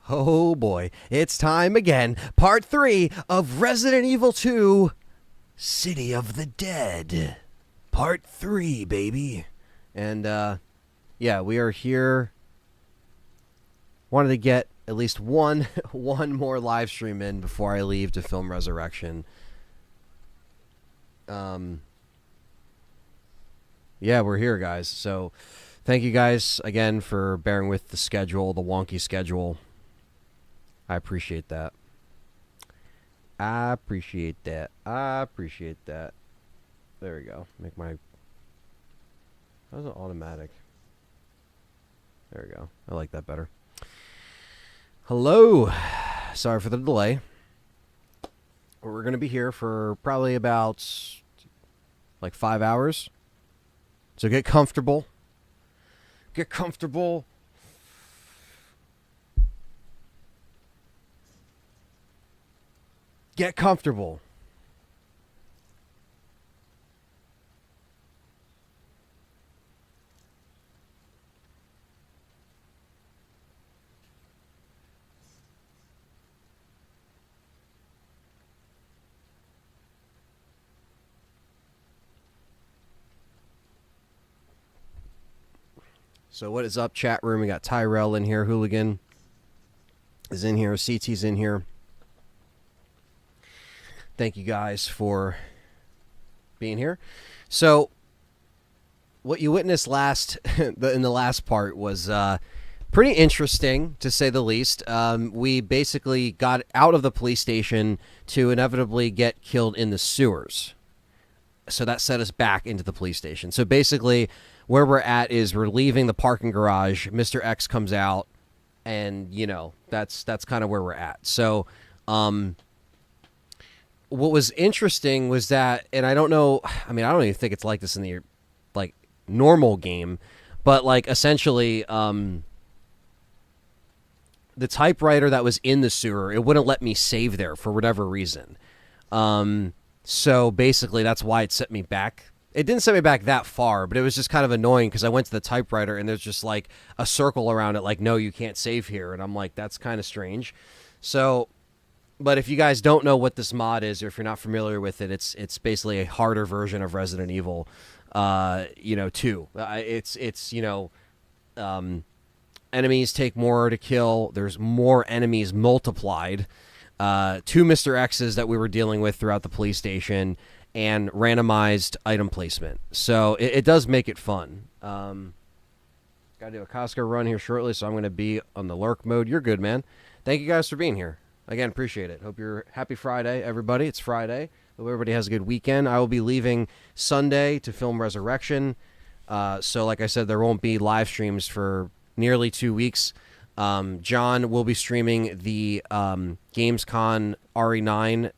Oh boy, it's time again. Part 3 of Resident Evil 2 City of the Dead. Part 3, baby. And, yeah, we are here. Wanted to get at least one more live stream in before I leave to film Resurrection. Yeah, we're here, guys. So, thank you guys again for bearing with the schedule, the wonky schedule. I appreciate that. I appreciate that. I appreciate that. There we go. Make my... How's it automatic? There we go. I like that better. Hello. Sorry for the delay. We're going to be here for probably about like 5 hours. So get comfortable. Get comfortable. Get comfortable. So what is up, chat room? We got Tyrell in here. Hooligan is in here. CT's in here. Thank you guys for being here. So, what you witnessed in the last part was pretty interesting, to say the least. We basically got out of the police station to inevitably get killed in the sewers. So that set us back into the police station. So basically, where we're at is we're leaving the parking garage. Mr. X comes out, and, you know, that's kind of where we're at. So, what was interesting was that, and I don't know, I mean, I don't even think it's like this in the, like, normal game, but, like, essentially, the typewriter that was in the sewer, it wouldn't let me save there for whatever reason. So, basically, that's why it set me back It didn't send me back that far, but it was just kind of annoying because I went to the typewriter and there's just like a circle around it like, no, you can't save here. And I'm like, that's kind of strange. So, but if you guys don't know what this mod is, or if you're not familiar with it, it's basically a harder version of Resident Evil, 2. Enemies take more to kill. There's more enemies multiplied. 2 Mr. X's that we were dealing with throughout the police station, and randomized item placement. So it does make it fun. Got to do a Costco run here shortly, so I'm going to be on the lurk mode. You're good, man. Thank you guys for being here. Again, appreciate it. Hope you're happy Friday, everybody. It's Friday. Hope everybody has a good weekend. I will be leaving Sunday to film Resurrection. So like I said, there won't be live streams for nearly 2 weeks. John will be streaming the Gamescom RE9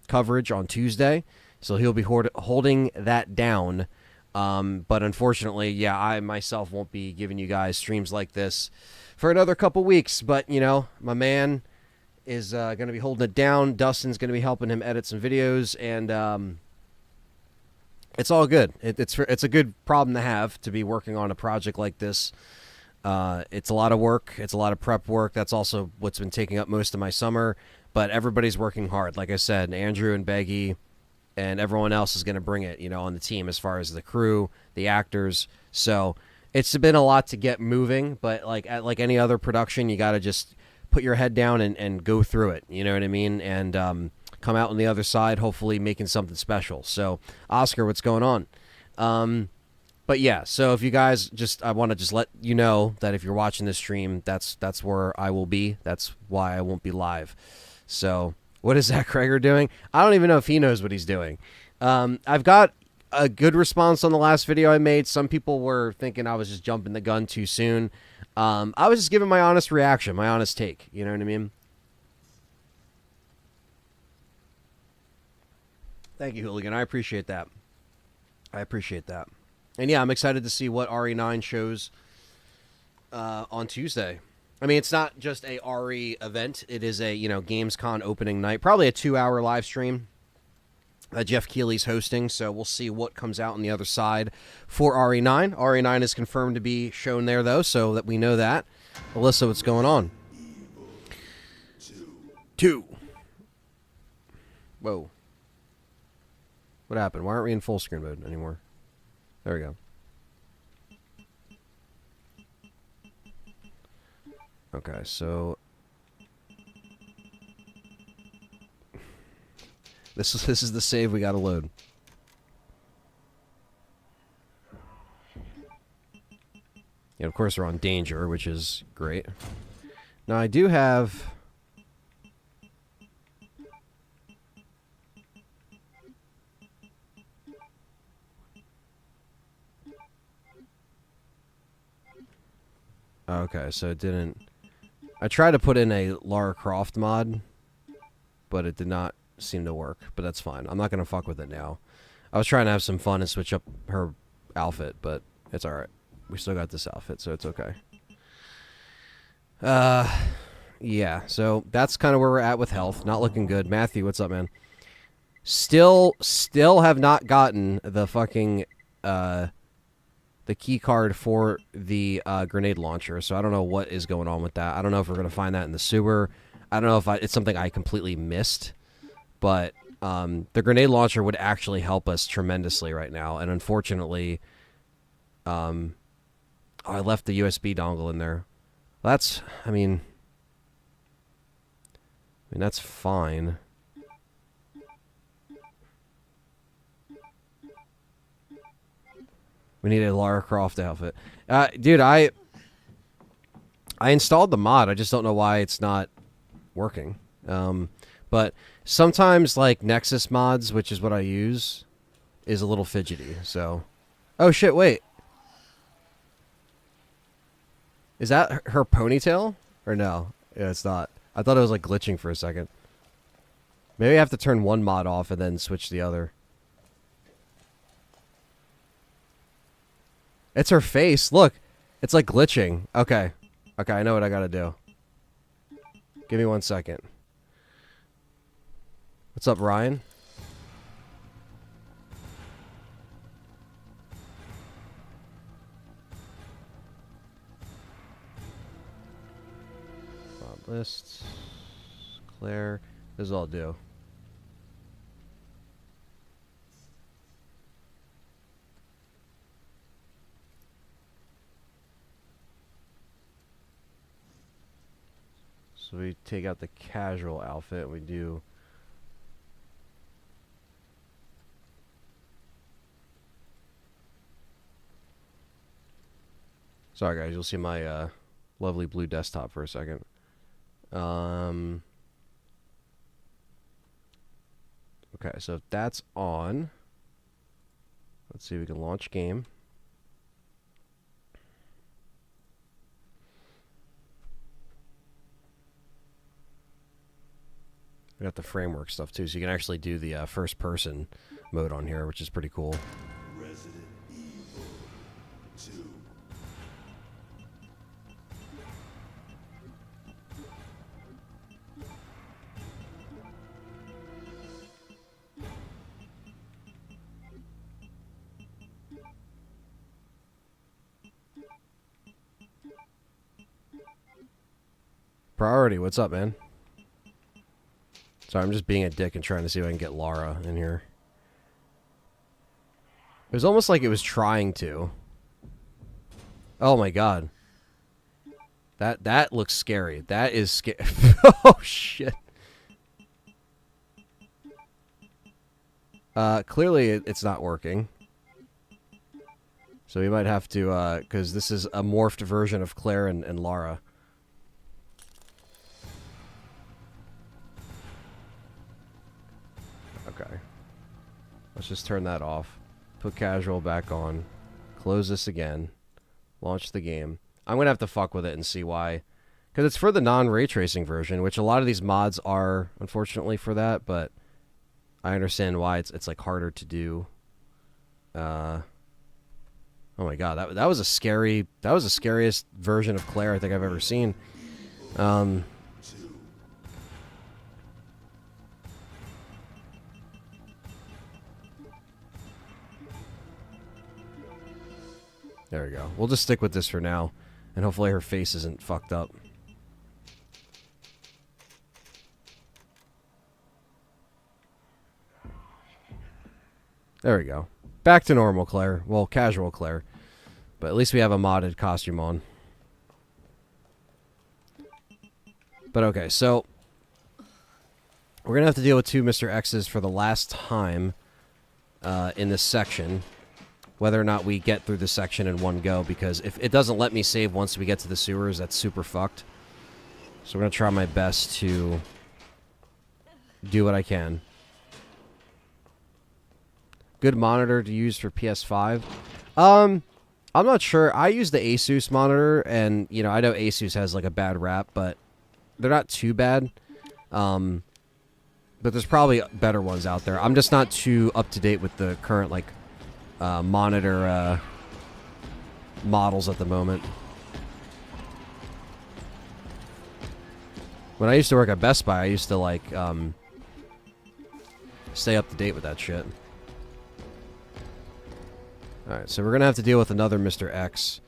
coverage on Tuesday, so he'll be holding that down. But unfortunately, yeah, I myself won't be giving you guys streams like this for another couple weeks. But my man is going to be holding it down. Dustin's going to be helping him edit some videos, and it's all good. It's a good problem to have, to be working on a project like this. It's a lot of work. It's a lot of prep work. That's also what's been taking up most of my summer. But everybody's working hard. Like I said, Andrew and Beggy and everyone else is going to bring it, on the team, as far as the crew, the actors. So it's been a lot to get moving. But like any other production, you got to just put your head down and go through it. You know what I mean? And come out on the other side, hopefully making something special. So, Oscar, what's going on? But yeah, so if you guys I want to just let you know that if you're watching this stream, that's where I will be. That's why I won't be live. So, what is Zach Kreger doing? I don't even know if he knows what he's doing. I've got a good response on the last video I made. Some people were thinking I was just jumping the gun too soon. I was just giving my honest reaction, my honest take. You know what I mean? Thank you, Hooligan. I appreciate that. And yeah, I'm excited to see what RE9 shows on Tuesday. I mean, it's not just a RE event. It is a, Gamescom opening night. Probably a 2-hour live stream that Jeff Keighley's hosting. So we'll see what comes out on the other side for RE9. RE9 is confirmed to be shown there, though, so that we know that. Alyssa, what's going on? 2. Whoa. What happened? Why aren't we in full screen mode anymore? There we go. Okay, so this is the save we gotta load. Yeah, of course we're on danger, which is great. Now I do have. Okay, so it didn't. I tried to put in a Lara Croft mod, but it did not seem to work. But that's fine. I'm not going to fuck with it now. I was trying to have some fun and switch up her outfit, but it's alright. We still got this outfit, so it's okay. Yeah, so that's kind of where we're at with health. Not looking good. Matthew, what's up, man? Still have not gotten the fucking, the key card for the grenade launcher, so I don't know what is going on with that. I don't know if we're going to find that in the sewer. I don't know if it's something I completely missed, but the grenade launcher would actually help us tremendously right now, and unfortunately, I left the USB dongle in there. That's, I mean, that's fine. We need a Lara Croft outfit. Dude, I installed the mod. I just don't know why it's not working. But sometimes, like, Nexus mods, which is what I use, is a little fidgety. So, oh shit, wait. Is that her ponytail? Or no? Yeah, it's not. I thought it was, like, glitching for a second. Maybe I have to turn one mod off and then switch the other. It's her face. Look. It's like glitching. Okay. Okay, I know what I gotta do. Give me 1 second. What's up, Ryan? Lists. Claire. This will all do. So we take out the casual outfit. We do... Sorry guys, you'll see my lovely blue desktop for a second. Okay, so if that's on, let's see if we can launch game. We got the framework stuff too, so you can actually do the first person mode on here, which is pretty cool. Resident Evil 2. Priority, what's up, man? Sorry, I'm just being a dick and trying to see if I can get Lara in here. It was almost like it was trying to. Oh my god. That looks scary. That is scary. Oh shit. Clearly it's not working. So we might have to, because this is a morphed version of Claire and Lara. Okay. Let's just turn that off. Put casual back on. Close this again. Launch the game. I'm going to have to fuck with it and see why. Because it's for the non-ray tracing version, which a lot of these mods are, unfortunately, for that, but I understand why it's like harder to do. Oh my god, that was a scary, that was the scariest version of Claire I think I've ever seen. There we go. We'll just stick with this for now, and hopefully her face isn't fucked up. There we go. Back to normal Claire. Well, casual Claire. But at least we have a modded costume on. But okay, so we're going to have to deal with two Mr. X's for the last time in this section. Whether or not we get through the section in one go, because if it doesn't let me save once we get to the sewers, that's super fucked. So I'm going to try my best to do what I can. Good monitor to use for PS5. I'm not sure. I use the Asus monitor, and, you know, I know Asus has, like, a bad rap, but they're not too bad. But there's probably better ones out there. I'm just not too up-to-date with the current, like, monitor models at the moment. When I used to work at Best Buy, I used to like stay up to date with that shit. Alright, so we're gonna have to deal with another Mr. X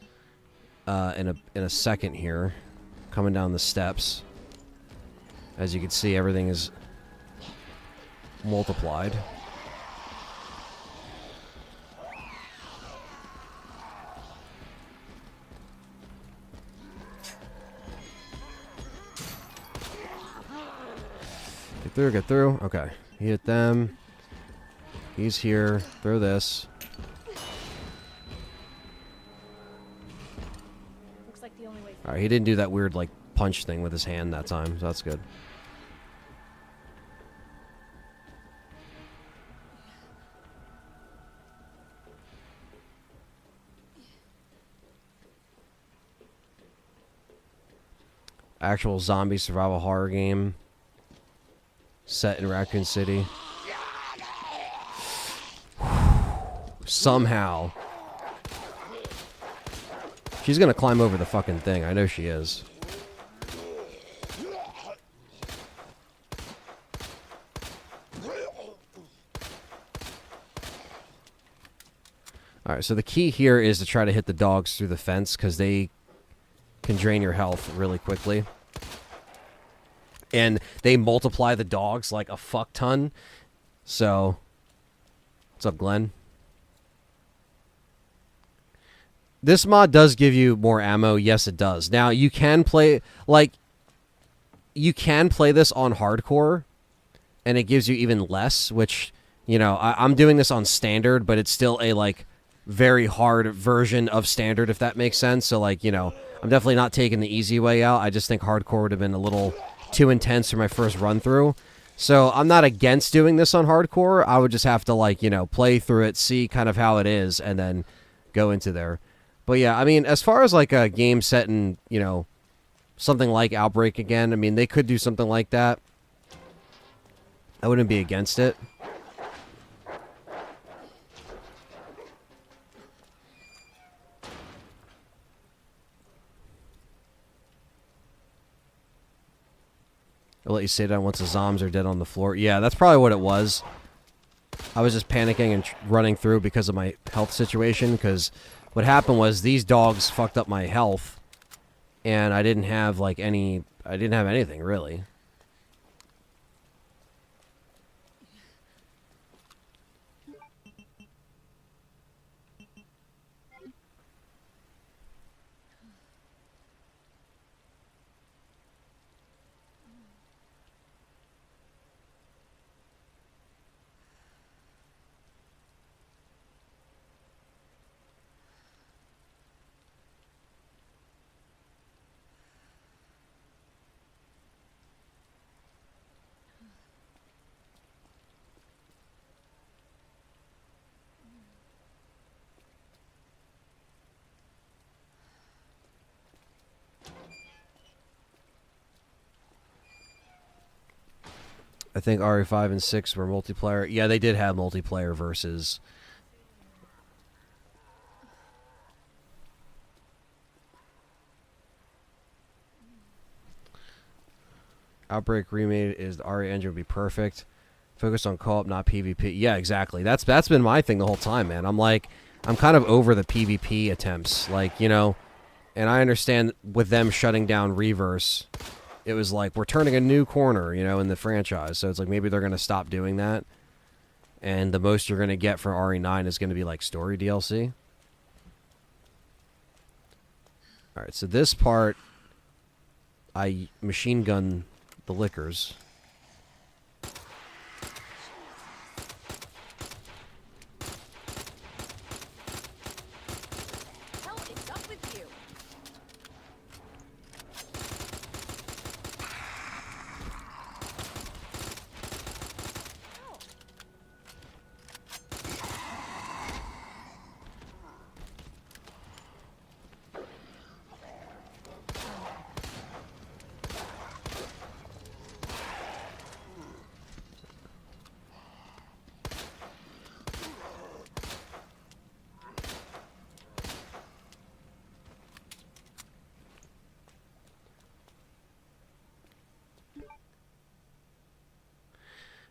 in a second here. Coming down the steps. As you can see, everything is multiplied. Get through. Okay. Hit them. He's here. Throw this. Looks like the only way. Alright, he didn't do that weird, like, punch thing with his hand that time, so that's good. Actual zombie survival horror game. Set in Raccoon City. Somehow. She's gonna climb over the fucking thing. I know she is. Alright, so the key here is to try to hit the dogs through the fence, because they can drain your health really quickly. and they multiply the dogs like a fuck ton. So, what's up, Glenn? This mod does give you more ammo. Yes, it does. Now, you can play, like, you can play this on hardcore, and it gives you even less, which, you know, I'm doing this on standard, but it's still a, like, very hard version of standard, if that makes sense. So, like, you know, I'm definitely not taking the easy way out. I just think hardcore would have been a little too intense for my first run through. So I'm not against doing this on hardcore. I would just have to, like, you know, play through it, see kind of how it is, and then go into there. But yeah, I mean, as far as like a game set in, you know, something like Outbreak again, I mean, they could do something like that. I wouldn't be against it. I'll let you say that once the zombs are dead on the floor. Yeah, that's probably what it was. I was just panicking and running through because of my health situation, because what happened was these dogs fucked up my health, and I didn't have, like, any... I didn't have anything, really. I think RE5 and 6 were multiplayer. Yeah, they did have multiplayer versus... Outbreak Remade is the RE engine would be perfect. Focus on co-op, not PvP. Yeah, exactly. That's been my thing the whole time, man. I'm like, I'm kind of over the PvP attempts. Like, you know, and I understand with them shutting down Reverse... It was like, we're turning a new corner, you know, in the franchise. So it's like, maybe they're going to stop doing that. And the most you're going to get for RE9 is going to be, like, story DLC. Alright, so this part, I machine gun the lickers.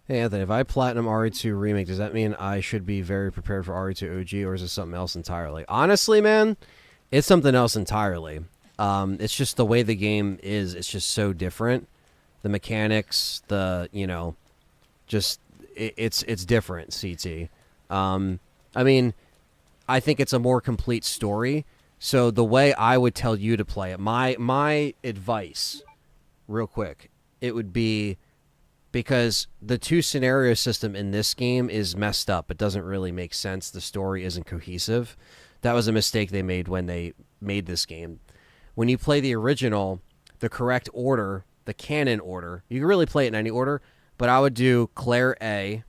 Hey, Anthony, if I platinum RE2 Remake, does that mean I should be very prepared for RE2 OG, or is it something else entirely? Honestly, man, it's something else entirely. It's just the way the game is. It's just so different. The mechanics, the, you know, just, it's different, CT. I mean, I think it's a more complete story. So the way I would tell you to play it, my advice, real quick, it would be... Because the two scenario system in this game is messed up. It doesn't really make sense. The story isn't cohesive. That was a mistake they made when they made this game. When you play the original, the correct order, the canon order, you can really play it in any order, but I would do Claire A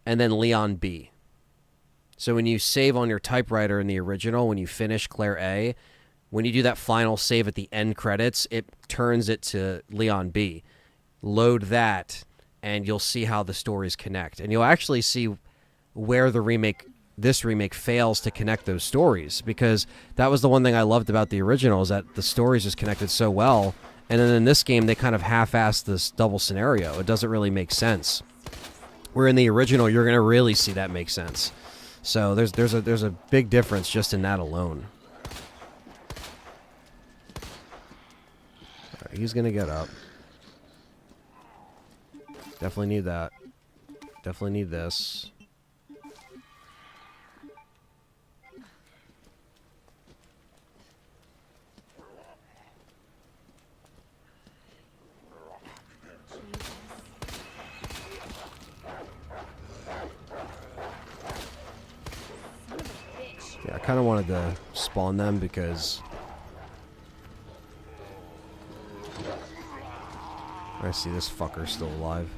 and then Leon B. So when you save on your typewriter in the original, when you finish Claire A, when you do that final save at the end credits, it turns it to Leon B. Load that, and you'll see how the stories connect. And you'll actually see where this remake fails to connect those stories, because that was the one thing I loved about the original, is that the stories just connected so well. And then in this game, they kind of half-assed this double scenario. It doesn't really make sense. Where in the original, you're going to really see that make sense. So there's a big difference just in that alone. All right, he's going to get up. Definitely need that. Definitely need this. Yeah, I kind of wanted to spawn them because I see this fucker still alive.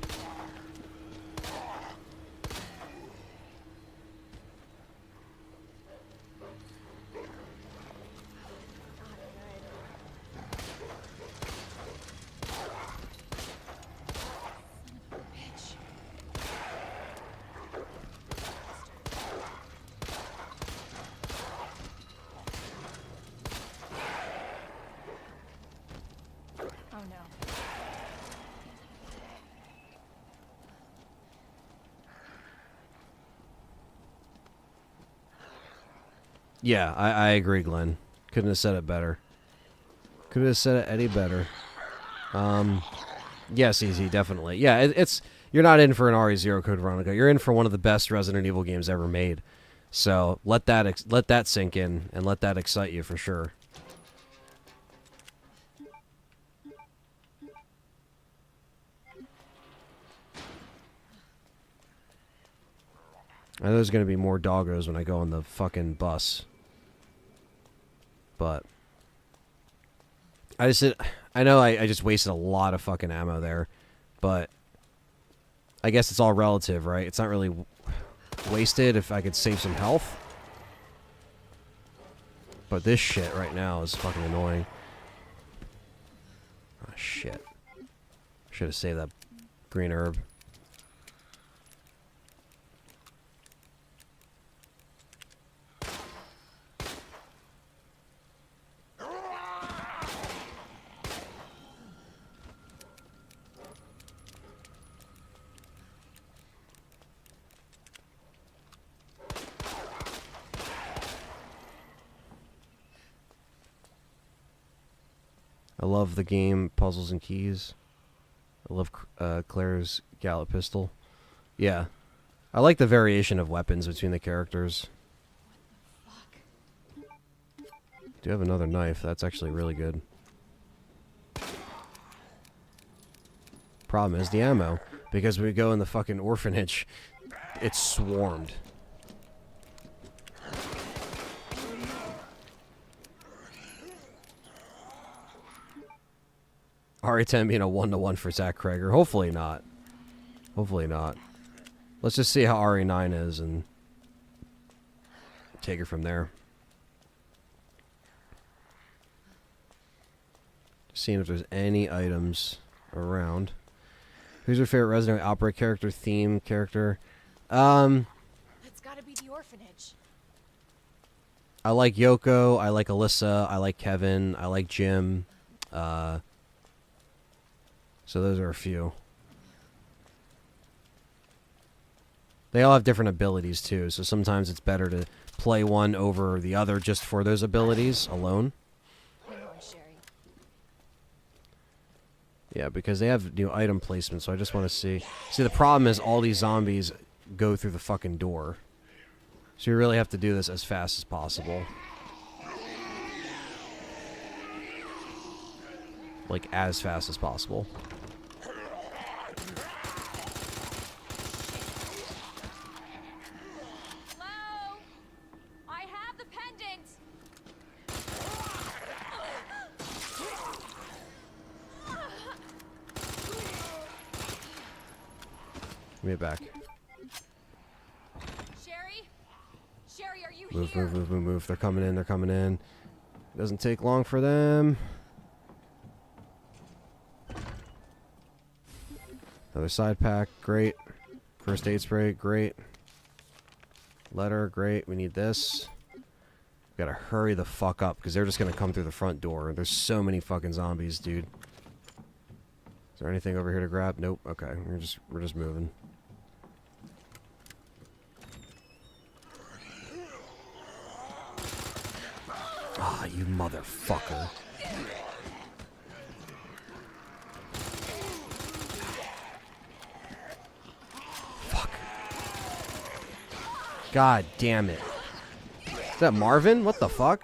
Yeah, I agree, Glenn. Couldn't have said it better. Couldn't have said it any better. Yes, easy, definitely. Yeah, it's you're not in for an RE0 code, Veronica. You're in for one of the best Resident Evil games ever made. So let that sink in and let that excite you for sure. I know there's going to be more doggos when I go on the fucking bus. But I know I just wasted a lot of fucking ammo there, but I guess it's all relative, right? It's not really wasted if I could save some health. But this shit right now is fucking annoying. Oh, shit. Should have saved that green herb. I love the game Puzzles and Keys. I love Claire's Gallet Pistol. Yeah. I like the variation of weapons between the characters. Do have another knife. That's actually really good. Problem is the ammo. Because we go in the fucking orphanage, it's swarmed. RE10 being a 1-to-1 for Zach Krager. Hopefully not. Hopefully not. Let's just see how RE9 is and take it from there. Seeing if there's any items around. Who's your favorite Resident Evil Outbreak character, theme character? It's gotta be the orphanage. I like Yoko, I like Alyssa, I like Kevin, I like Jim. So those are a few. They all have different abilities too, so sometimes it's better to play one over the other just for those abilities alone. Yeah, because they have new item placement, so I just want to see. See, the problem is all these zombies go through the fucking door. So you really have to do this as fast as possible. Like, as fast as possible. Hello? I have the pendant! Give me it back. Sherry? Sherry, are you Move, here? move, move, move, move. They're coming in, they're coming in. Doesn't take long for them. Another side pack, great. First aid spray, great. Letter, great. We need this. We gotta hurry the fuck up, because they're just gonna come through the front door. There's so many fucking zombies, dude. Is there anything over here to grab? Nope. Okay, we're just moving. Ah, you motherfucker. God damn it. Is that Marvin? What the fuck?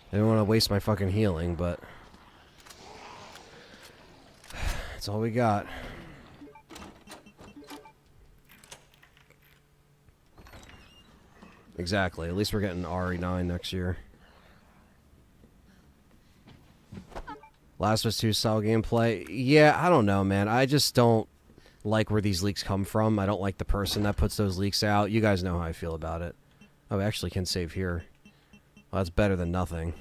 I didn't want to waste my fucking healing, but that's all we got. Exactly. At least we're getting RE9 next year. Last of Us 2 style gameplay. Yeah, I don't know, man. I just don't like where these leaks come from. I don't like the person that puts those leaks out. You guys know how I feel about it. Oh, we actually can save here. Well, that's better than nothing.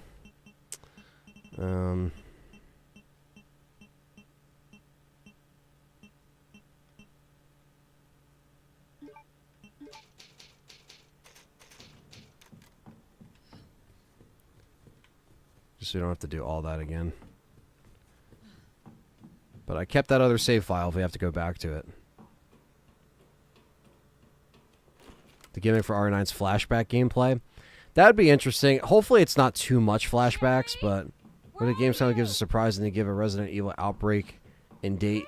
Just so we don't have to do all that again. But I kept that other save file if we have to go back to it. The gimmick for R9's flashback gameplay. That would be interesting. Hopefully it's not too much flashbacks, but where the game somehow gives a surprise and they give a Resident Evil outbreak in date.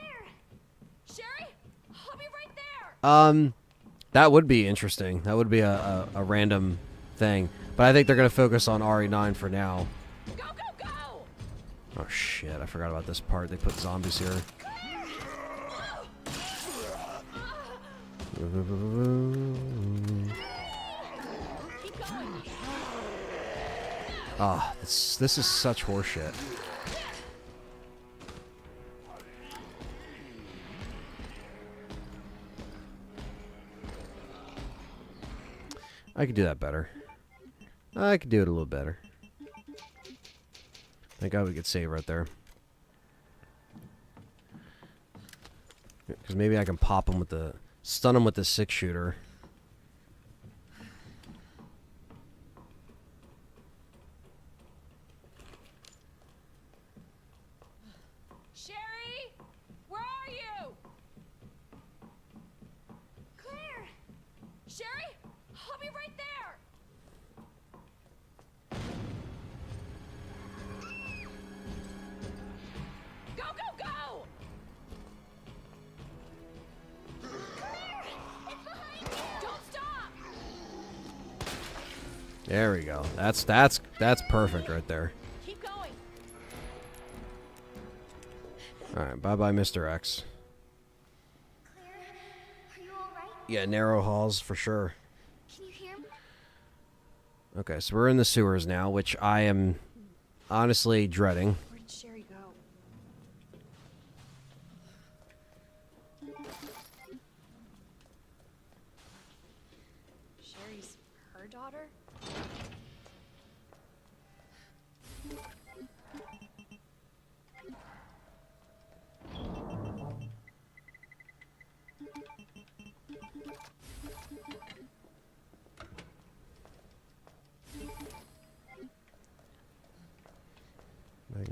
Sherry, I'll be right there. That would be interesting. That would be a random thing. But I think they're going to focus on RE9 for now. Go, go, go! Oh shit, I forgot about this part. They put zombies here. Ah, this is such horseshit. I could do that better. I could do it a little better. Thank God we could save right there. Because maybe I can pop him with the... stun him with the 6-shooter. Sherry, where are you? Claire! Sherry, I'll be right there. Go, go, go! Claire, it's behind you. Don't stop. There we go. That's perfect right there. Keep going. Alright, bye-bye, Mr. X. Claire, are you all right? Yeah, narrow halls for sure. Can you hear me? Okay, so we're in the sewers now, which I am honestly dreading. Where did Sherry go? Sherry's her daughter?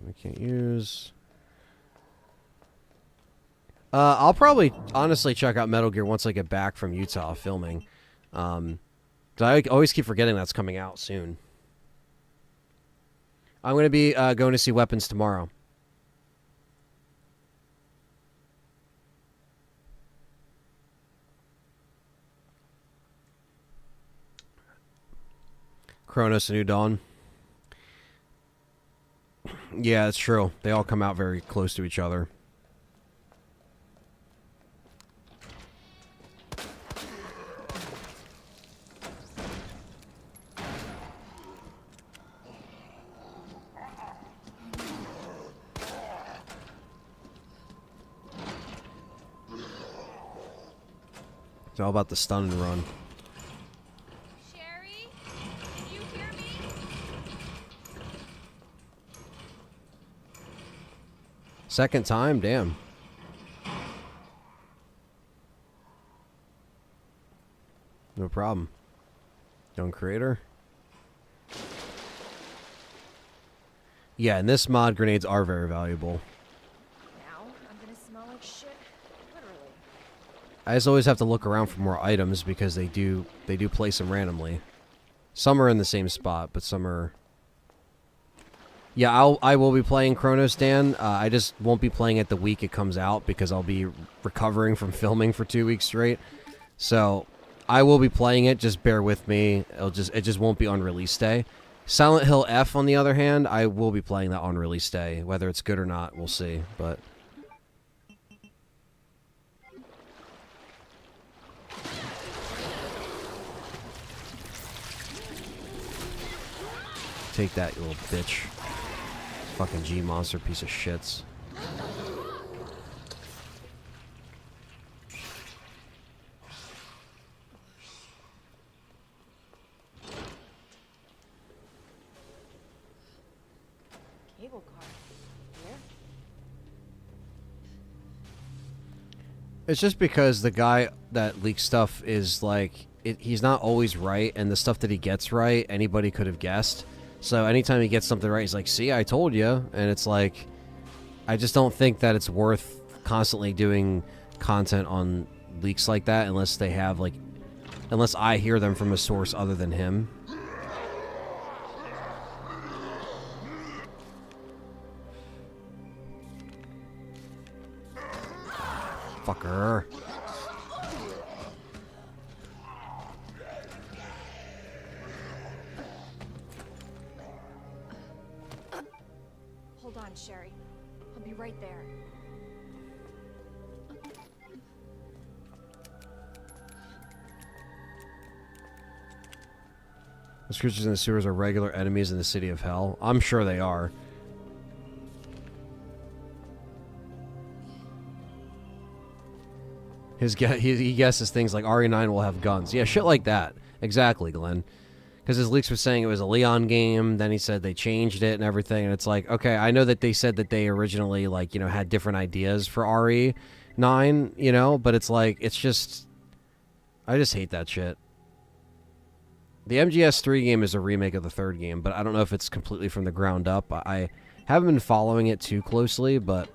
We can't use. I'll probably honestly check out Metal Gear once I get back from Utah filming. 'Cause I always keep forgetting that's coming out soon. I'm going to be going to see Weapons tomorrow. Chronos: A New Dawn. Yeah, it's true. They all come out very close to each other. It's all about the stun and run. Sherry, can you hear me? Second time? Damn. No problem. Young creator. Yeah, and this mod grenades are very valuable. Now I'm gonna smell like shit. Literally. I just always have to look around for more items because they do place them randomly. Some are in the same spot, but some are Yeah, I will be playing Chronos, Dan. I just won't be playing it the week it comes out because I'll be recovering from filming for 2 weeks straight. So I will be playing it. Just bear with me. It just won't be on release day. Silent Hill F, on the other hand, I will be playing that on release day. Whether it's good or not, we'll see. But take that, you little bitch. Fucking G monster piece of shits. Cable car. Where? It's just because the guy that leaks stuff is like, he's not always right, and the stuff that he gets right, anybody could have guessed. So anytime he gets something right, he's like, see, I told you. And it's like, I just don't think that it's worth constantly doing content on leaks like that unless they have, like, unless I hear them from a source other than him. Fucker. Hold on, Sherry. I'll be right there. Those creatures in the sewers are regular enemies in the city of hell. I'm sure they are. He guesses things like RE9 will have guns. Yeah, shit like that. Exactly, Glenn. Because his leaks were saying it was a Leon game, then he said they changed it and everything, and it's like, okay, I know that they said that they originally, like, you know, had different ideas for RE9, you know, but it's like, it's just, I just hate that shit. The MGS3 game is a remake of the third game, but I don't know if it's completely from the ground up. I haven't been following it too closely, but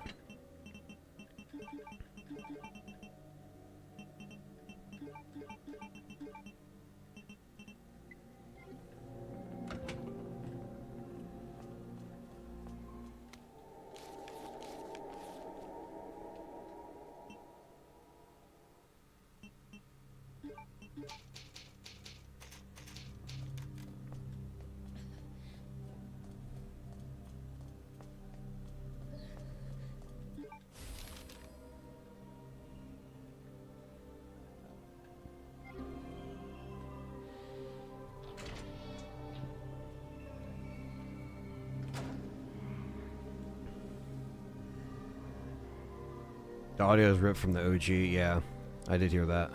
the audio is ripped from the OG. Yeah, I did hear that.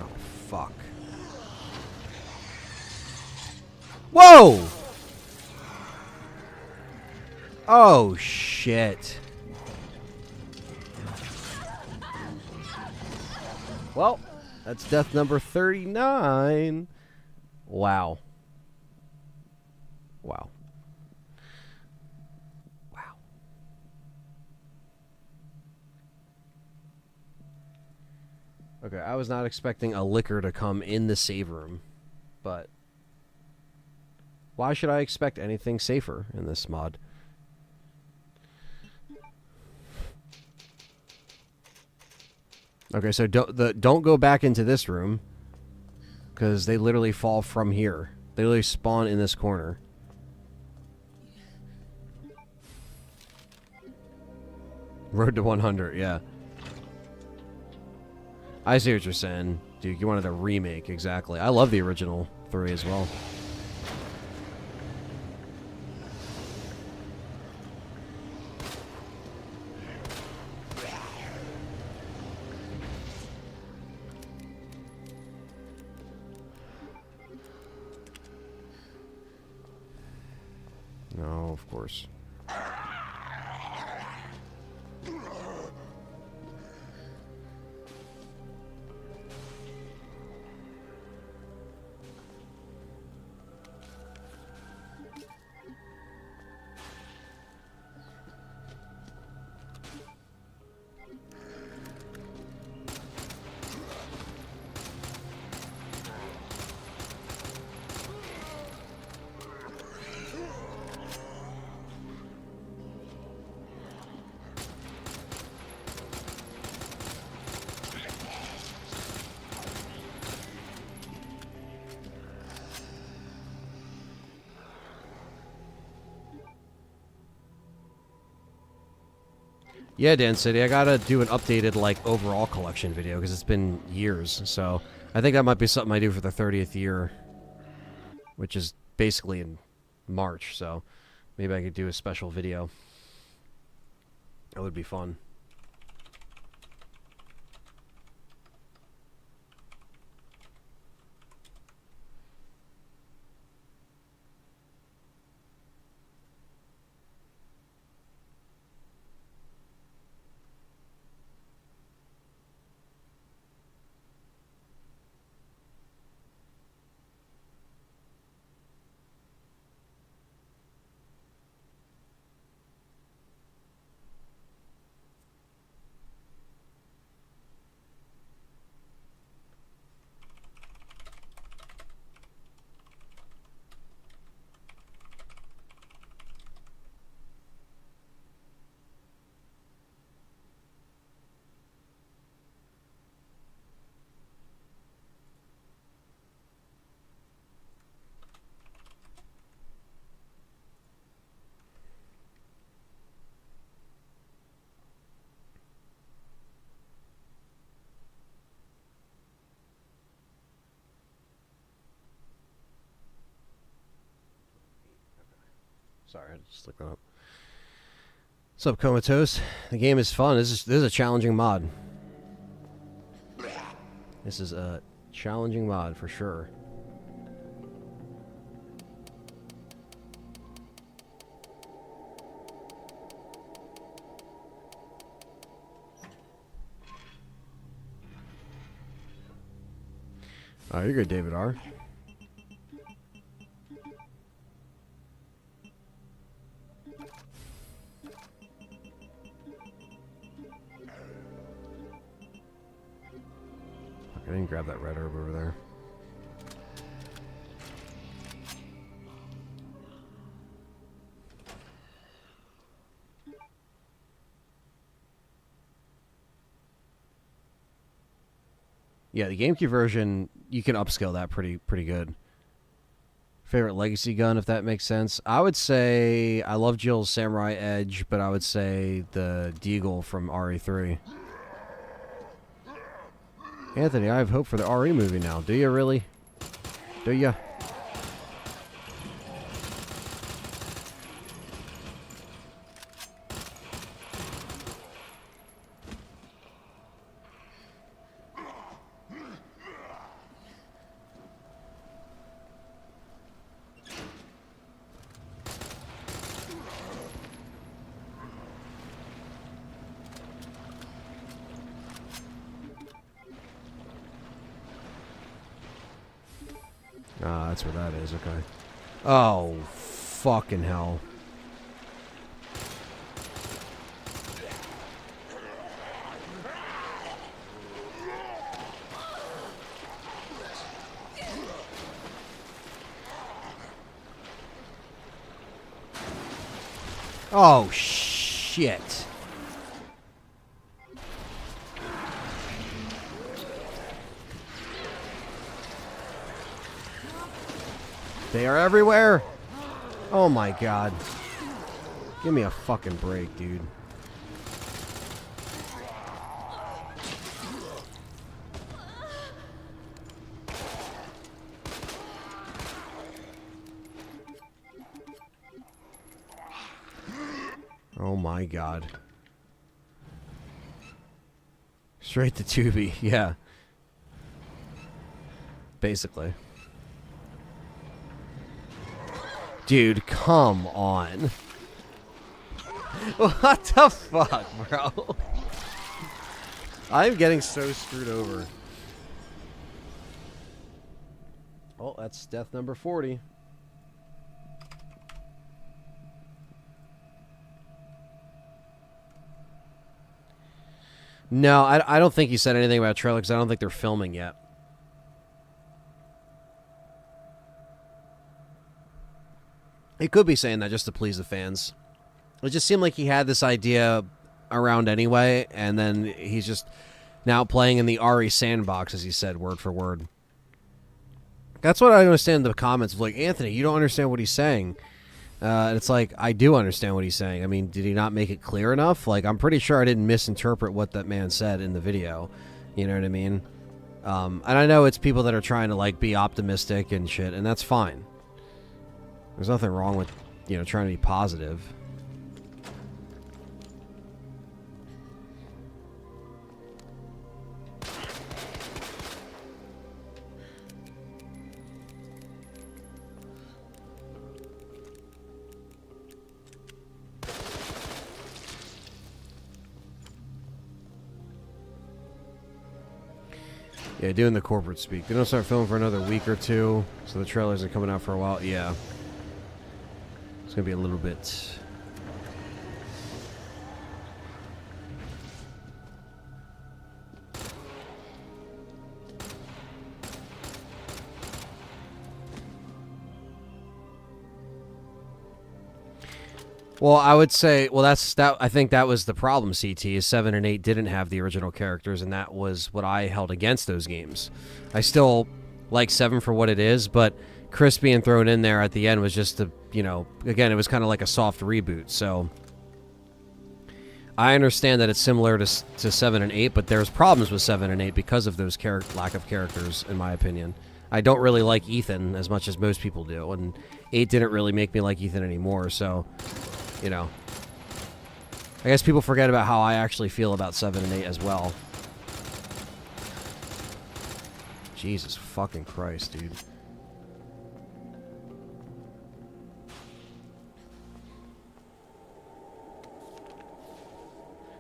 Oh, fuck. Whoa! Oh, shit. Well, that's death number 39. Wow. Wow. Wow. Okay, I was not expecting a liquor to come in the save room, but why should I expect anything safer in this mod? Okay, so don't go back into this room, because they literally fall from here. They literally spawn in this corner. Road to 100, yeah. I see what you're saying, dude. You wanted a remake, exactly. I love the original 3 as well. No, of course. Yeah, Dan City, I gotta do an updated, like, overall collection video, because it's been years, so I think that might be something I do for the 30th year, which is basically in March, so maybe I could do a special video. That would be fun. Sorry, I just looked that up. What's up, Comatose? The game is fun. This is a challenging mod. This is a challenging mod for sure. Oh, you're good, David R. I didn't grab that red herb over there. Yeah, the GameCube version, you can upscale that pretty good. Favorite legacy gun, if that makes sense. I would say I love Jill's Samurai Edge, but I would say the Deagle from RE3. Anthony, I have hope for the RE movie now. Do you really? Do you? Ah, that's where that is, okay. Oh, fucking hell. Oh, shit. They are everywhere. Oh my god. Give me a fucking break, dude. Oh my god. Straight to Tubi, yeah. Basically. Dude, come on. What the fuck, bro? I'm getting so screwed over. Oh, that's death number 40. No, I don't think he said anything about trailer because I don't think they're filming yet. He could be saying that just to please the fans. It just seemed like he had this idea around anyway, and then he's just now playing in the RE sandbox, as he said, word for word. That's what I understand in the comments. Like, Anthony, you don't understand what he's saying. And it's like, I do understand what he's saying. I mean, did he not make it clear enough? Like, I'm pretty sure I didn't misinterpret what that man said in the video. You know what I mean? And I know it's people that are trying to, like, be optimistic and shit, and that's fine. There's nothing wrong with, you know, trying to be positive. Yeah, doing the corporate speak. They don't start filming for another week or two, so the trailers are coming out for a while. Yeah. It's going to be a little bit... Well, I would say, well, I think that was the problem, CT, is 7 and 8 didn't have the original characters, and that was what I held against those games. I still like 7 for what it is, but Chris being thrown in there at the end was just a, you know, again, it was kind of like a soft reboot, so I understand that it's similar to 7 and 8, but there's problems with 7 and 8 because of those lack of characters, in my opinion. I don't really like Ethan as much as most people do, and 8 didn't really make me like Ethan anymore, so... You know, I guess people forget about how I actually feel about 7 and 8 as well. Jesus fucking Christ, dude.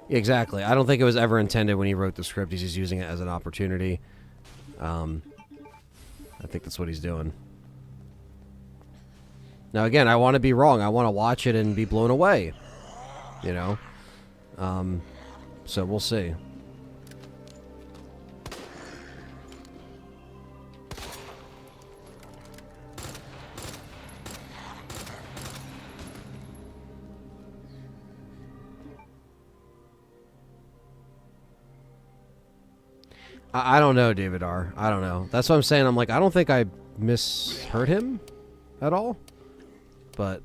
Exactly. I don't think it was ever intended when he wrote the script. He's just using it as an opportunity. I think that's what he's doing. Now, again, I want to be wrong. I want to watch it and be blown away. You know? So we'll see. I don't know, David R. I don't know. That's what I'm saying. I'm like, I don't think I misheard him at all. But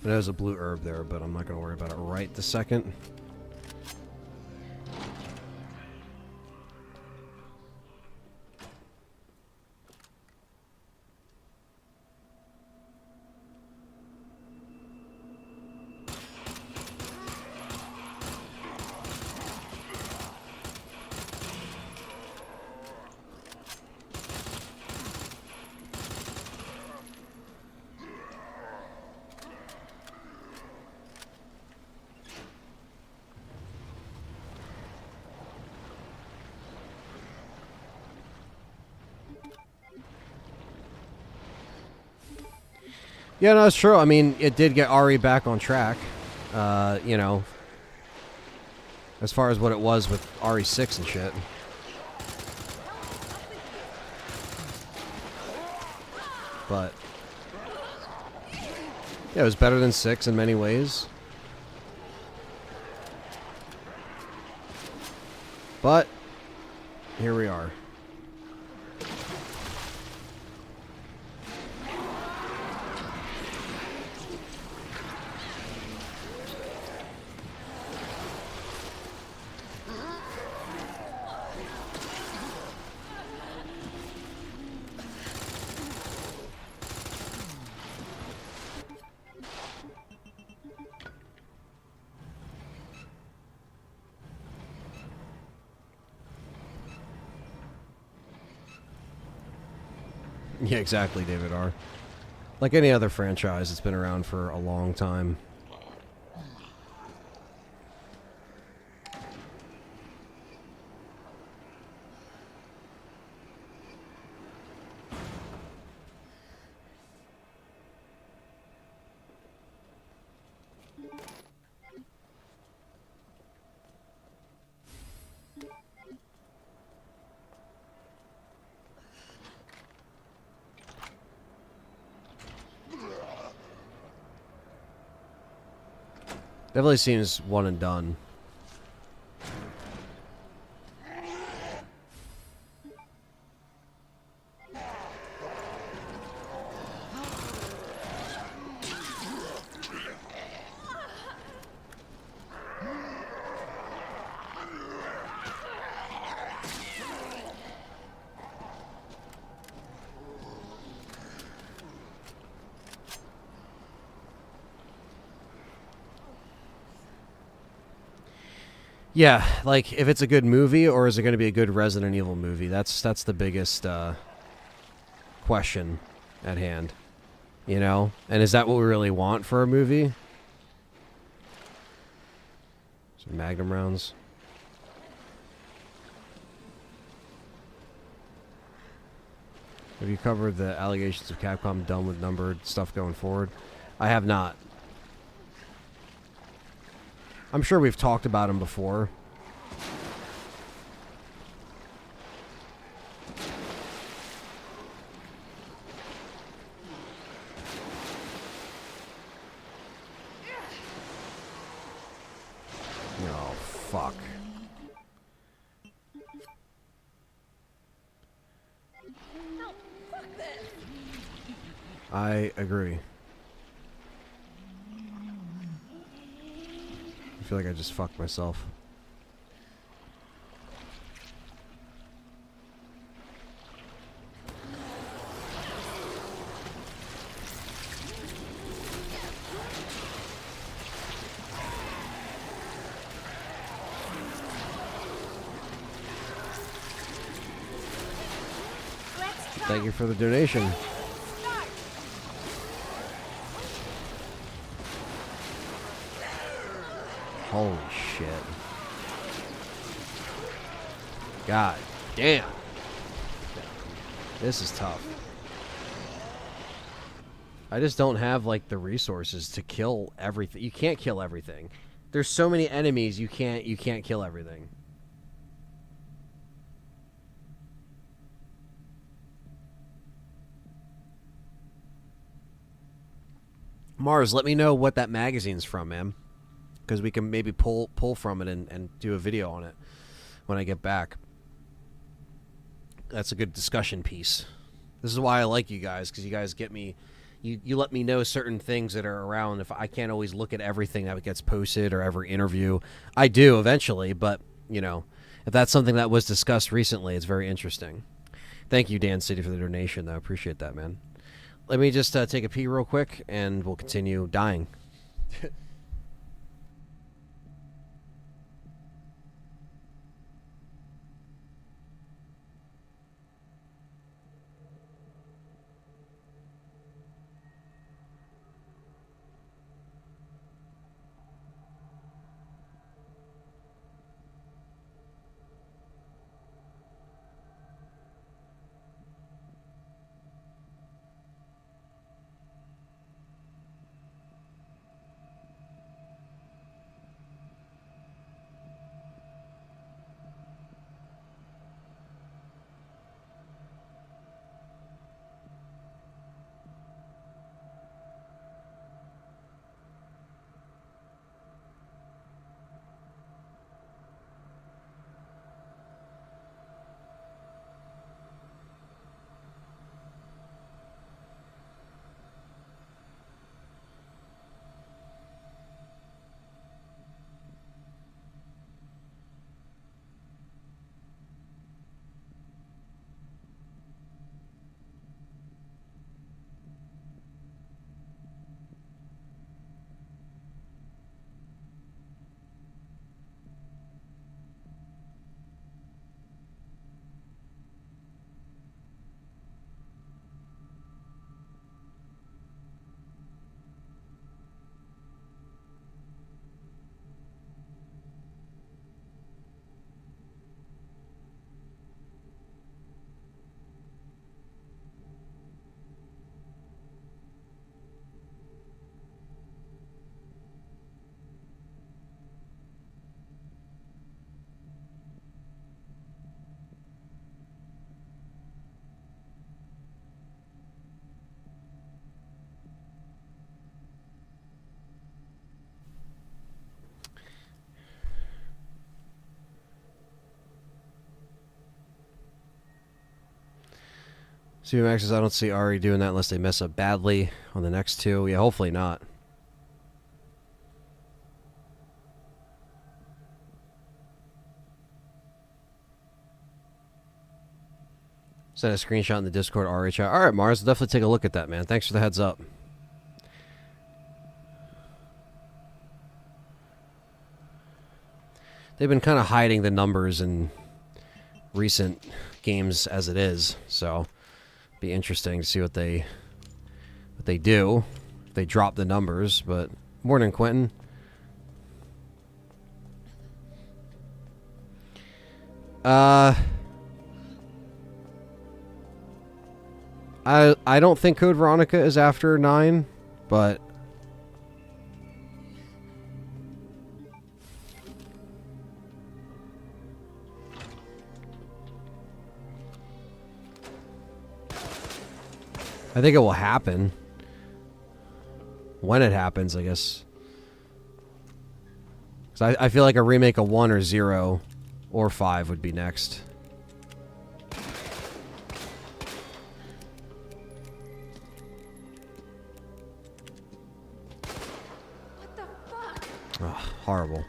there's a blue herb there, but I'm not going to worry about it right this second. Yeah, no, it's true. I mean, it did get RE back on track. You know, as far as what it was with RE6 and shit. But yeah, it was better than 6 in many ways. But here we are. Yeah, exactly, David R. Like any other franchise, it's been around for a long time. Definitely seems one and done. Yeah, like if it's a good movie or is it going to be a good Resident Evil movie? That's the biggest question at hand, you know? And is that what we really want for a movie? Some Magnum rounds. Have you covered the allegations of Capcom done with numbered stuff going forward? I have not. I'm sure we've talked about them before. Oh, fuck. No, fuck this. I agree. I feel like I just fucked myself. Thank you for the donation. Holy shit. God damn. This is tough. I just don't have like the resources to kill everything. You can't kill everything. There's so many enemies you can't kill everything. Mars, let me know what that magazine's from, man. Because we can maybe pull from it and do a video on it when I get back. That's a good discussion piece. This is why I like you guys, because you guys get me... You let me know certain things that are around. If I can't always look at everything that gets posted or every interview. I do eventually, but, you know, if that's something that was discussed recently, it's very interesting. Thank you, Dan City, for the donation, though. I appreciate that, man. Let me just take a pee real quick, and we'll continue dying. CBMAX says, I don't see RE doing that unless they mess up badly on the next two. Yeah, hopefully not. Send a screenshot in the Discord RE chat. All right, Mars, I'll definitely take a look at that, man. Thanks for the heads up. They've been kind of hiding the numbers in recent games as it is, so be interesting to see what they do. If they drop the numbers, but morning, Quentin. I don't think Code Veronica is after 9, but I think it will happen. When it happens, I guess. 'Cause I feel like a remake of 1 or 0 or 5 would be next. What the fuck? Ugh, horrible.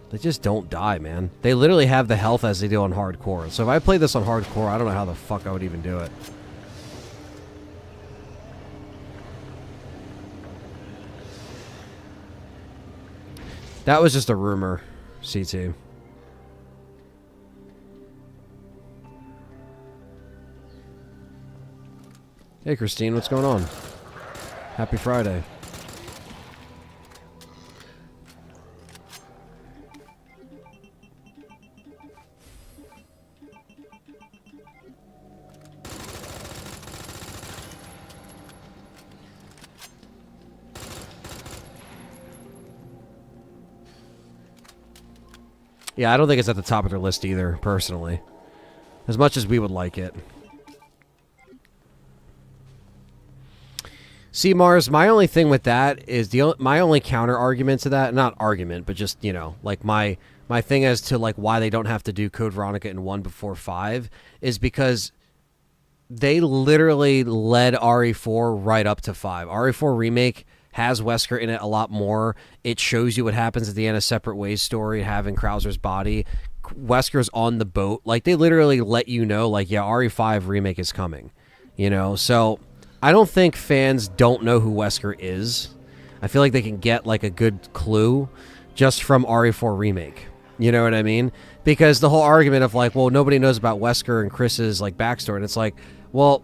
They just don't die, man. They literally have the health as they do on hardcore. So if I played this on hardcore, I don't know how the fuck I would even do it. That was just a rumor, CT. Hey, Christine, what's going on? Happy Friday. Yeah, I don't think it's at the top of their list either, personally. As much as we would like it. See, Mars, my only thing with that is my only counter argument to that, not argument, but just, you know, like my thing as to like why they don't have to do Code Veronica in 1 before 5 is because they literally led RE4 right up to 5. RE4 Remake has Wesker in it a lot more. It shows you what happens at the end of Separate Ways story, having Krauser's body. Wesker's on the boat. Like, they literally let you know, like, yeah, RE5 Remake is coming. You know, so I don't think fans don't know who Wesker is. I feel like they can get, like, a good clue just from RE4 Remake. You know what I mean? Because the whole argument of, like, well, nobody knows about Wesker and Chris's, like, backstory. And it's like, well,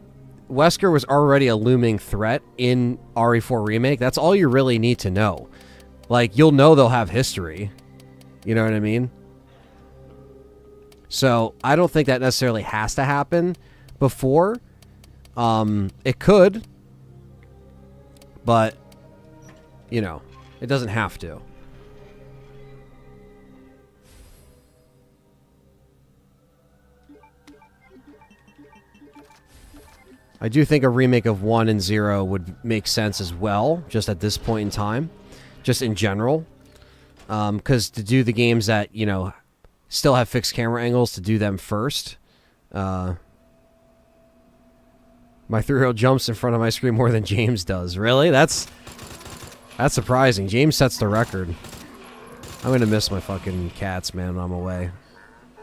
Wesker was already a looming threat in RE4 Remake. That's all you really need to know. Like, you'll know they'll have history. You know what I mean? So, I don't think that necessarily has to happen before. It could. But, you know, it doesn't have to. I do think a remake of 1 and 0 would make sense as well, just at this point in time, just in general. Because to do the games that, you know, still have fixed camera angles, to do them first. My 3-year-old jumps in front of my screen more than James does. Really? That's surprising. James sets the record. I'm going to miss my fucking cats, man, when I'm away.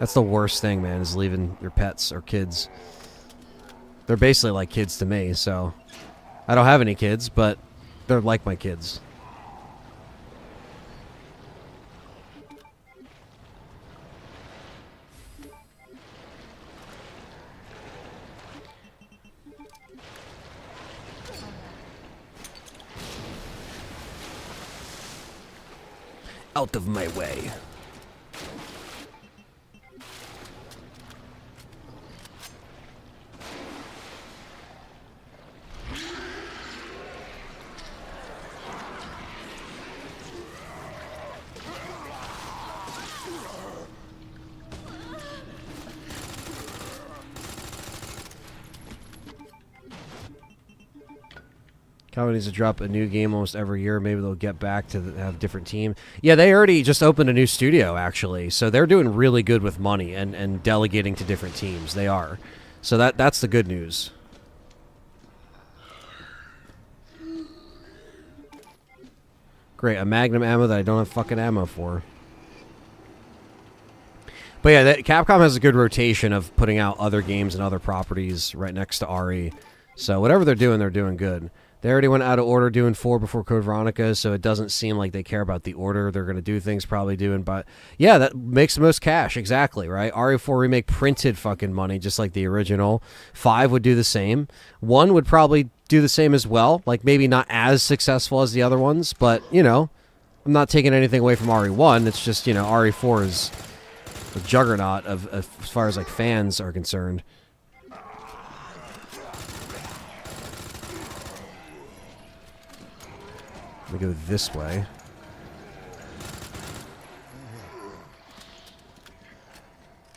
That's the worst thing, man, is leaving your pets or kids. They're basically like kids to me, so I don't have any kids, but they're like my kids. Out of my way. Capcom needs to drop a new game almost every year. Maybe they'll get back to have different team. Yeah, they already just opened a new studio, actually. So they're doing really good with money and delegating to different teams. They are. So that's the good news. Great, a magnum ammo that I don't have fucking ammo for. But yeah, Capcom has a good rotation of putting out other games and other properties right next to RE. So whatever they're doing good. They already went out of order doing 4 before Code Veronica, so it doesn't seem like they care about the order. They're going to do things probably doing, but yeah, that makes the most cash, exactly, right? RE4 Remake printed fucking money just like the original. 5 would do the same. 1 would probably do the same as well, like maybe not as successful as the other ones, but, you know, I'm not taking anything away from RE1. It's just, you know, RE4 is a juggernaut of as far as like fans are concerned. We go this way.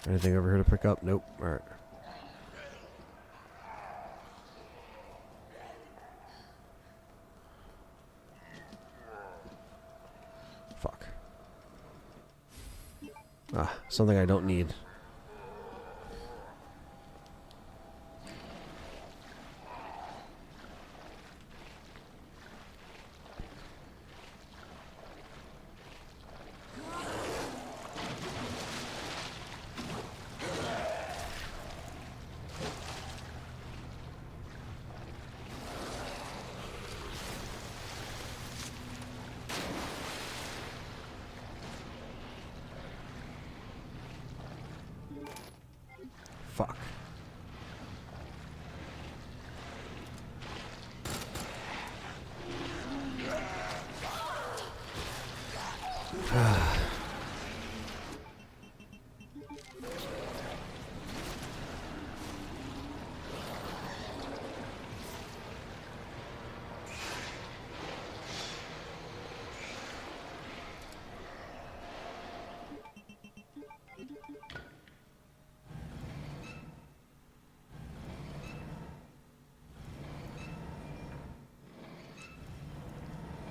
Anything over here to pick up? Nope. All right. Fuck. Ah, something I don't need. Fuck.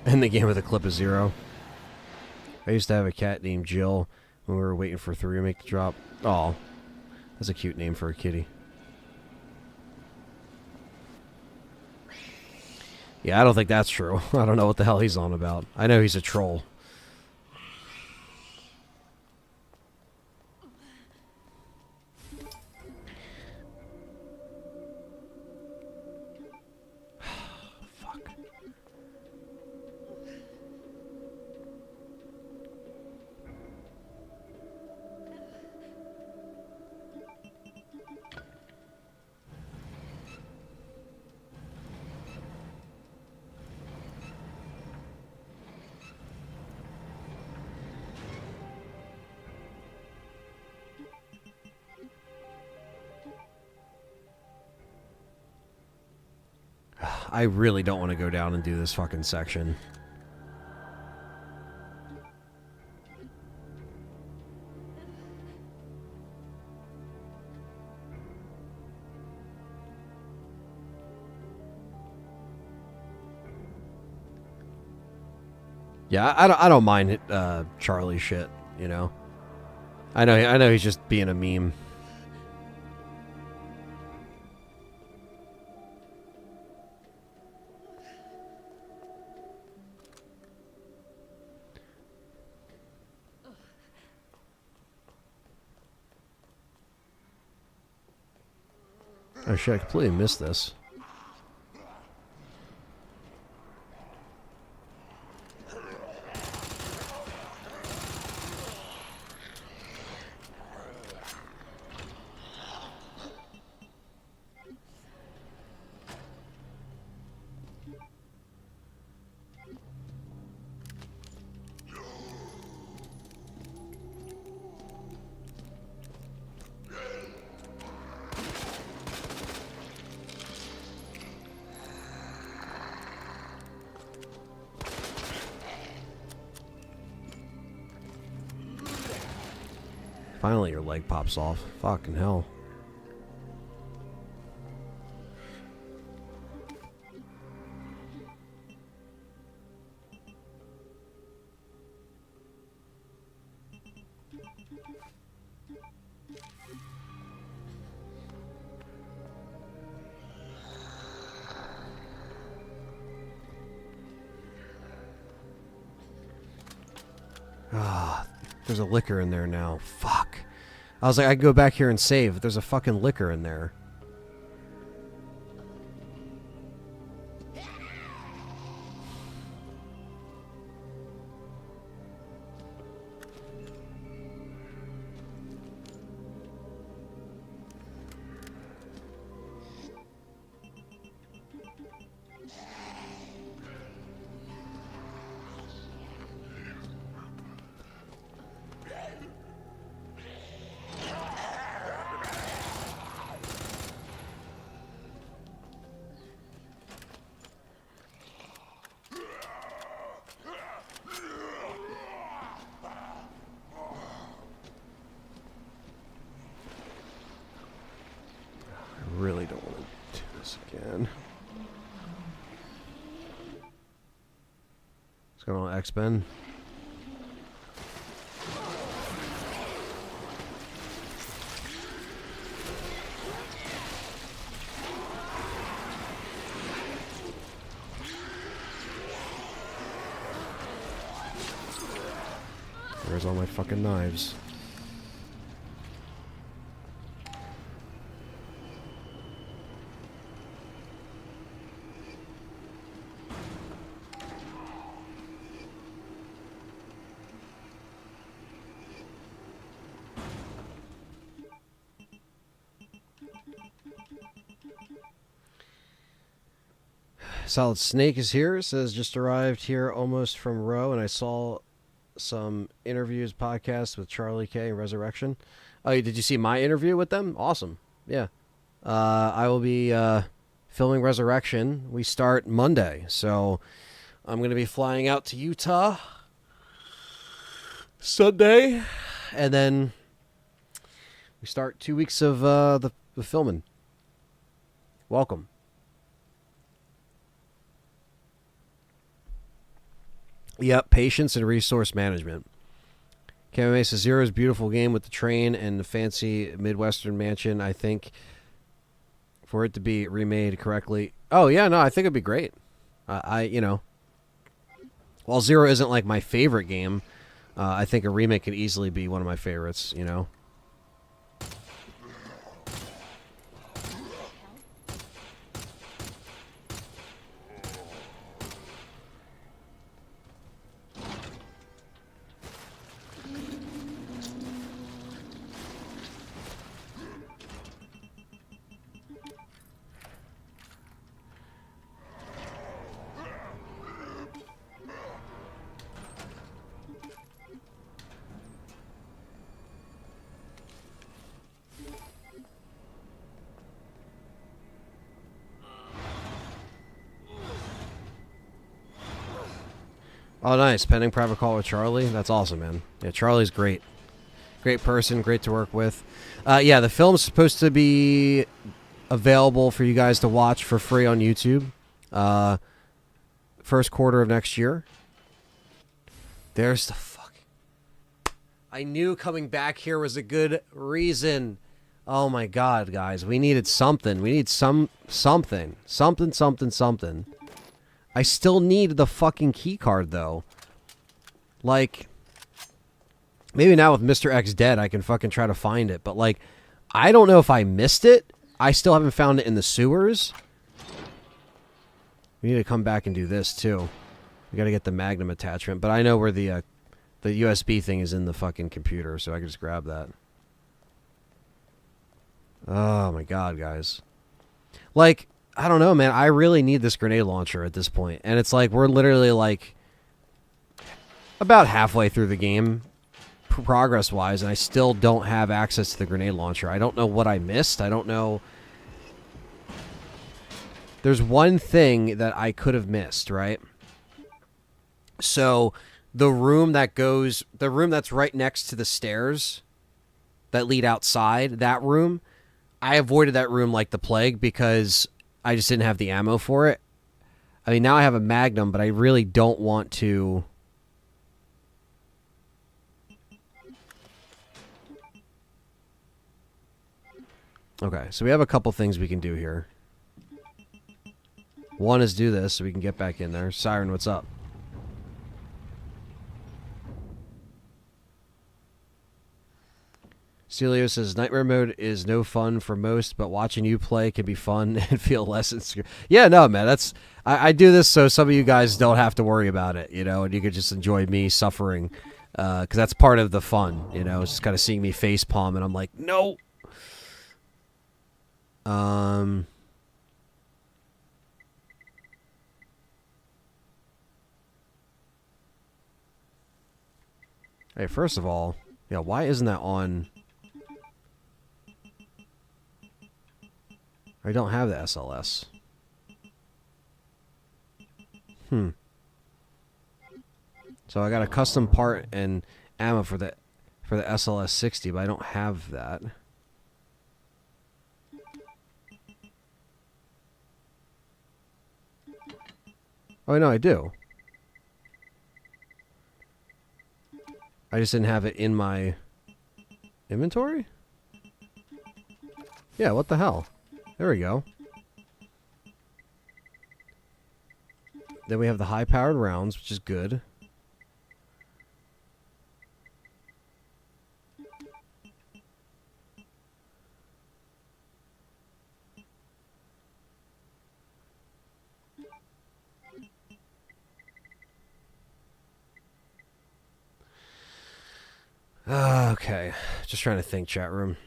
In the game with a clip of 0. I used to have a cat named Jill when we were waiting for 3 Remake to drop. Oh, that's a cute name for a kitty. Yeah, I don't think that's true. I don't know what the hell he's on about. I know he's a troll. I really don't want to go down and do this fucking section. Yeah, I don't mind Charlie shit, you know. I know he's just being a meme. Oh shit, I completely missed this. Finally, your leg pops off. Fucking hell. There's a liquor in there now. Fuck. I was like, I can go back here and save, but there's a fucking liquor in there. Really don't want to do this again. What's going on, X-Ben? Where's all my fucking knives? Solid Snake is here. It says, just arrived here almost from Row, and I saw some interviews, podcasts with Charlie K and Resurrection. Oh, did you see my interview with them? Awesome. Yeah. I will be filming Resurrection. We start Monday, so I'm going to be flying out to Utah Sunday, and then we start 2 weeks of the filming. Welcome. Yep, patience and resource management. KMA says Zero's beautiful game with the train and the fancy Midwestern mansion. I think for it to be remade correctly. Oh yeah, no, I think it'd be great. While Zero isn't like my favorite game, I think a remake could easily be one of my favorites. You know. Oh, nice. Pending private call with Charlie. That's awesome, man. Yeah, Charlie's great. Great person. Great to work with. Yeah, the film's supposed to be available for you guys to watch for free on YouTube. First quarter of next year. There's the fuck. I knew coming back here was a good reason. Oh, my God, guys. We needed something. We need something. Something. I still need the fucking key card, though. Like, maybe now with Mr. X dead, I can fucking try to find it. But, like, I don't know if I missed it. I still haven't found it in the sewers. We need to come back and do this, too. We gotta get the Magnum attachment. But I know where the USB thing is in the fucking computer, so I can just grab that. Oh, my God, guys. Like, I don't know, man. I really need this grenade launcher at this point. And it's like, we're literally like about halfway through the game progress-wise, and I still don't have access to the grenade launcher. I don't know what I missed. I don't know. There's one thing that I could have missed, right? So the room that's right next to the stairs that lead outside, that room, I avoided that room like the plague because I just didn't have the ammo for it. I mean, now I have a Magnum, but I really don't want to. Okay, so we have a couple things we can do here. One is do this so we can get back in there. Siren, what's up? Celio says nightmare mode is no fun for most, but watching you play can be fun and feel less insecure. Yeah, no, man, that's I do this so some of you guys don't have to worry about it, you know, and you can just enjoy me suffering, because that's part of the fun, you know. It's just kind of seeing me face palm, and I'm like, no. Hey, first of all, yeah, why isn't that on? I don't have the SLS. So I got a custom part and ammo for the SLS 60, but I don't have that. Oh no, I do. I just didn't have it in my inventory? Yeah, what the hell? There we go. Then we have the high-powered rounds, which is good. Okay, just trying to think, chat room.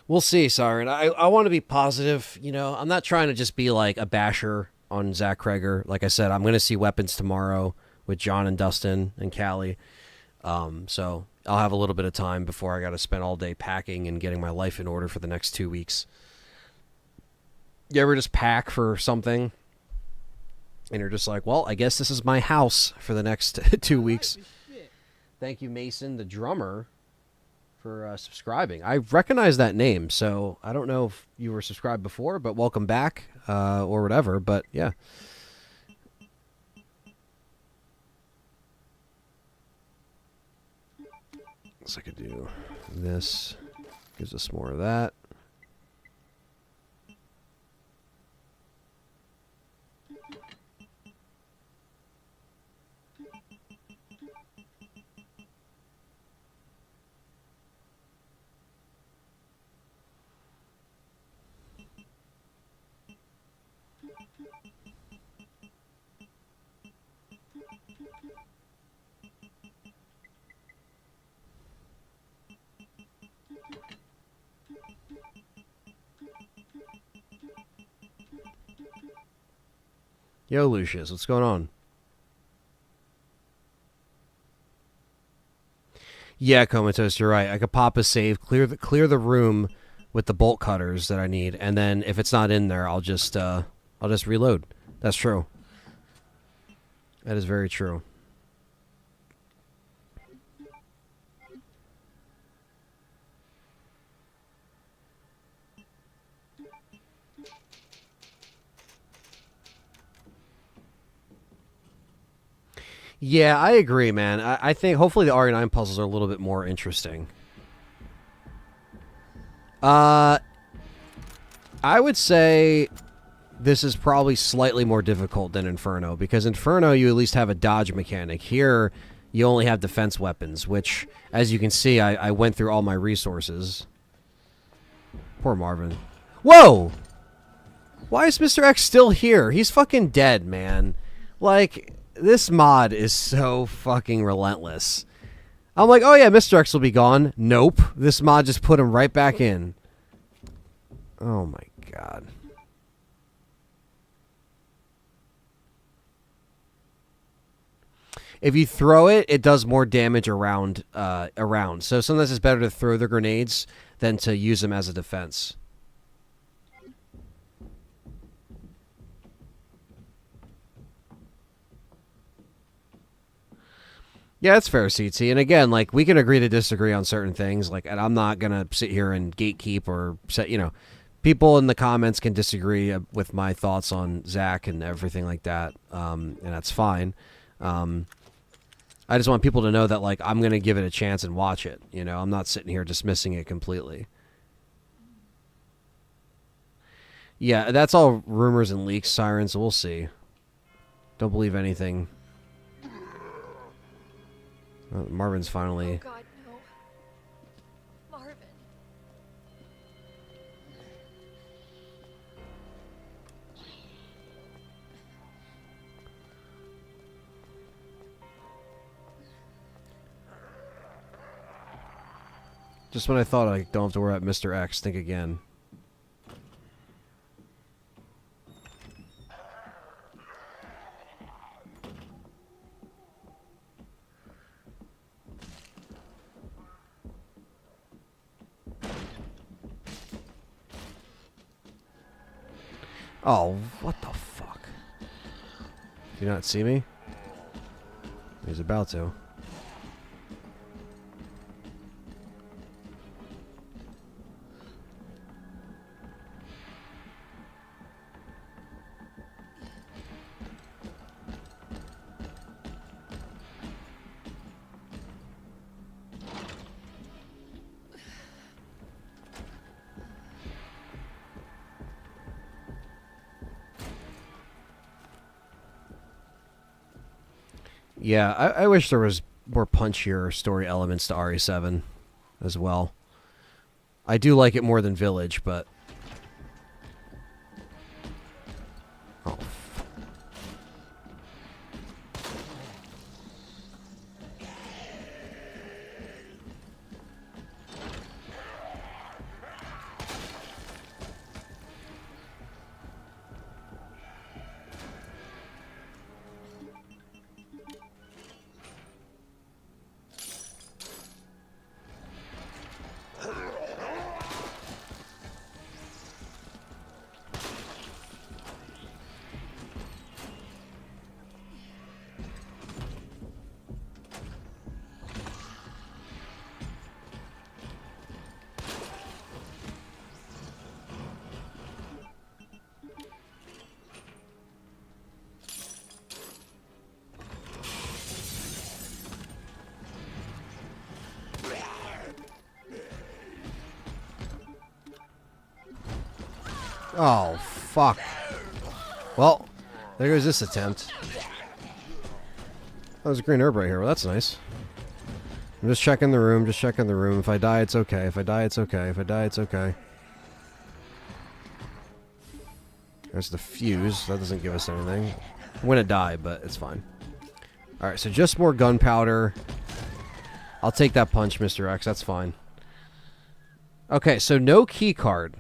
We'll see, Siren. I want to be positive. You know, I'm not trying to just be like a basher on Zach Kreger. Like I said, I'm going to see Weapons tomorrow with John and Dustin and Callie. So I'll have a little bit of time before I got to spend all day packing and getting my life in order for the next 2 weeks. You ever just pack for something and you're just like, well, I guess this is my house for the next 2 weeks. Thank you, Mason, the drummer, for subscribing. I recognize that name, so I don't know if you were subscribed before, but welcome back, or whatever, but yeah. So I could do this. Gives us more of that. Yo, Lucius, what's going on? Yeah, Comatose, you're right. I could pop a save, clear the room with the bolt cutters that I need, and then if it's not in there, I'll just reload. That's true. That is very true. Yeah, I agree, man. I think hopefully the RE9 puzzles are a little bit more interesting. I would say this is probably slightly more difficult than Inferno, because Inferno you at least have a dodge mechanic. Here, you only have defense weapons, which, as you can see, I went through all my resources. Poor Marvin. Whoa! Why is Mr. X still here? He's fucking dead, man. Like, this mod is so fucking relentless. I'm like, oh yeah, Mr. X will be gone. Nope. This mod just put him right back in. Oh my god. If you throw it, it does more damage around. So sometimes it's better to throw the grenades than to use them as a defense. Yeah, that's fair, CT. And again, like, we can agree to disagree on certain things. Like, and I'm not gonna sit here and gatekeep or set. You know, people in the comments can disagree with my thoughts on Zach and everything like that, and that's fine. I just want people to know that, like, I'm gonna give it a chance and watch it. You know, I'm not sitting here dismissing it completely. Yeah, that's all rumors and leaks, Siren. So we'll see. Don't believe anything. Marvin's finally... Oh God, no. Just when I thought I don't have to worry about Mr. X, think again. Oh, what the fuck? Do you not see me? He's about to. Yeah, I wish there was more punchier story elements to RE7 as well. I do like it more than Village, but... Oh. Oh, fuck. Well, there goes this attempt. Oh, there's a green herb right here. Well, that's nice. I'm just checking the room, just checking the room. If I die, it's okay. If I die, it's okay. If I die, it's okay. There's the fuse. That doesn't give us anything. I'm gonna die, but it's fine. Alright, so just more gunpowder. I'll take that punch, Mr. X. That's fine. Okay, so no key card.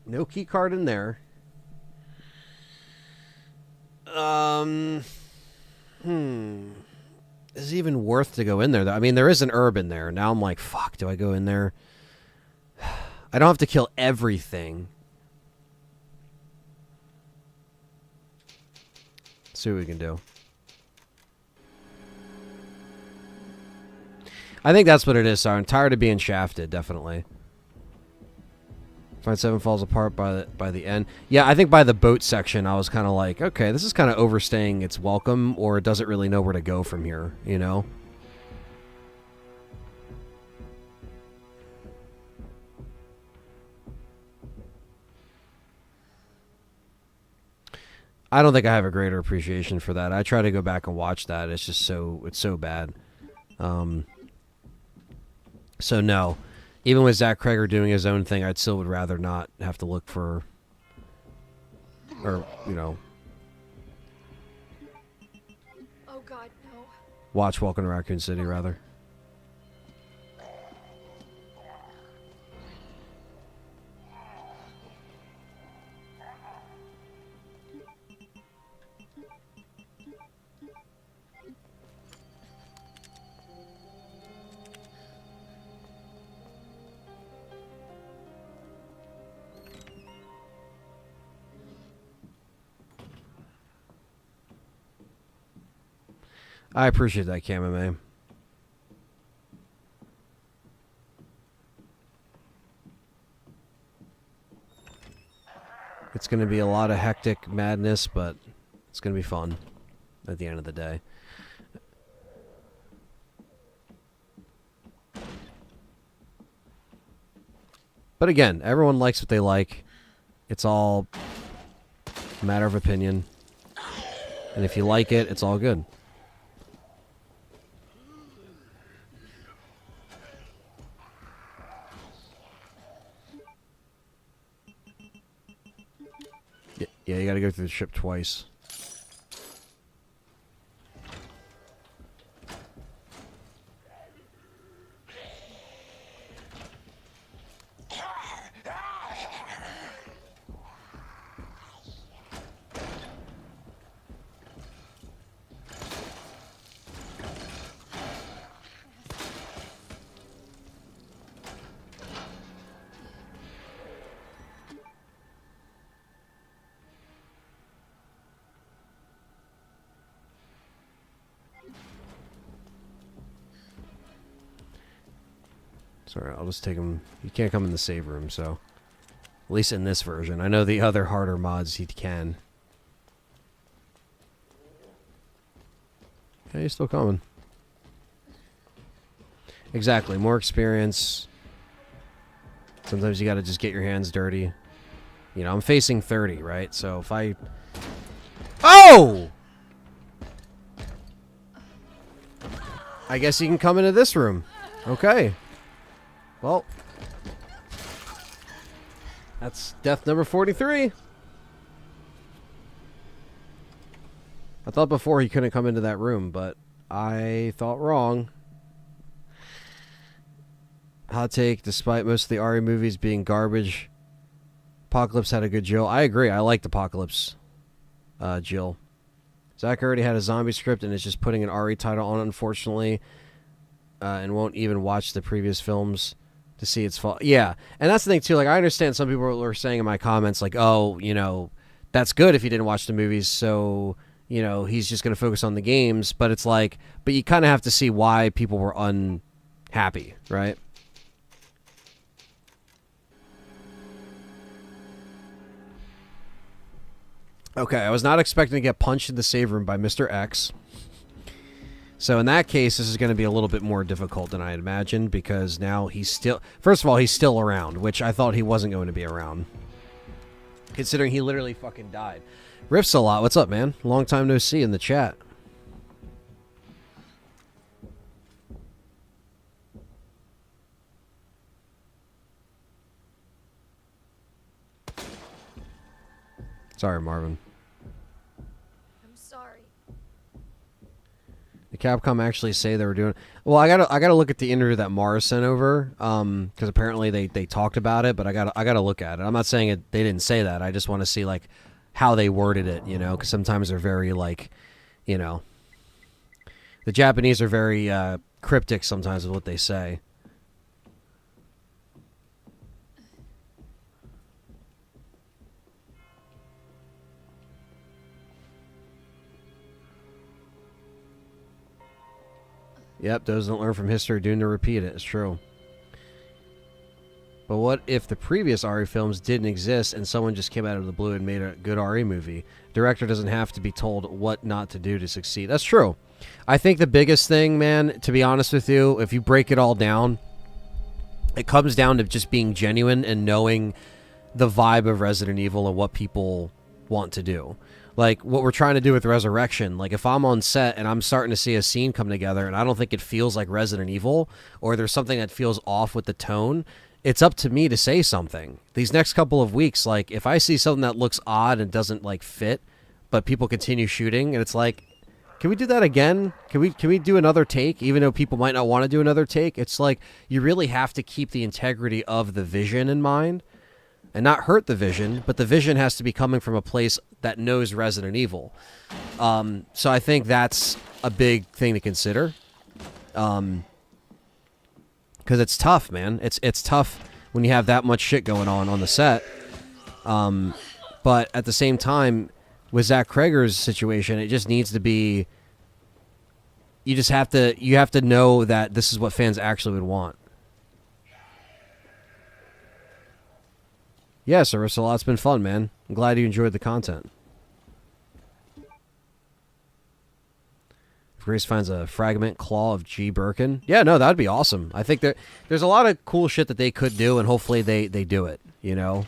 No key card in there. Is it even worth to go in there, though? I mean, there is an herb in there. Now I'm like, fuck, do I go in there? I don't have to kill everything. Let's see what we can do. I think that's what it is, so I'm tired of being shafted, definitely. Fight 7 falls apart by the end. Yeah, I think by the boat section, I was kind of like, okay, this is kind of overstaying its welcome, or it doesn't really know where to go from here, you know? I don't think I have a greater appreciation for that. I try to go back and watch that. It's just it's so bad. So no. Even with Zach Kreger doing his own thing, I'd still would rather not have to look for, or, you know, Oh God, no. watch Welcome to Raccoon City, rather. I appreciate that, Kamame. It's going to be a lot of hectic madness, but it's going to be fun at the end of the day. But again, everyone likes what they like. It's all a matter of opinion. And if you like it, it's all good. Yeah, you gotta go through the ship twice. Sorry, I'll just take him. You can't come in the save room, so... At least in this version. I know the other harder mods he can. Yeah, he's still coming. Exactly. More experience. Sometimes you gotta just get your hands dirty. You know, I'm facing 30, right? So if I... Oh! I guess you can come into this room. Okay. Well... That's death number 43. I thought before he couldn't come into that room, but I thought wrong. Hot take, despite most of the RE movies being garbage, Apocalypse had a good Jill. I agree. I liked Apocalypse Jill. Zach already had a zombie script and is just putting an RE title on, unfortunately, and won't even watch the previous films to see its fault. Yeah, and that's the thing, too. Like, I understand some people were saying in my comments, like, oh, you know, that's good if you didn't watch the movies, so... You know, he's just going to focus on the games, but it's like, but you kind of have to see why people were unhappy, right? Okay, I was not expecting to get punched in the save room by Mr. X. So in that case, this is going to be a little bit more difficult than I had imagined, because now he's still, first of all, he's still around, which I thought he wasn't going to be around. Considering he literally fucking died. Riffs a lot. What's up, man? Long time no see in the chat. Sorry, Marvin. I'm sorry. Did Capcom actually say they were doing... Well, I gotta look at the interview that Mars sent over, because apparently they talked about it, but I gotta look at it. I'm not saying they didn't say that. I just want to see, like, how they worded it, you know, because sometimes they're very, like, you know, the Japanese are very cryptic sometimes with what they say. Yep, those don't learn from history, doomed to repeat it. It's true. But what if the previous RE films didn't exist and someone just came out of the blue and made a good RE movie? Director doesn't have to be told what not to do to succeed. That's true. I think the biggest thing, man, to be honest with you, if you break it all down, it comes down to just being genuine and knowing the vibe of Resident Evil and what people want to do. Like, what we're trying to do with Resurrection, like, if I'm on set and I'm starting to see a scene come together and I don't think it feels like Resident Evil, or there's something that feels off with the tone, it's up to me to say something. These next couple of weeks, like, if I see something that looks odd and doesn't, like, fit, but people continue shooting, and it's like, can we do that again? Can we do another take, even though people might not want to do another take? It's like, you really have to keep the integrity of the vision in mind, and not hurt the vision, but the vision has to be coming from a place that knows Resident Evil. So I think that's a big thing to consider. Because it's tough, man. It's tough when you have that much shit going on the set. But at the same time, with Zach Krager's situation, it just needs to be... You have to know that this is what fans actually would want. Yes, Ursula, it's been fun, man. I'm glad you enjoyed the content. If Grace finds a fragment claw of G. Birkin. Yeah, no, that'd be awesome. I think there's a lot of cool shit that they could do, and hopefully they do it, you know?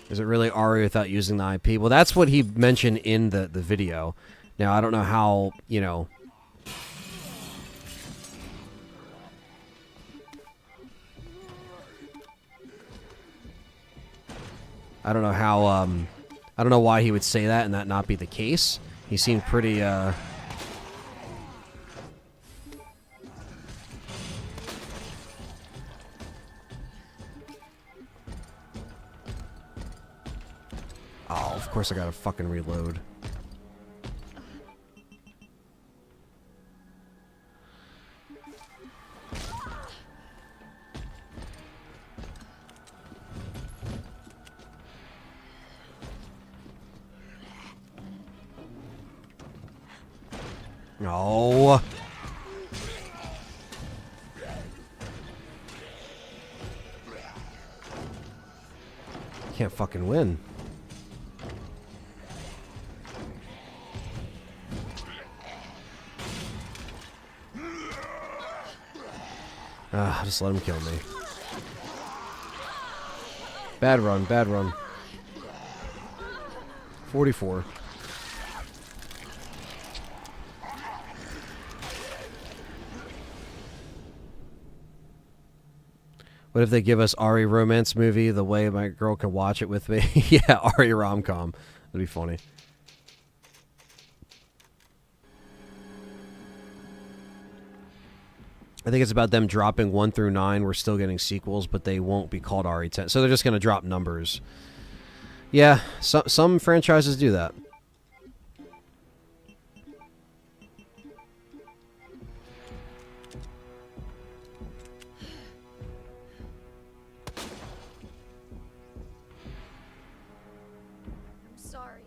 Is it really RE without using the IP? Well, that's what he mentioned in the video. Now, I don't know how, you know... I don't know how, I don't know why he would say that and that not be the case. He seemed pretty, Oh, of course I gotta fucking reload. Oh. Can't fucking win. Just let him kill me. Bad run, bad run. 44. What if they give us RE romance movie the way my girl can watch it with me? Yeah, RE rom-com. That'd be funny. I think it's about them dropping 1 through 9. We're still getting sequels, but they won't be called RE10. So they're just going to drop numbers. Yeah, some franchises do that. I'm sorry.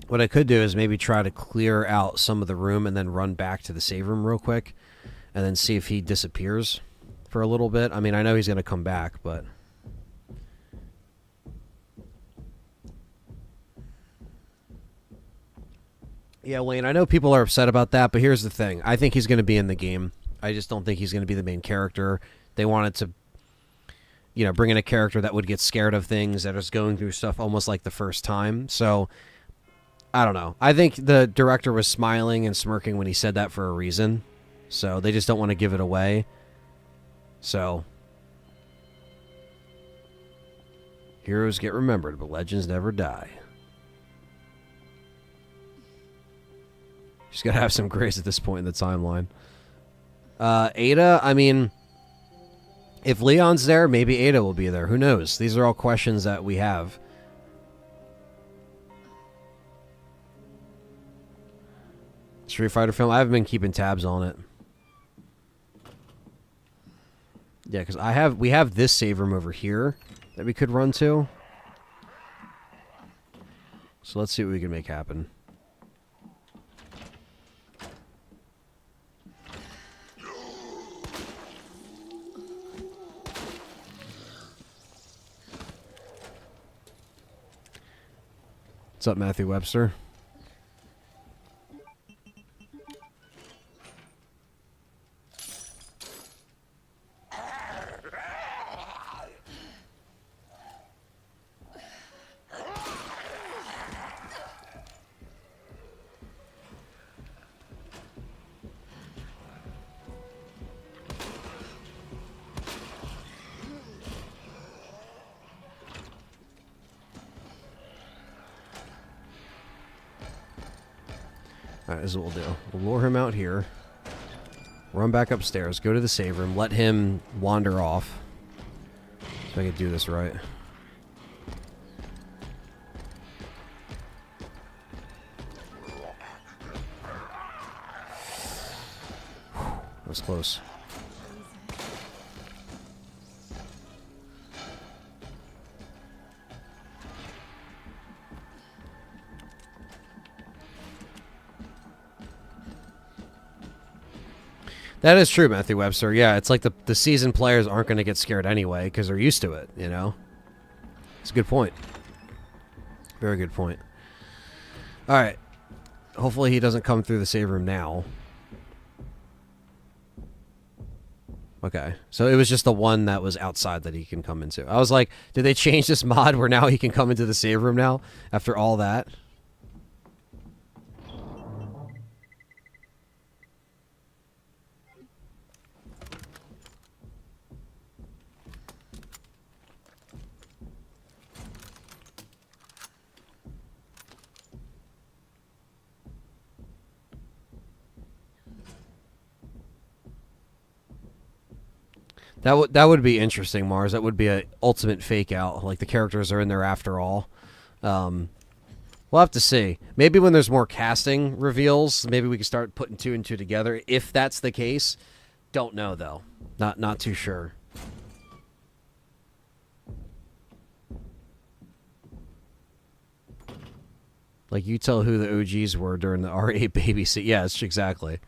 What I could do is maybe try to clear out some of the room and then run back to the save room real quick and then see if he disappears for a little bit. I mean, I know he's going to come back, but... Yeah, Wayne, I know people are upset about that, but here's the thing. I think he's going to be in the game. I just don't think he's going to be the main character. They wanted to, you know, bring in a character that would get scared of things, that is going through stuff almost like the first time. So... I don't know. I think the director was smiling and smirking when he said that for a reason. So they just don't want to give it away. So. Heroes get remembered, but legends never die. Just gotta have some grace at this point in the timeline. Ada, I mean... If Leon's there, maybe Ada will be there. Who knows? These are all questions that we have. Street Fighter film. I haven't been keeping tabs on it. Yeah, because we have this save room over here that we could run to. So let's see what we can make happen. What's up, Matthew Webster? Alright, this is what we'll do. We'll lure him out here. Run back upstairs. Go to the save room. Let him wander off. So I can do this right. That was close. That is true, Matthew Webster. Yeah, it's like the seasoned players aren't going to get scared anyway because they're used to it, you know? It's a good point. Very good point. All right. Hopefully he doesn't come through the save room now. Okay. So it was just the one that was outside that he can come into. I was like, did they change this mod where now he can come into the save room now after all that? That would be interesting, Mars. That would be an ultimate fake out. Like the characters are in there after all. We'll have to see. Maybe when there's more casting reveals, maybe we can start putting 2 and 2 together. If that's the case, don't know though. Not too sure. Like, you tell who the OGs were during the R8 babysit. Yes, exactly.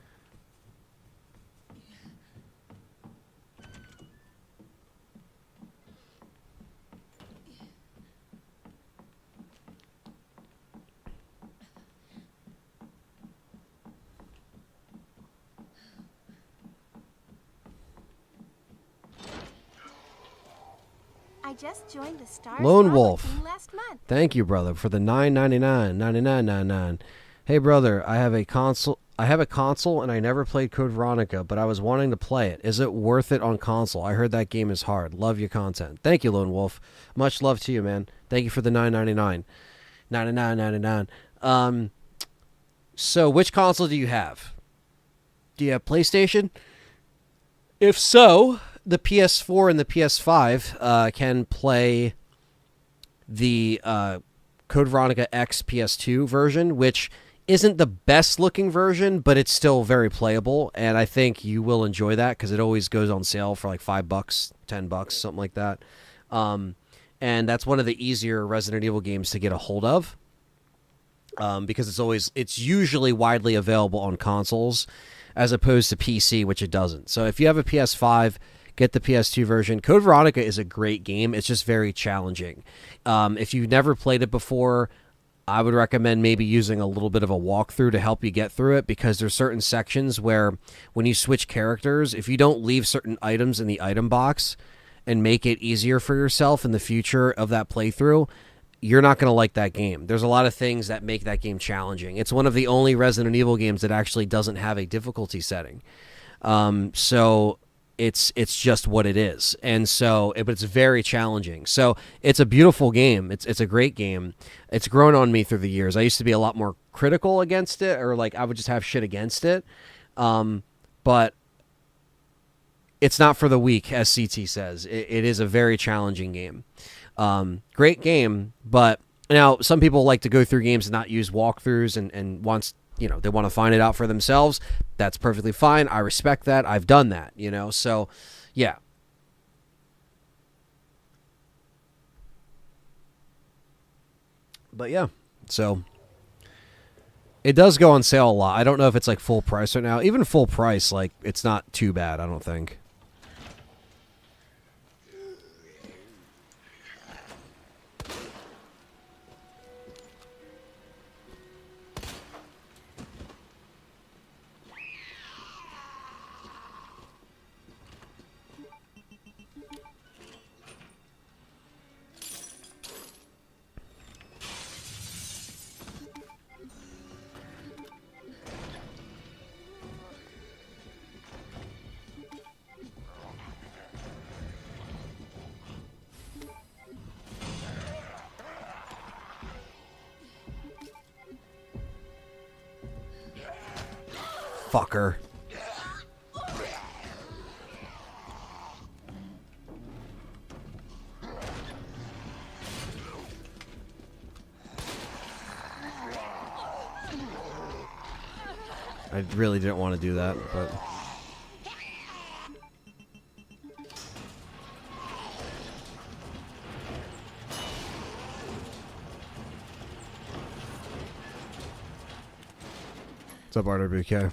I just joined the S.T.A.R.S Lone Marvel Wolf. team last month. Thank you, brother, for the $9.99, $99.99. Hey, brother, I have a console and I never played Code Veronica, but I was wanting to play it. Is it worth it on console? I heard that game is hard. Love your content. Thank you, Lone Wolf. Much love to you, man. Thank you for the $9.99. $99.99. So which console do you have? Do you have PlayStation? If so, the PS4 and the PS5 can play the Code Veronica X PS2 version, which isn't the best looking version, but it's still very playable, and I think you will enjoy that because it always goes on sale for like $5, $10, something like that. And that's one of the easier Resident Evil games to get a hold of, because it's usually widely available on consoles as opposed to PC, which it doesn't. So if you have a PS5, get the PS2 version. Code Veronica is a great game. It's just very challenging. If you've never played it before, I would recommend maybe using a little bit of a walkthrough to help you get through it, because there's certain sections where when you switch characters, if you don't leave certain items in the item box and make it easier for yourself in the future of that playthrough, you're not going to like that game. There's a lot of things that make that game challenging. It's one of the only Resident Evil games that actually doesn't have a difficulty setting. So it's just what it is. And so, but it's very challenging. So it's a beautiful game. It's a great game. It's grown on me through the years. I used to be a lot more critical against it, or like I would just have shit against it. But it's not for the weak, as CT says. It is a very challenging game. Great game, but now some people like to go through games and not use walkthroughs, and once they want to find it out for themselves. That's perfectly fine. I respect that. I've done that, so yeah. But yeah, so it does go on sale a lot. I don't know if it's like full price right now. Even full price, like, it's not too bad, I don't think. Fucker. I really didn't want to do that, but... What's up, RWK?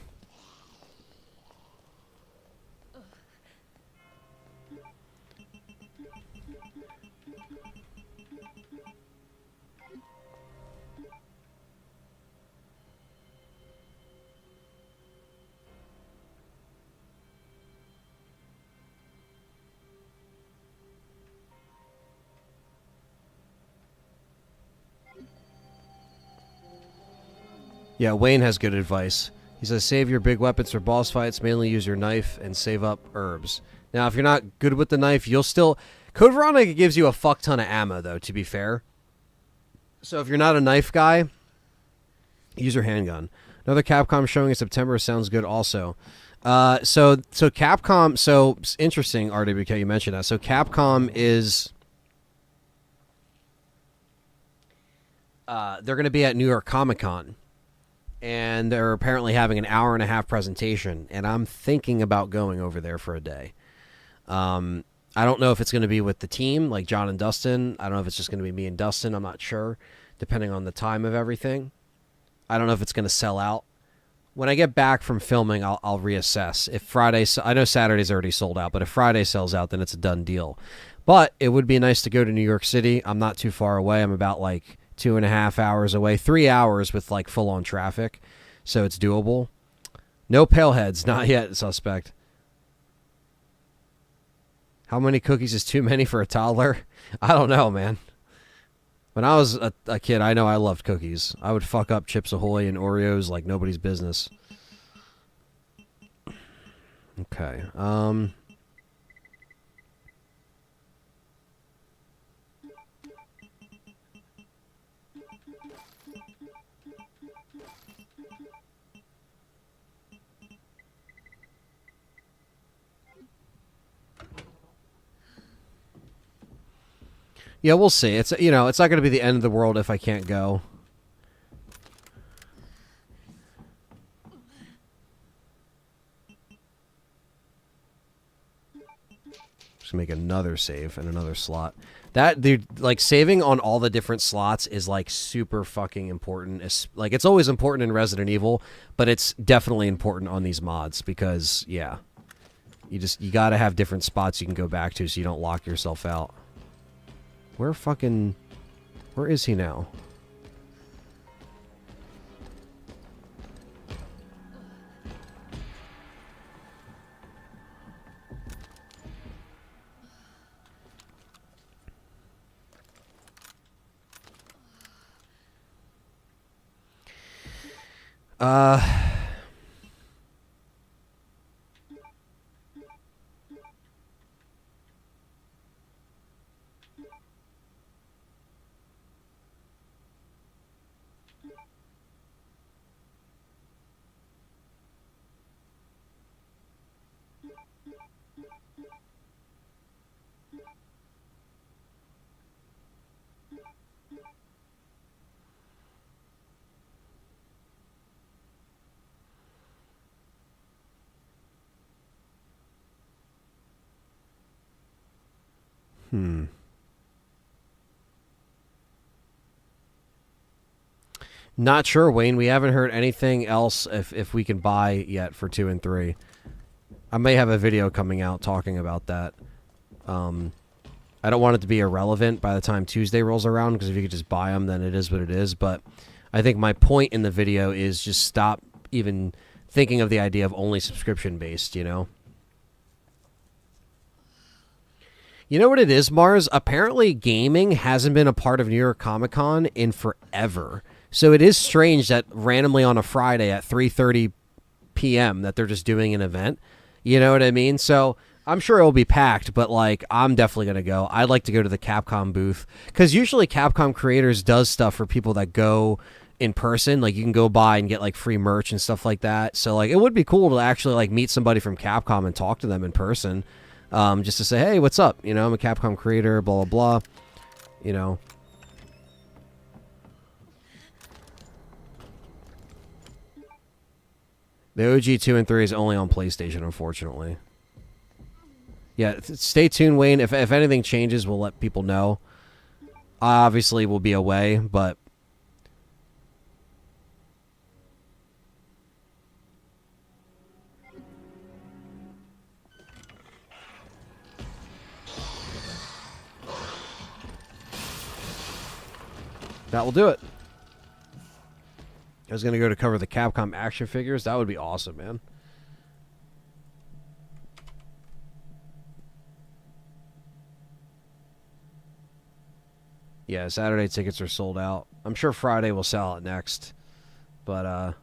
Yeah, Wayne has good advice. He says, save your big weapons for boss fights, mainly use your knife, and save up herbs. Now, if you're not good with the knife, you'll still... Code Veronica gives you a fuck ton of ammo, though, to be fair. So if you're not a knife guy, use your handgun. Another Capcom showing in September sounds good also. So Capcom... So, it's interesting, RWK, you mentioned that. So Capcom is... they're going to be at New York Comic Con. And they're apparently having an hour-and-a-half presentation, and I'm thinking about going over there for a day. I don't know if it's going to be with the team, like John and Dustin. I don't know if it's just going to be me and Dustin. I'm not sure, depending on the time of everything. I don't know if it's going to sell out. When I get back from filming, I'll reassess. If Friday, I know Saturday's already sold out, but if Friday sells out, then it's a done deal. But it would be nice to go to New York City. I'm not too far away. I'm about like 2.5 hours away, 3 hours with like full on traffic, so it's doable. No paleheads, not yet, suspect. How many cookies is too many for a toddler? I don't know, man. When I was a kid, I know I loved cookies. I would fuck up Chips Ahoy and Oreos like nobody's business. Okay. Yeah, we'll see. It's, you know, it's not going to be the end of the world if I can't go. Just make another save and another slot. That, dude, like, saving on all the different slots is, like, super fucking important. It's, like, it's always important in Resident Evil, but it's definitely important on these mods because, yeah, you got to have different spots you can go back to so you don't lock yourself out. Where is he now? Not sure, Wayne. We haven't heard anything else if we can buy yet for 2 and 3. I may have a video coming out talking about that. I don't want it to be irrelevant by the time Tuesday rolls around, because if you could just buy them, then it is what it is. But I think my point in the video is just stop even thinking of the idea of only subscription-based, you know? You know what it is, Mars? Apparently gaming hasn't been a part of New York Comic Con in forever. So it is strange that randomly on a Friday at 3:30 p.m. that they're just doing an event. You know what I mean? So I'm sure it'll be packed, but like I'm definitely going to go. I'd like to go to the Capcom booth because usually Capcom Creators does stuff for people that go in person. Like you can go by and get like free merch and stuff like that. So like it would be cool to actually like meet somebody from Capcom and talk to them in person. Just to say, hey, what's up? You know, I'm a Capcom creator, blah, blah, blah. You know. The OG 2 and 3 is only on PlayStation, unfortunately. Yeah, stay tuned, Wayne. If anything changes, we'll let people know. I obviously will be away, but... that will do it. I was going to go to cover the Capcom action figures. That would be awesome, man. Yeah, Saturday tickets are sold out. I'm sure Friday will sell out next. But,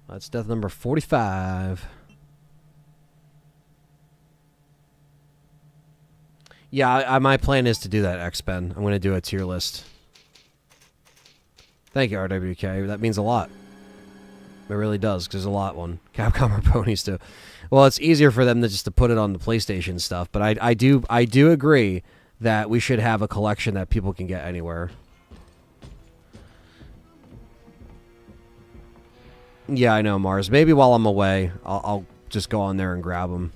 that's death number 45. Yeah, my plan is to do that, X-Ben. I'm going to do a tier list. Thank you, RWK. That means a lot. It really does, because there's a lot one. Capcom or ponies too. Well, it's easier for them to just to put it on the PlayStation stuff, but I do agree that we should have a collection that people can get anywhere. Yeah, I know, Mars. Maybe while I'm away, I'll just go on there and grab them.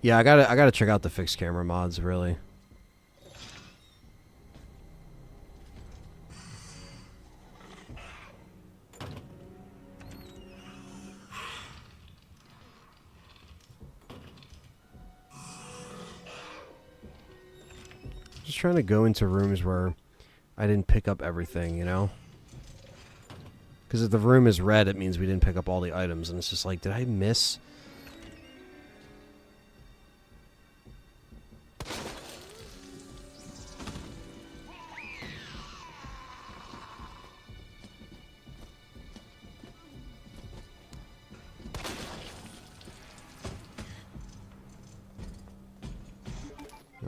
Yeah, I gotta check out the fixed camera mods, really. Just trying to go into rooms where I didn't pick up everything, you know? Because if the room is red, it means we didn't pick up all the items, and it's just like, did I miss?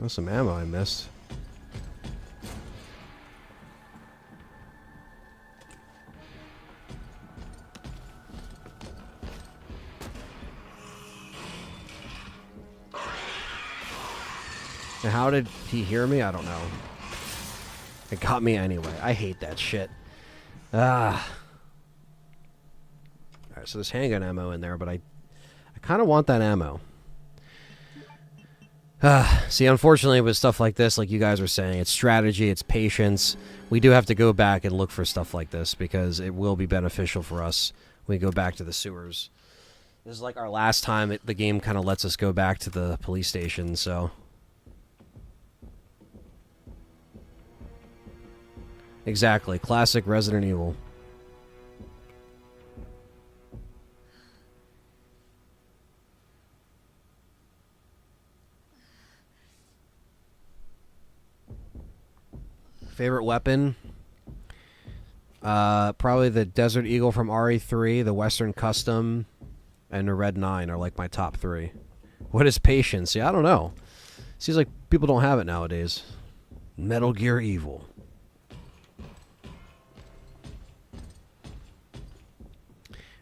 Oh, some ammo I missed. And how did he hear me? I don't know. It got me anyway. I hate that shit. Ah. Alright, so there's handgun ammo in there, but I kind of want that ammo. See, unfortunately, with stuff like this, like you guys were saying, it's strategy, it's patience. We do have to go back and look for stuff like this because it will be beneficial for us when we go back to the sewers. This is like our last time the game kind of lets us go back to the police station, so... Exactly. Classic Resident Evil. Favorite weapon? Probably the Desert Eagle from RE3, the Western Custom, and the Red 9 are like my top 3. What is patience? Yeah, I don't know. Seems like people don't have it nowadays. Metal Gear Evil.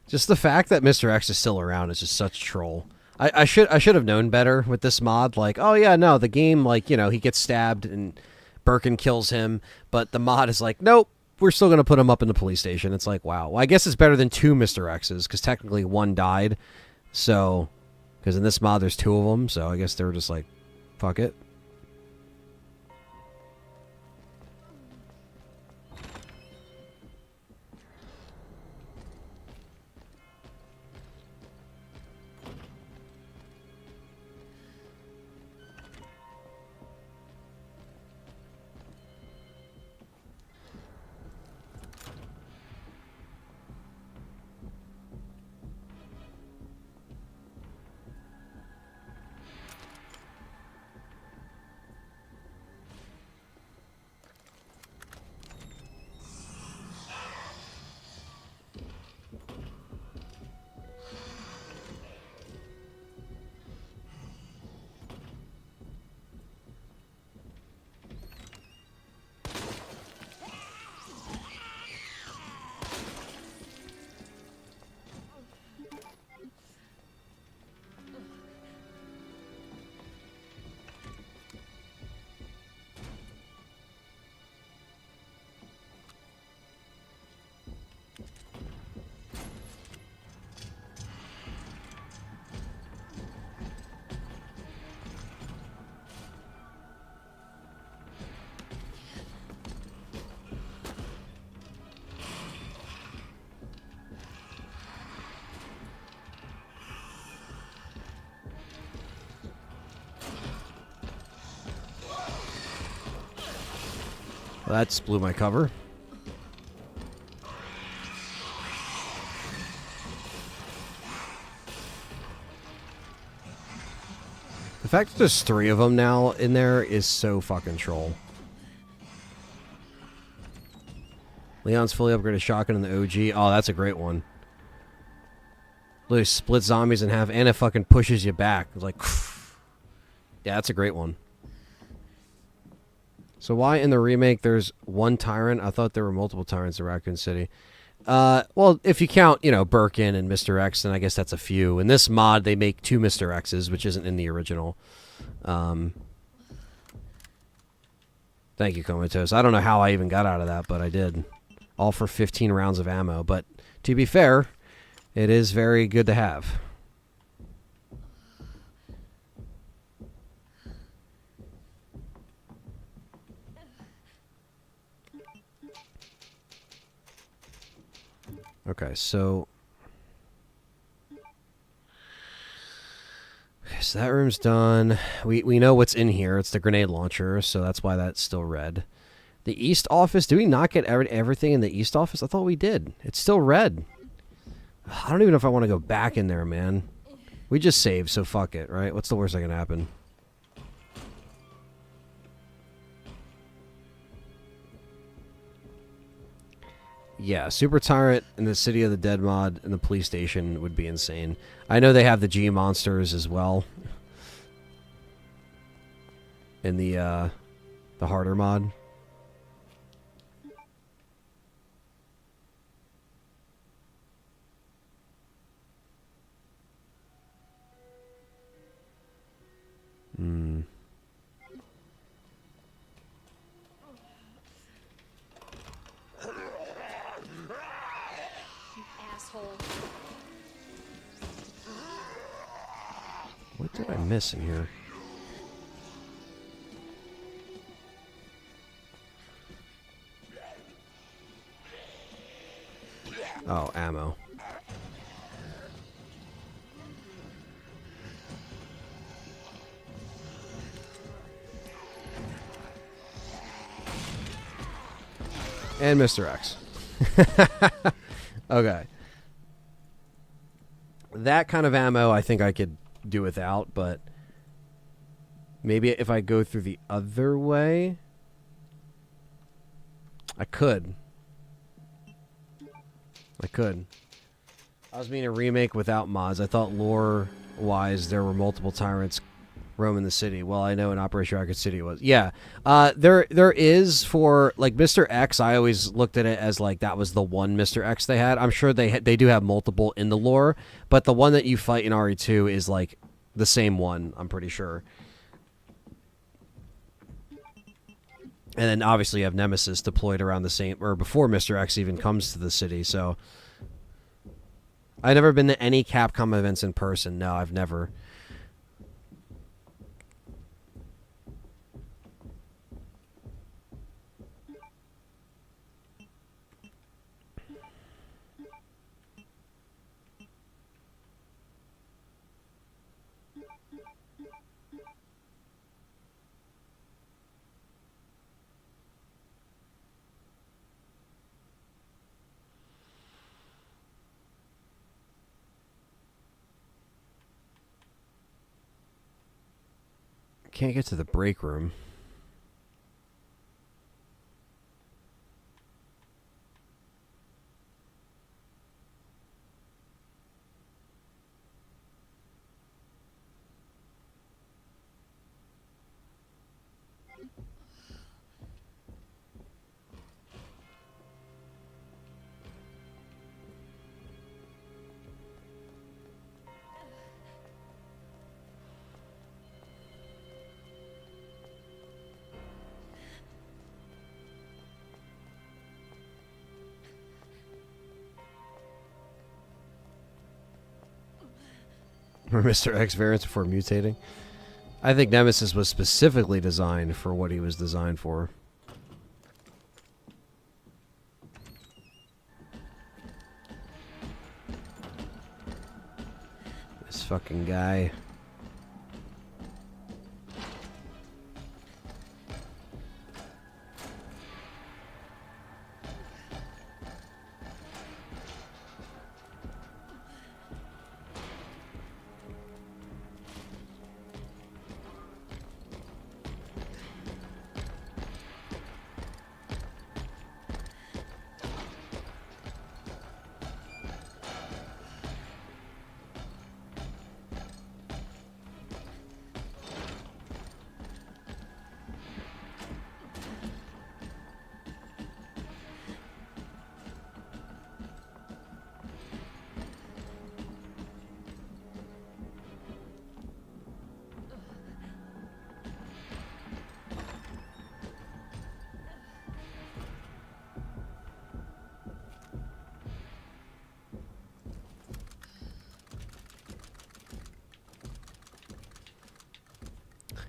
Just the fact that Mr. X is still around is just such troll. I should have known better with this mod. Like, oh yeah, no, the game, like, you know, he gets stabbed and Birkin kills him, but the mod is like, nope, we're still gonna put him up in the police station. It's like, wow. Well, I guess it's better than 2 Mr. X's because technically one died. So, because in this mod there's 2 of them, so I guess they were just like, fuck it. Well, that just blew my cover. The fact that there's 3 of them now in there is so fucking troll. Leon's fully upgraded shotgun in the OG. Oh, that's a great one. Literally split zombies in half and it fucking pushes you back. It's like, yeah, that's a great one. So why in the remake there's 1 tyrant? I thought there were multiple tyrants in Raccoon City. Well, if you count, you know, Birkin and Mr. X, then I guess that's a few. In this mod, they make 2 Mr. X's, which isn't in the original. Thank you, Comatose. I don't know how I even got out of that, but I did. All for 15 rounds of ammo. But to be fair, it is very good to have. Okay, so that room's done. We know what's in here. It's the grenade launcher, so that's why that's still red. The East office. Do we not get everything in the East office? I thought we did. It's still red. I don't even know if I want to go back in there, man. We just saved, so fuck it, right? What's the worst that can happen? Yeah, Super Tyrant in the City of the Dead mod and the police station would be insane. I know they have the G monsters as well in the harder mod. Hmm. Asshole. What did I miss in here? Oh, ammo. And Mr. X. Okay. That kind of ammo I think I could do without, but maybe if I go through the other way, I could. I was meaning a remake without mods. I thought lore-wise there were multiple tyrants roaming the city. Well, I know in Operation Rocket City was. Yeah. There is for, like, Mr. X, I always looked at it as, like, that was the one Mr. X they had. I'm sure they do have multiple in the lore, but the one that you fight in RE2 is, like, the same one, I'm pretty sure. And then, obviously, you have Nemesis deployed around the same, or before Mr. X even comes to the city, so... I've never been to any Capcom events in person. No, I've never. Can't get to the break room. Or Mr. X variants before mutating. I think Nemesis was specifically designed for what he was designed for. This fucking guy.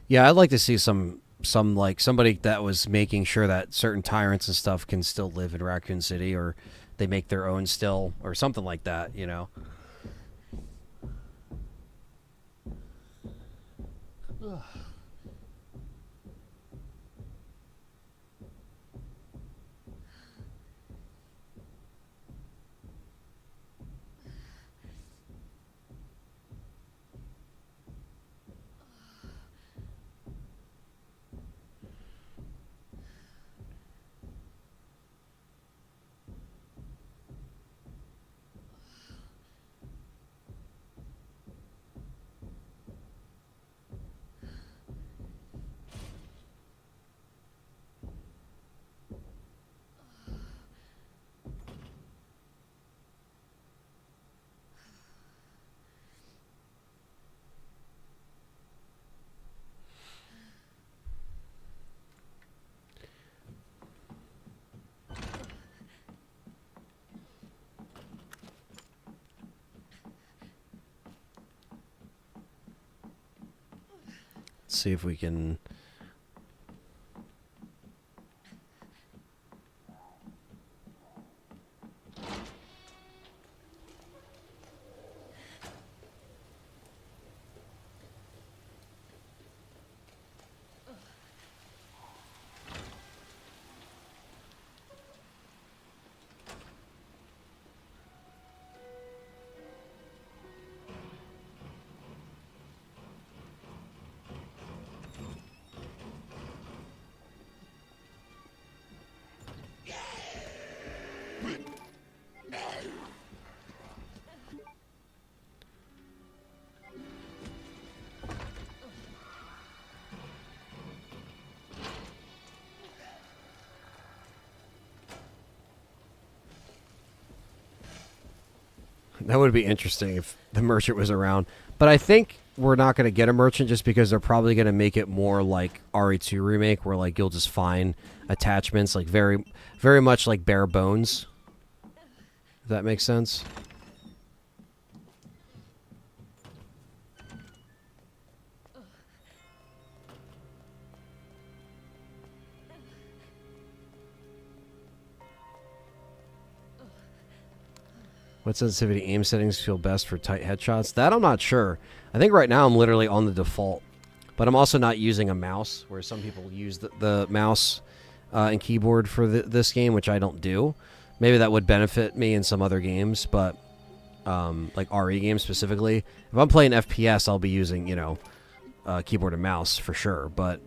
Yeah, I'd like to see some like somebody that was making sure that certain tyrants and stuff can still live in Raccoon City, or they make their own still or something like that, you know. Let's see if we can. That would be interesting if the merchant was around. But I think we're not going to get a merchant just because they're probably going to make it more like RE2 Remake, where like you'll just find attachments, like very, very much like bare bones. If that makes sense. What sensitivity aim settings feel best for tight headshots? That I'm not sure. I think right now I'm literally on the default. But I'm also not using a mouse, where some people use the mouse and keyboard for this game, which I don't do. Maybe that would benefit me in some other games, but like RE games specifically. If I'm playing FPS, I'll be using, you know, keyboard and mouse for sure. But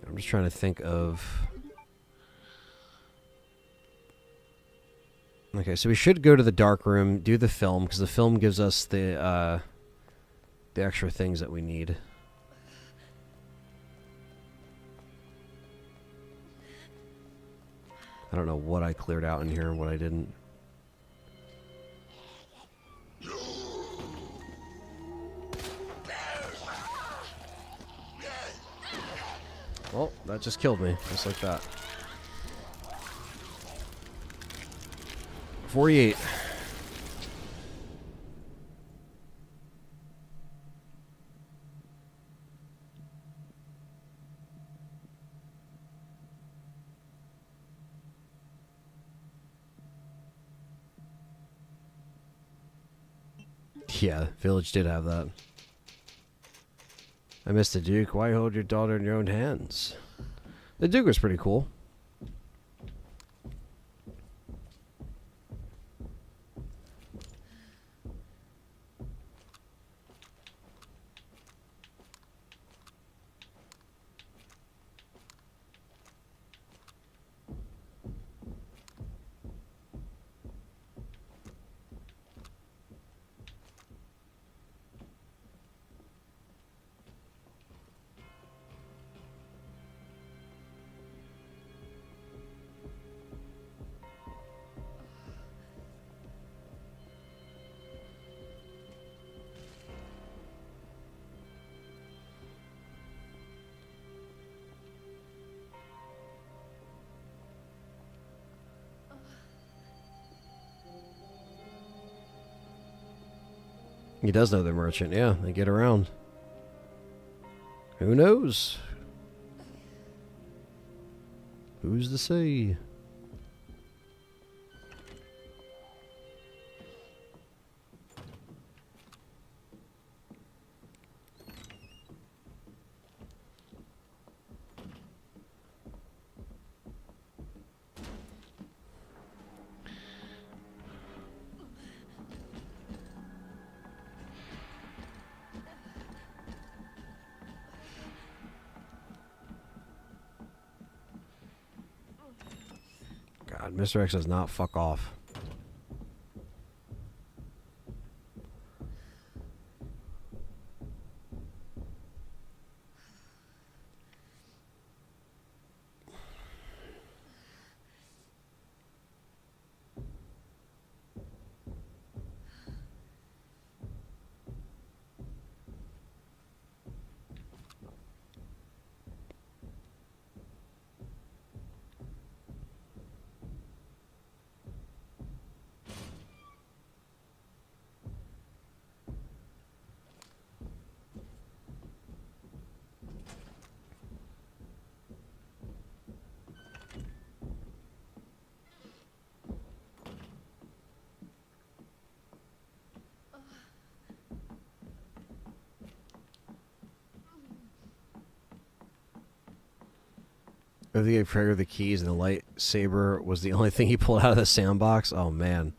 I'm just trying to think of... Okay, so we should go to the Darkroom, do the film, because the film gives us the extra things that we need. I don't know what I cleared out in here and what I didn't. Well, that just killed me, just like that. 48. Yeah, Village did have that. I missed the Duke. Why hold your daughter in your own hands? The Duke was pretty cool. He does know the merchant, yeah. They get around. Who knows? Who's to say? God, Mr. X does not fuck off. I think he prepared the keys and the lightsaber was the only thing he pulled out of the sandbox. Oh, man.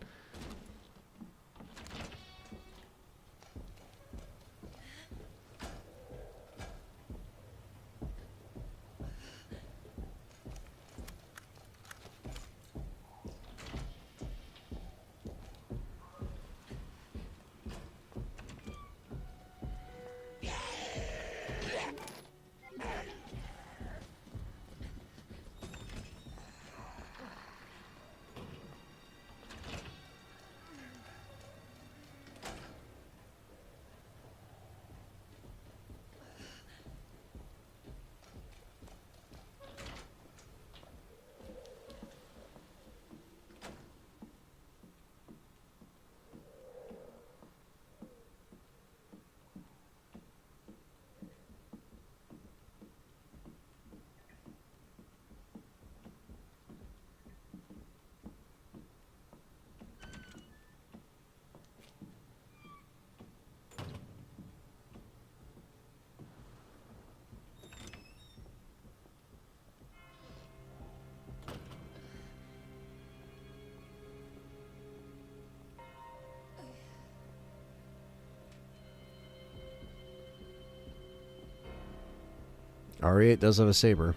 RE8 does have a saber.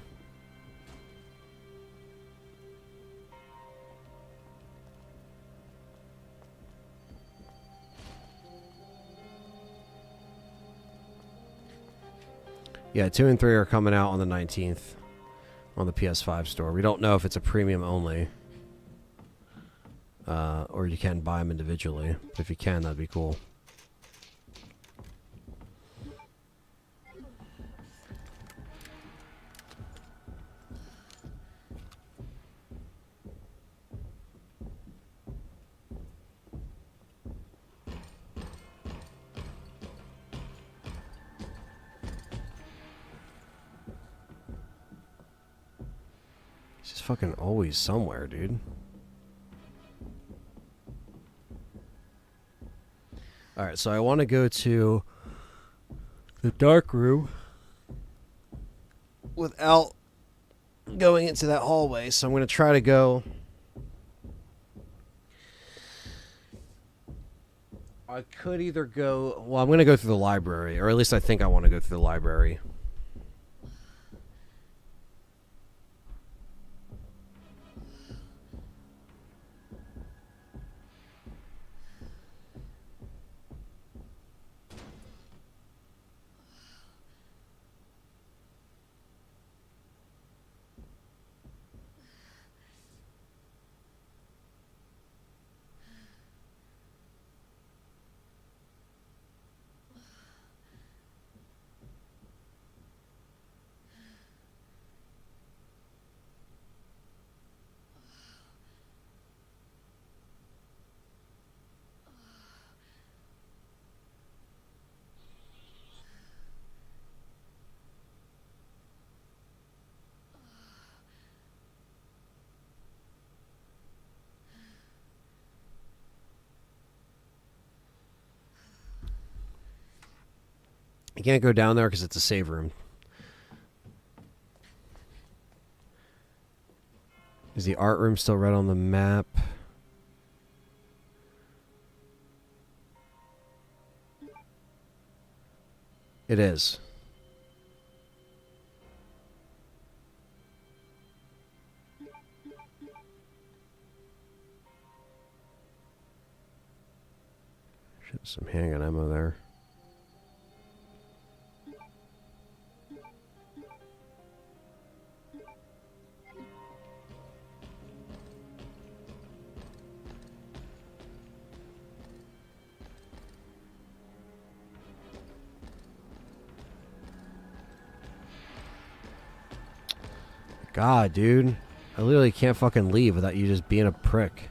Yeah, 2 and 3 are coming out on the 19th on the PS5 store. We don't know if it's a premium only. Or you can buy them individually. If you can, that'd be cool. He's just fucking always somewhere, dude. Alright, so I want to go to the Darkroom without going into that hallway, so I'm going to try to go... I could either go... Well, I'm going to go through the library, or at least I think I want to go through the library. I can't go down there because it's a save room. Is the art room still red on the map? It is. Shit, some handgun ammo there. God, dude. I literally can't fucking leave without you just being a prick.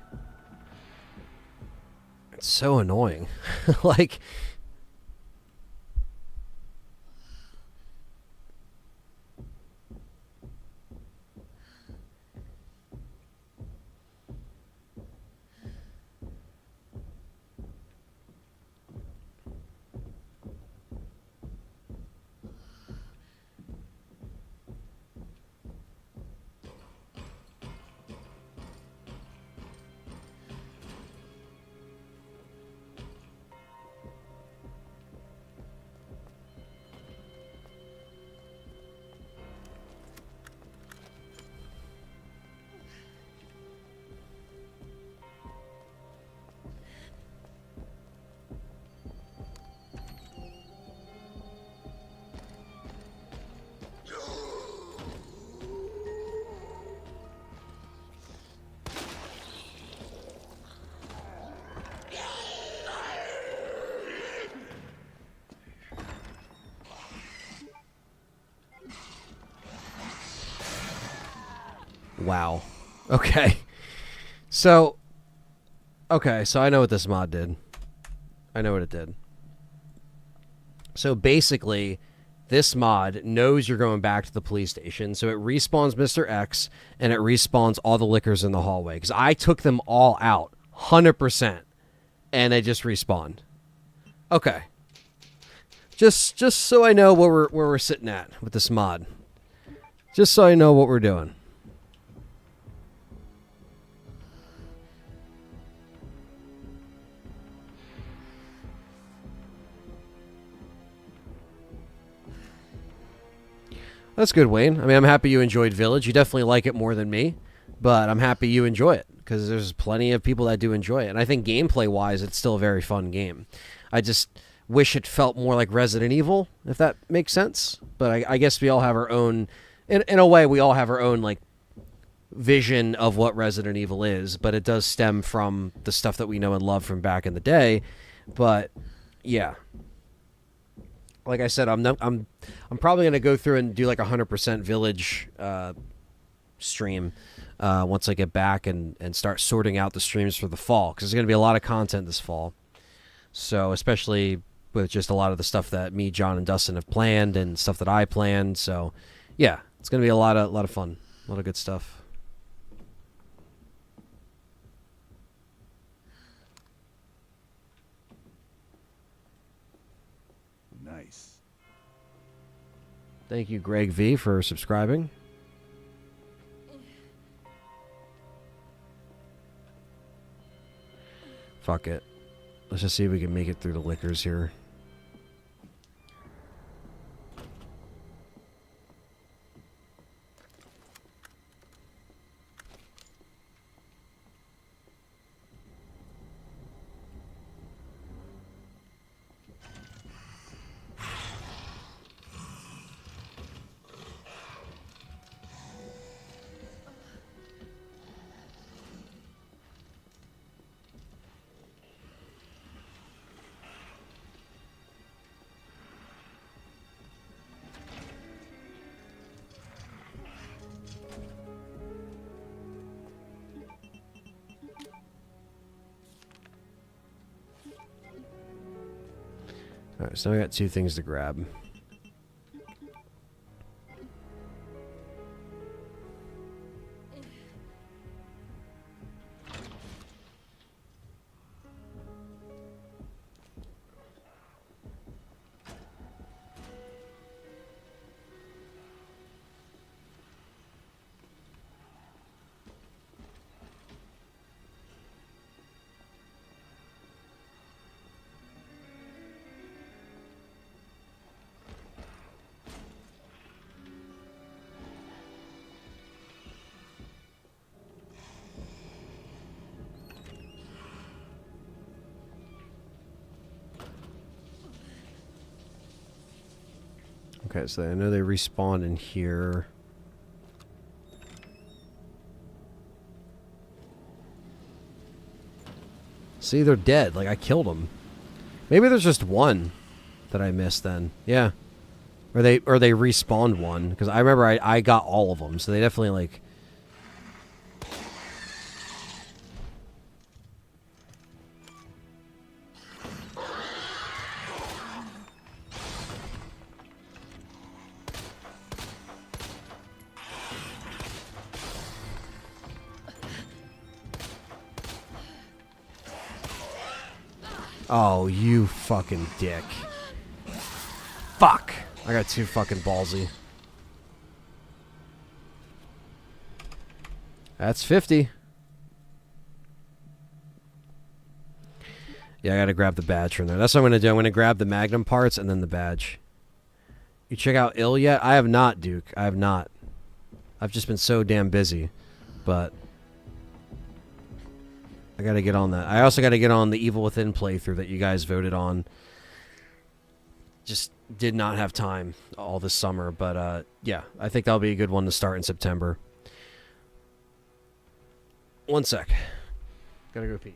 It's so annoying. Like... Wow. Okay. So I know what this mod did. I know what it did. So basically, this mod knows you're going back to the police station, so it respawns Mr. X, and it respawns all the lickers in the hallway. Because I took them all out, 100%, and they just respawned. Okay. Just so I know where we're sitting at with this mod. Just so I know what we're doing. That's good, Wayne. I mean, I'm happy you enjoyed Village. You definitely like it more than me, but I'm happy you enjoy it because there's plenty of people that do enjoy it. And I think gameplay-wise, it's still a very fun game. I just wish it felt more like Resident Evil, if that makes sense. But I guess we all have our own... In a way, we all have our own, like, vision of what Resident Evil is, but it does stem from the stuff that we know and love from back in the day. But, yeah. Like I said, I'm probably going to go through and do like 100% Village stream once I get back and start sorting out the streams for the fall, because there's going to be a lot of content this fall. So especially with just a lot of the stuff that me, John, and Dustin have planned and stuff that I planned. So yeah, it's going to be a lot of fun, a lot of good stuff. Nice. Thank you, Greg V, for subscribing. Fuck it. Let's just see if we can make it through the liquors here. Alright, so now we got two things to grab. Okay, so I know they respawn in here. See, they're dead. Like, I killed them. Maybe there's just one that I missed then. Yeah. Or they respawned one. Because I remember I got all of them. So they definitely, like... Oh, you fucking dick. Fuck! I got too fucking ballsy. That's 50. Yeah, I gotta grab the badge from there. That's what I'm gonna do. I'm gonna grab the Magnum parts and then the badge. You check out Ill yet? I have not, Duke. I have not. I've just been so damn busy. But... I gotta get on that. I also gotta get on the Evil Within playthrough that you guys voted on. Just did not have time all this summer, but yeah, I think that'll be a good one to start in September. One sec. Gotta go pee.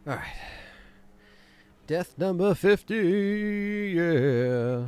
Alright. Death number 50, yeah.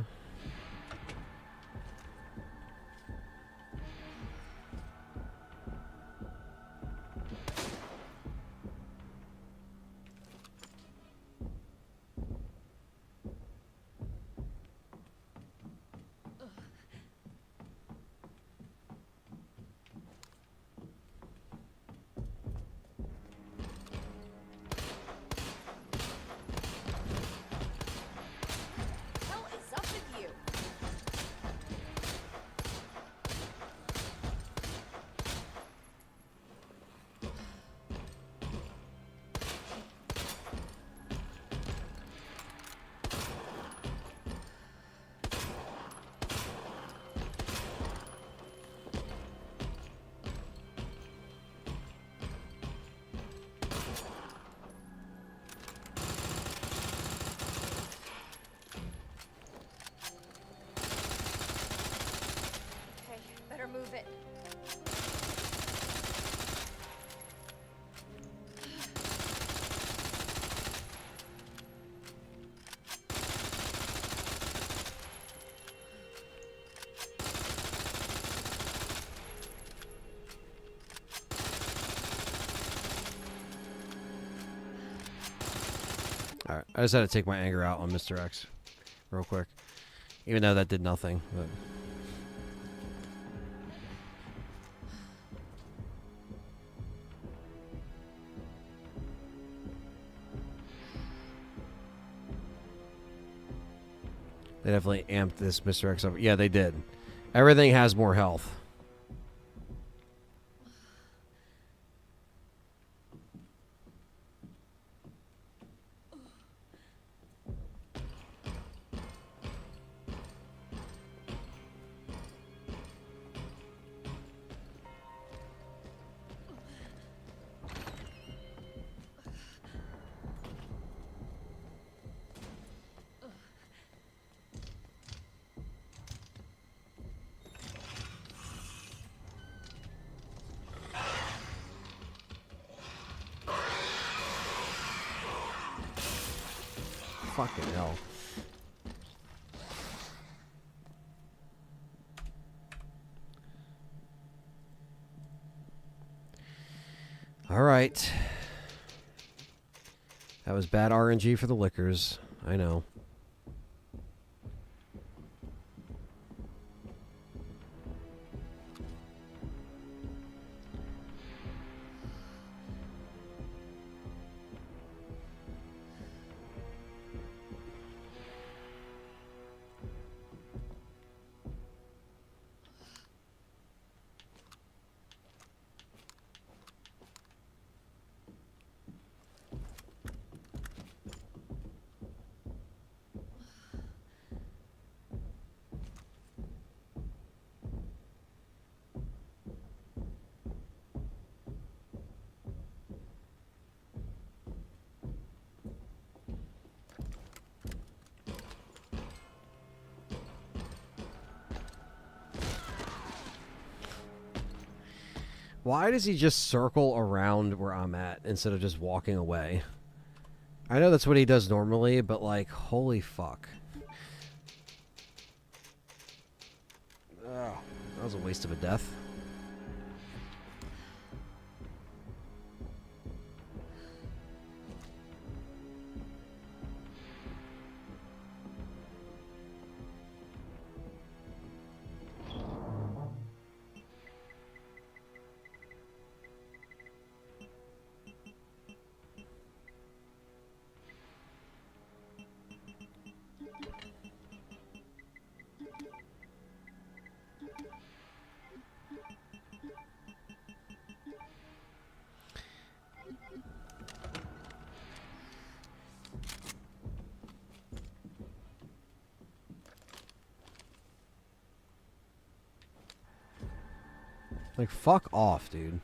Hell is up with you? Okay, better move it. Alright, I just had to take my anger out on Mr. X real quick. Even though that did nothing. But. They definitely amped this Mr. X up. Yeah, they did. Everything has more health. Fucking hell. All right. That was bad RNG for the liquors. I know. Why does he just circle around where I'm at instead of just walking away? I know that's what he does normally, but like, holy fuck. Oh, that was a waste of a death. Like, fuck off, dude.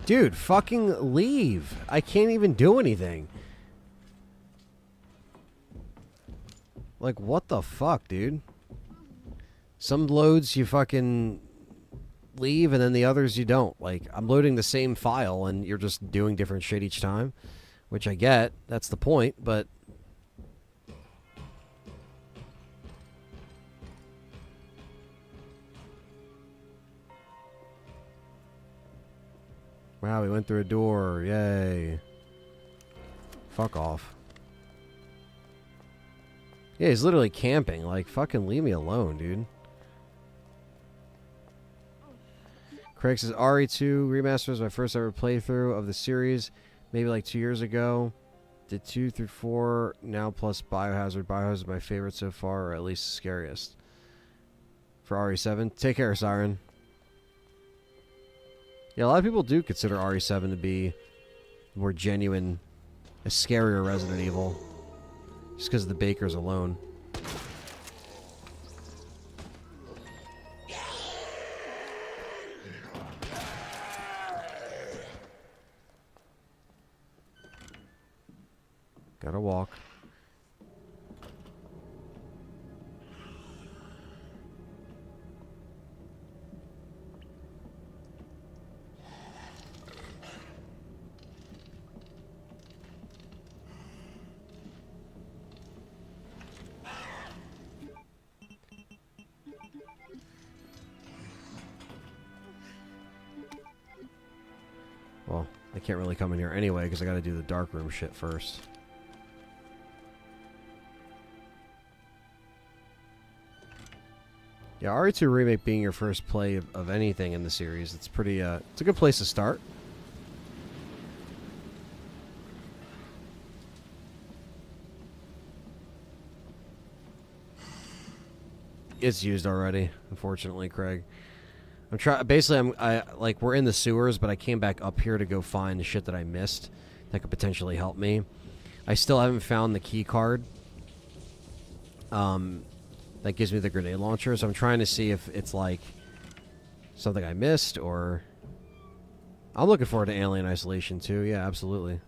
Dude, fucking leave. I can't even do anything. Like, what the fuck, dude? Some loads you fucking leave, and then the others you don't. Like, I'm loading the same file, and you're just doing different shit each time. Which I get. That's the point, but... Wow, we went through a door. Yay. Fuck off. Yeah, he's literally camping. Like, fucking leave me alone, dude. Craig says, RE2 Remaster was my first ever playthrough of the series. Maybe like 2 years ago. Did 2 through 4, now plus Biohazard. Biohazard is my favorite so far, or at least the scariest. For RE7. Take care, Siren. Yeah, a lot of people do consider RE7 to be more genuine, a scarier Resident Evil. Just because of the bakers alone. Gotta walk. Well, I can't really come in here anyway because I gotta do the Darkroom shit first. Yeah, RE2 Remake being your first play of anything in the series, it's pretty, it's a good place to start. It's used already, unfortunately, Craig. I'm trying. Basically, like we're in the sewers, but I came back up here to go find the shit that I missed that could potentially help me. I still haven't found the key card. That gives me the grenade launcher, so I'm trying to see if it's like something I missed or. I'm looking forward to Alien Isolation too. Yeah, absolutely.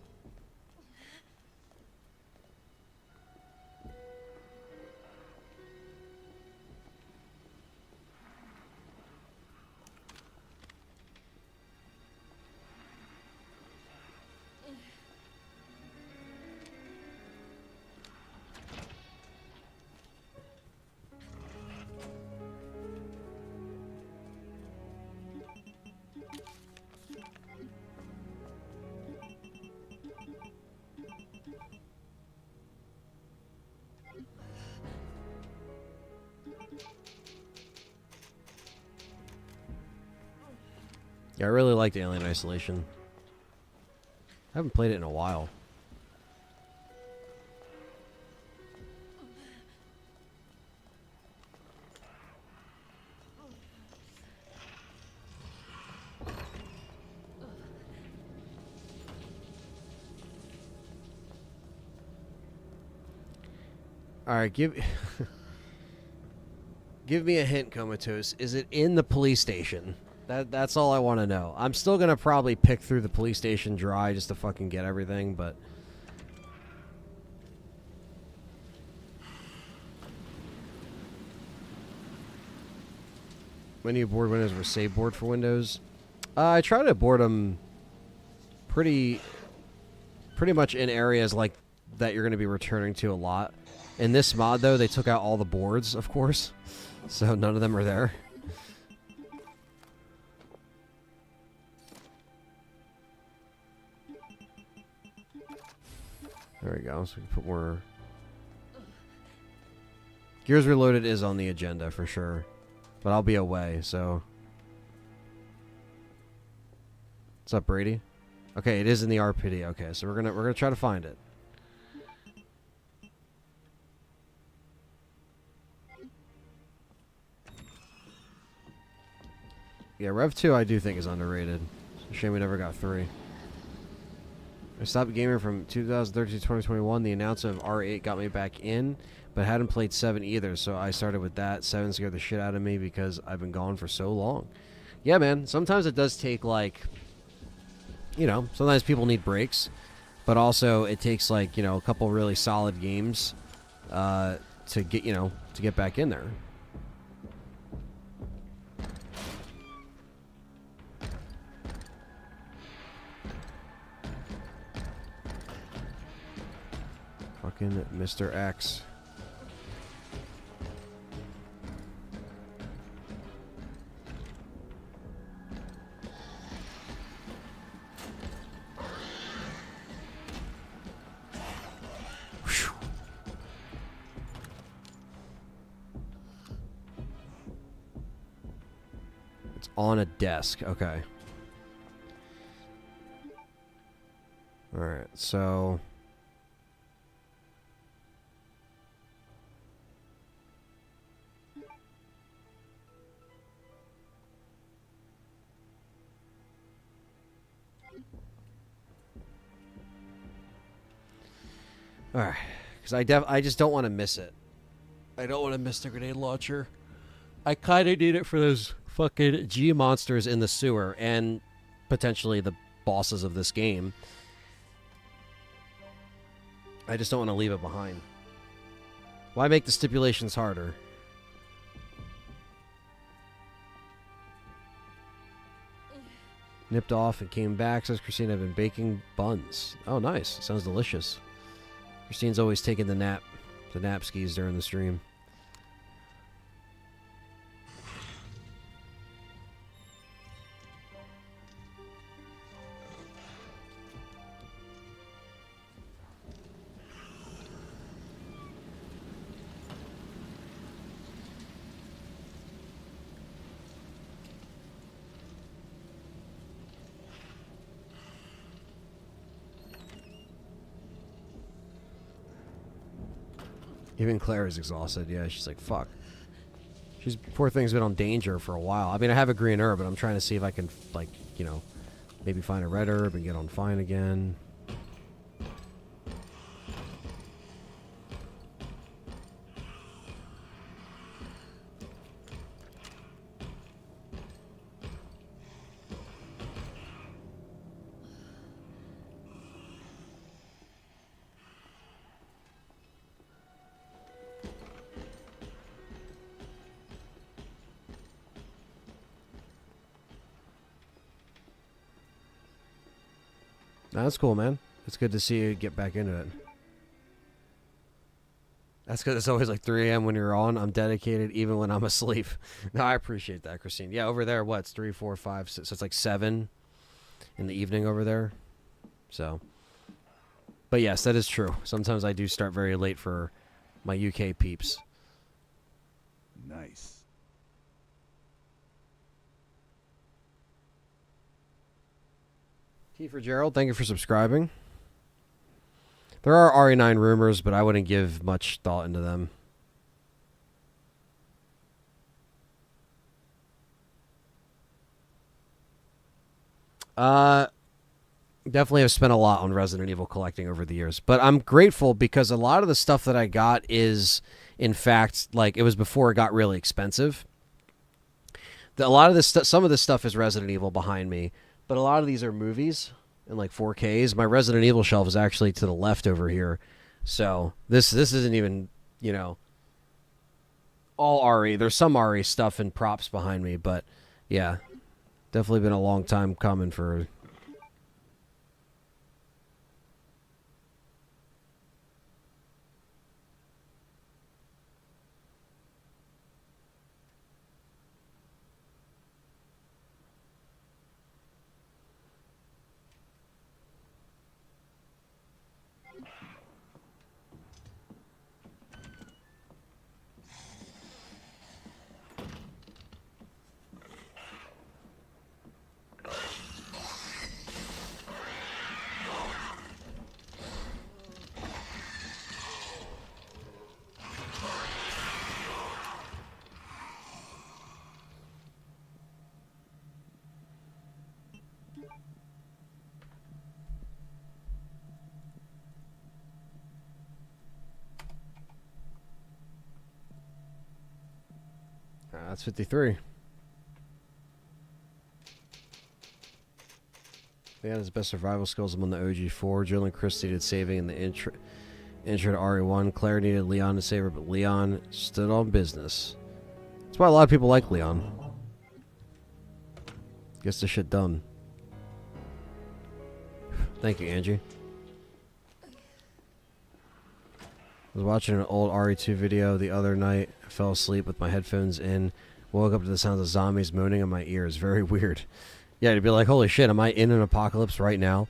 Yeah, I really liked Alien Isolation. I haven't played it in a while. Alright, give me a hint, Comatose. Is it in the police station? That's all I want to know. I'm still going to probably pick through the police station dry just to fucking get everything, but... Many board windows were save board for Windows. I try to board them pretty much in areas like that you're going to be returning to a lot. In this mod, though, they took out all the boards, of course. So none of them are there. There we go. So we can put more... Gears Reloaded is on the agenda for sure. But I'll be away, so... What's up, Brady? Okay, it is in the RPD. Okay, so we're gonna try to find it. Yeah, Rev 2 I do think is underrated. It's a shame we never got 3. I stopped gaming from 2013 to 2021. The announcement of R8 got me back in, but hadn't played 7 either, so I started with that. 7 scared the shit out of me because I've been gone for so long. Yeah, man, sometimes it does take, like, you know, sometimes people need breaks, but also it takes, like, you know, a couple really solid games to get, you know, to get back in there. Fucking Mr. X. on a desk. Okay. Alright, so... Alright, because I just don't want to miss it. I don't want to miss the grenade launcher. I kind of need it for those fucking G monsters in the sewer and potentially the bosses of this game. I just don't want to leave it behind. Why make the stipulations harder? Nipped off and came back, says Christine. I've been baking buns. Oh, nice. Sounds delicious. Christine's always taking the nap skis during the stream. Even Claire is exhausted. Yeah, she's like, fuck. She's, poor thing's been on danger for a while. I mean, I have a green herb, but I'm trying to see if I can, like, you know, maybe find a red herb and get on fine again. That's cool, man. It's good to see you get back into it. That's because it's always like 3 a.m. when you're on. I'm dedicated even when I'm asleep. No, I appreciate that, Christine. Yeah, over there, what? It's 3, 4, 5, 6. So it's like 7 in the evening over there. So, but yes, that is true. Sometimes I do start very late for my UK peeps. Nice. T for Gerald, thank you for subscribing. There are RE9 rumors, but I wouldn't give much thought into them. Definitely have spent a lot on Resident Evil collecting over the years, but I'm grateful because a lot of the stuff that I got is, in fact, like, it was before it got really expensive. A lot of this stuff, some of this stuff is Resident Evil behind me, but a lot of these are movies and like 4Ks. My Resident Evil shelf is actually to the left over here, so this isn't even, you know, all RE. There's some RE stuff and props behind me, but yeah, definitely been a long time coming for. That's 53. He had his best survival skills among the OG4. Jill and Chris needed saving in the intro to RE1. Claire needed Leon to save her, but Leon stood on business. That's why a lot of people like Leon. Gets the shit done. Thank you, Angie. I was watching an old RE2 video the other night. I fell asleep with my headphones in. Woke up to the sounds of zombies moaning in my ears. Very weird. Yeah, to be like, holy shit, am I in an apocalypse right now?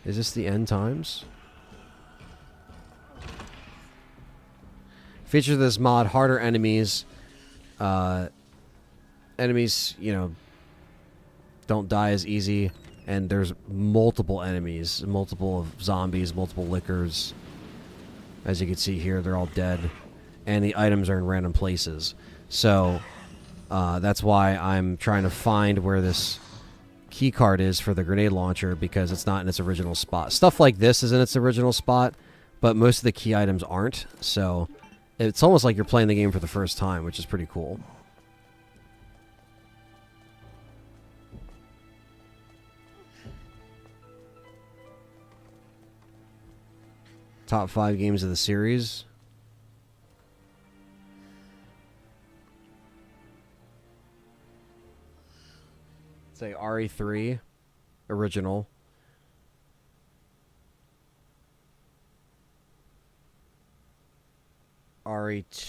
Is this the end times? Features of this mod, harder enemies, Enemies, you know, don't die as easy, and there's multiple enemies, multiple of zombies, multiple lickers. As you can see here, they're all dead, and the items are in random places. So that's why I'm trying to find where this key card is for the grenade launcher, because it's not in its original spot. Stuff like this is in its original spot, but most of the key items aren't. So it's almost like you're playing the game for the first time, which is pretty cool. Top 5 games of the series. Say RE3 original. RE2.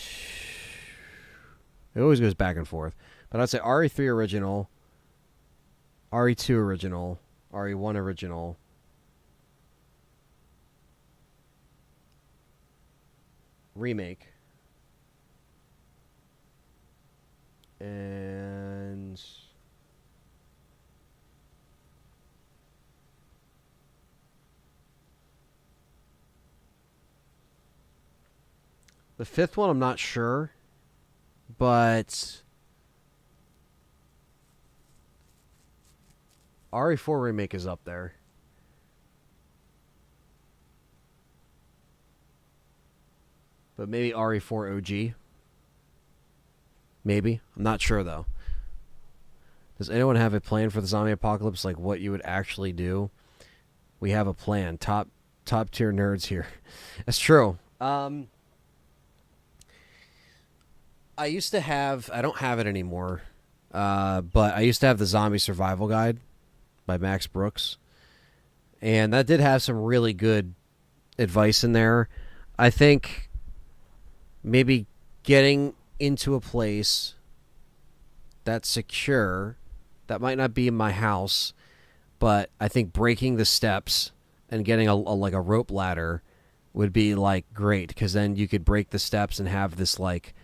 It always goes back and forth. But I'd say RE3 original, RE2 original, RE1 original, Remake, and the fifth one I'm not sure, but RE4 Remake is up there. But maybe RE4 OG. Maybe. I'm not sure, though. Does anyone have a plan for the zombie apocalypse, like what you would actually do? We have a plan. Top tier nerds here. That's true. I used to have... I don't have it anymore. But I used to have the Zombie Survival Guide by Max Brooks. And that did have some really good advice in there. I think... maybe getting into a place that's secure, that might not be in my house, but I think breaking the steps and getting a like a rope ladder would be like great, because then you could break the steps and have this like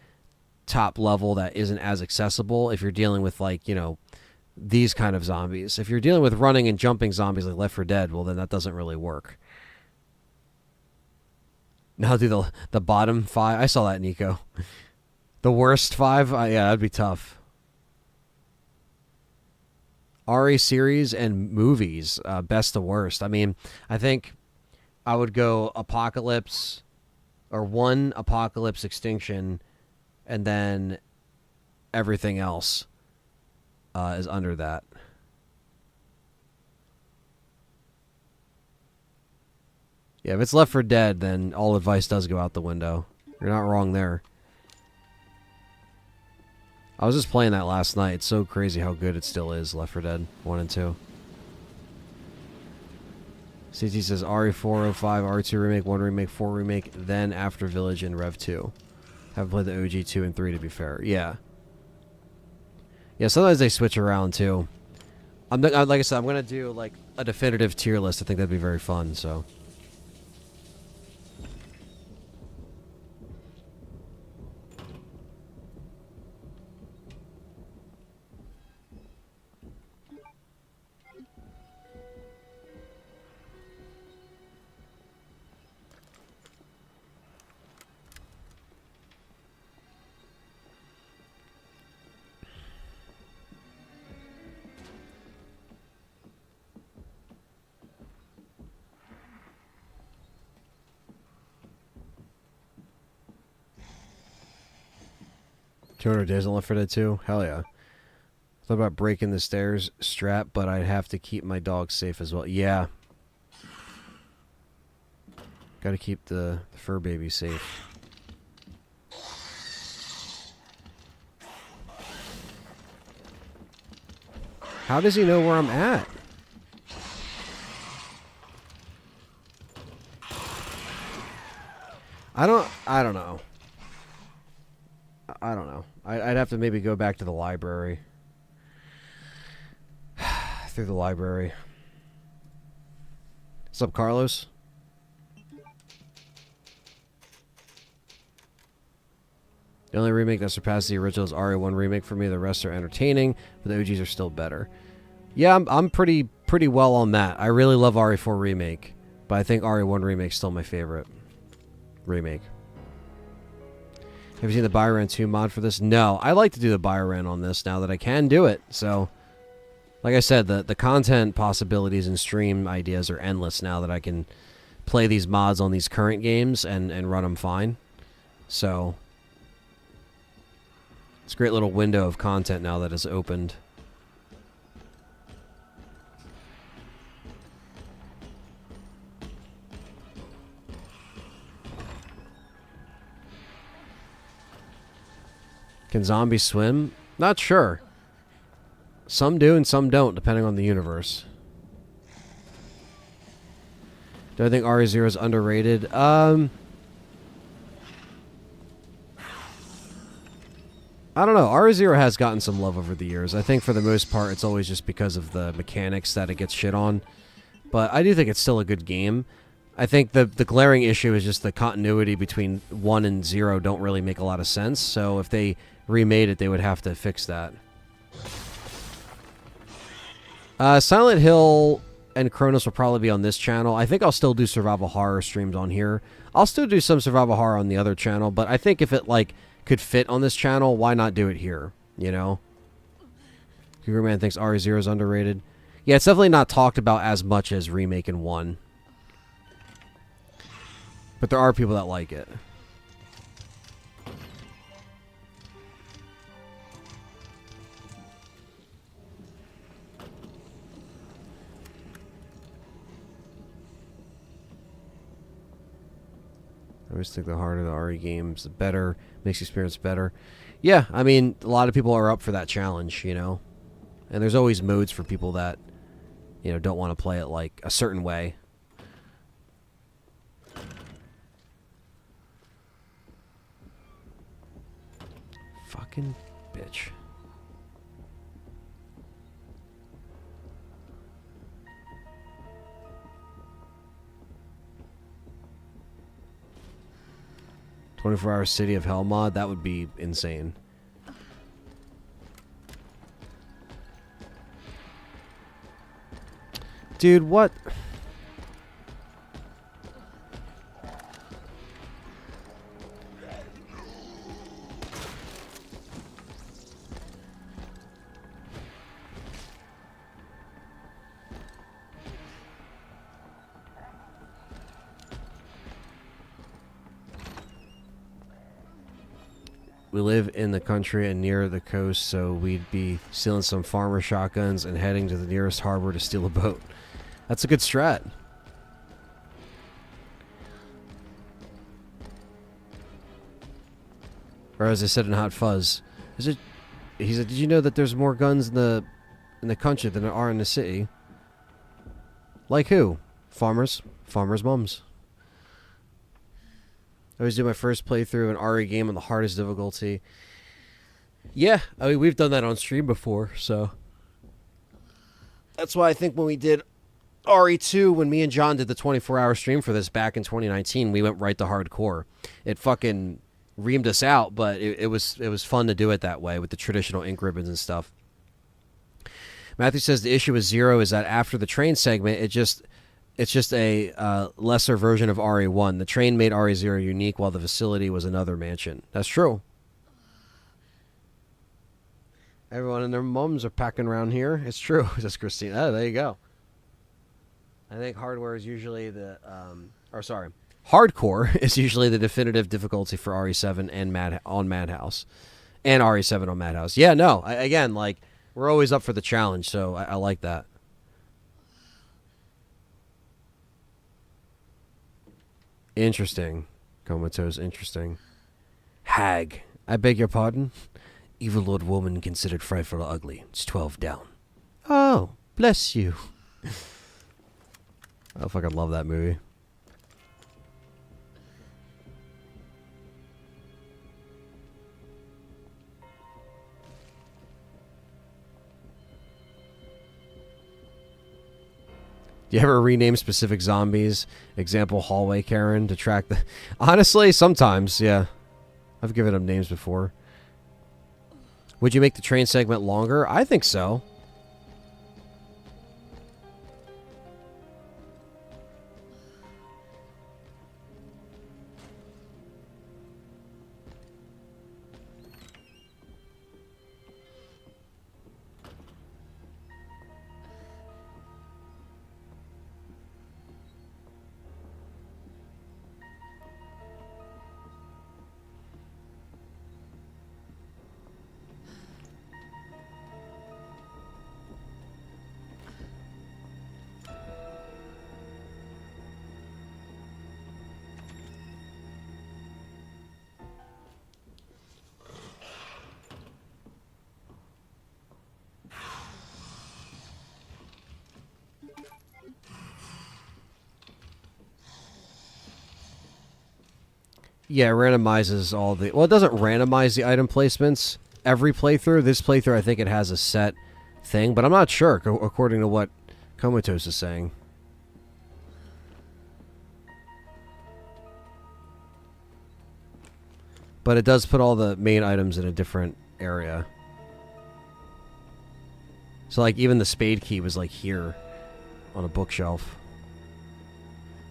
top level that isn't as accessible if you're dealing with like, you know, these kind of zombies. If you're dealing with running and jumping zombies like Left 4 Dead, well then that doesn't really work. Now do the bottom 5. I saw that, Nico. The worst 5? Yeah, that'd be tough. RE series and movies, best to worst. I mean, I think I would go Apocalypse, or 1 Apocalypse Extinction, and then everything else is under that. Yeah, if it's Left 4 Dead, then all advice does go out the window. You're not wrong there. I was just playing that last night. It's so crazy how good it still is, Left 4 Dead 1 and 2. CT says RE4, 05, R2 Remake, 1 Remake, 4 Remake, then After Village and Rev 2. Haven't played the OG 2 and 3, to be fair. Yeah. Yeah, sometimes they switch around, too. Like I said, I'm going to do like a definitive tier list. I think that'd be very fun, so... $200 days on Left 4 Dead 2? Hell yeah. Thought about breaking the stairs strap, but I'd have to keep my dog safe as well. Yeah. Gotta keep the fur baby safe. How does he know where I'm at? I don't know. I don't know. I'd have to maybe go back to the library. Through the library. What's up, Carlos? The only remake that surpasses the original is RE1 remake for me. The rest are entertaining, but the OGs are still better. Yeah, I'm pretty well on that. I really love RE4 remake, but I think RE1 remake is still my favorite remake. Have you seen the Bioran 2 mod for this? No, I like to do the Bioran on this now that I can do it. So, like I said, the content possibilities and stream ideas are endless now that I can play these mods on these current games and run them fine. So, it's a great little window of content now that is opened. Can zombies swim? Not sure. Some do and some don't, depending on the universe. Do I think RE0 is underrated? I don't know. RE0 has gotten some love over the years. I think for the most part, it's always just because of the mechanics that it gets shit on. But I do think it's still a good game. I think the glaring issue is just the continuity between 1 and 0 don't really make a lot of sense. So if they remade it, they would have to fix that. Silent Hill and Chronos will probably be on this channel. I think I'll still do survival horror streams on here. I'll still do some survival horror on the other channel, but I think if it like could fit on this channel, why not do it here? You know? Cougar Man thinks RE0 is underrated. Yeah, it's definitely not talked about as much as Remake and 1. But there are people that like it. I always think the harder the RE games, the better. Makes the experience better. Yeah, I mean, a lot of people are up for that challenge, you know? And there's always modes for people that, you know, don't want to play it like a certain way. Fucking bitch. "24-hour City of Hell" mod, that would be insane. Dude, what? We live in the country and near the coast, so we'd be stealing some farmer shotguns and heading to the nearest harbor to steal a boat. That's a good strat. Or as I said in Hot Fuzz, he said, "Did you know that there's more guns in the country than there are in the city?" Like who? Farmers. Farmers' mums. I always do my first playthrough an RE game on the hardest difficulty. Yeah, I mean, we've done that on stream before, so. That's why I think when we did RE2, when me and John did the 24-hour stream for this back in 2019, we went right to hardcore. It fucking reamed us out, but it was fun to do it that way with the traditional ink ribbons and stuff. Matthew says the issue with 0 is that after the train segment, it's just a lesser version of RE1. The train made RE0 unique, while the facility was another mansion. That's true. Everyone and their mums are packing around here. It's true, says Christine. Oh, there you go. I think hardware is usually the... hardcore is usually the definitive difficulty for RE7 and on Madhouse. And RE7 on Madhouse. Yeah, no. Again, like, we're always up for the challenge, so I like that. Interesting. Comatose, interesting. Hag. I beg your pardon? Evil old woman considered frightful or ugly. It's 12 down. Oh, bless you. I fucking love that movie. Do you ever rename specific zombies? Example, Hallway Karen, to track the... Honestly, sometimes, yeah. I've given them names before. Would you make the train segment longer? I think so. Yeah, it randomizes all the... Well, it doesn't randomize the item placements every playthrough. This playthrough, I think it has a set thing, but I'm not sure, according to what Comatose is saying. But it does put all the main items in a different area. So, like, even the spade key was, like, here on a bookshelf.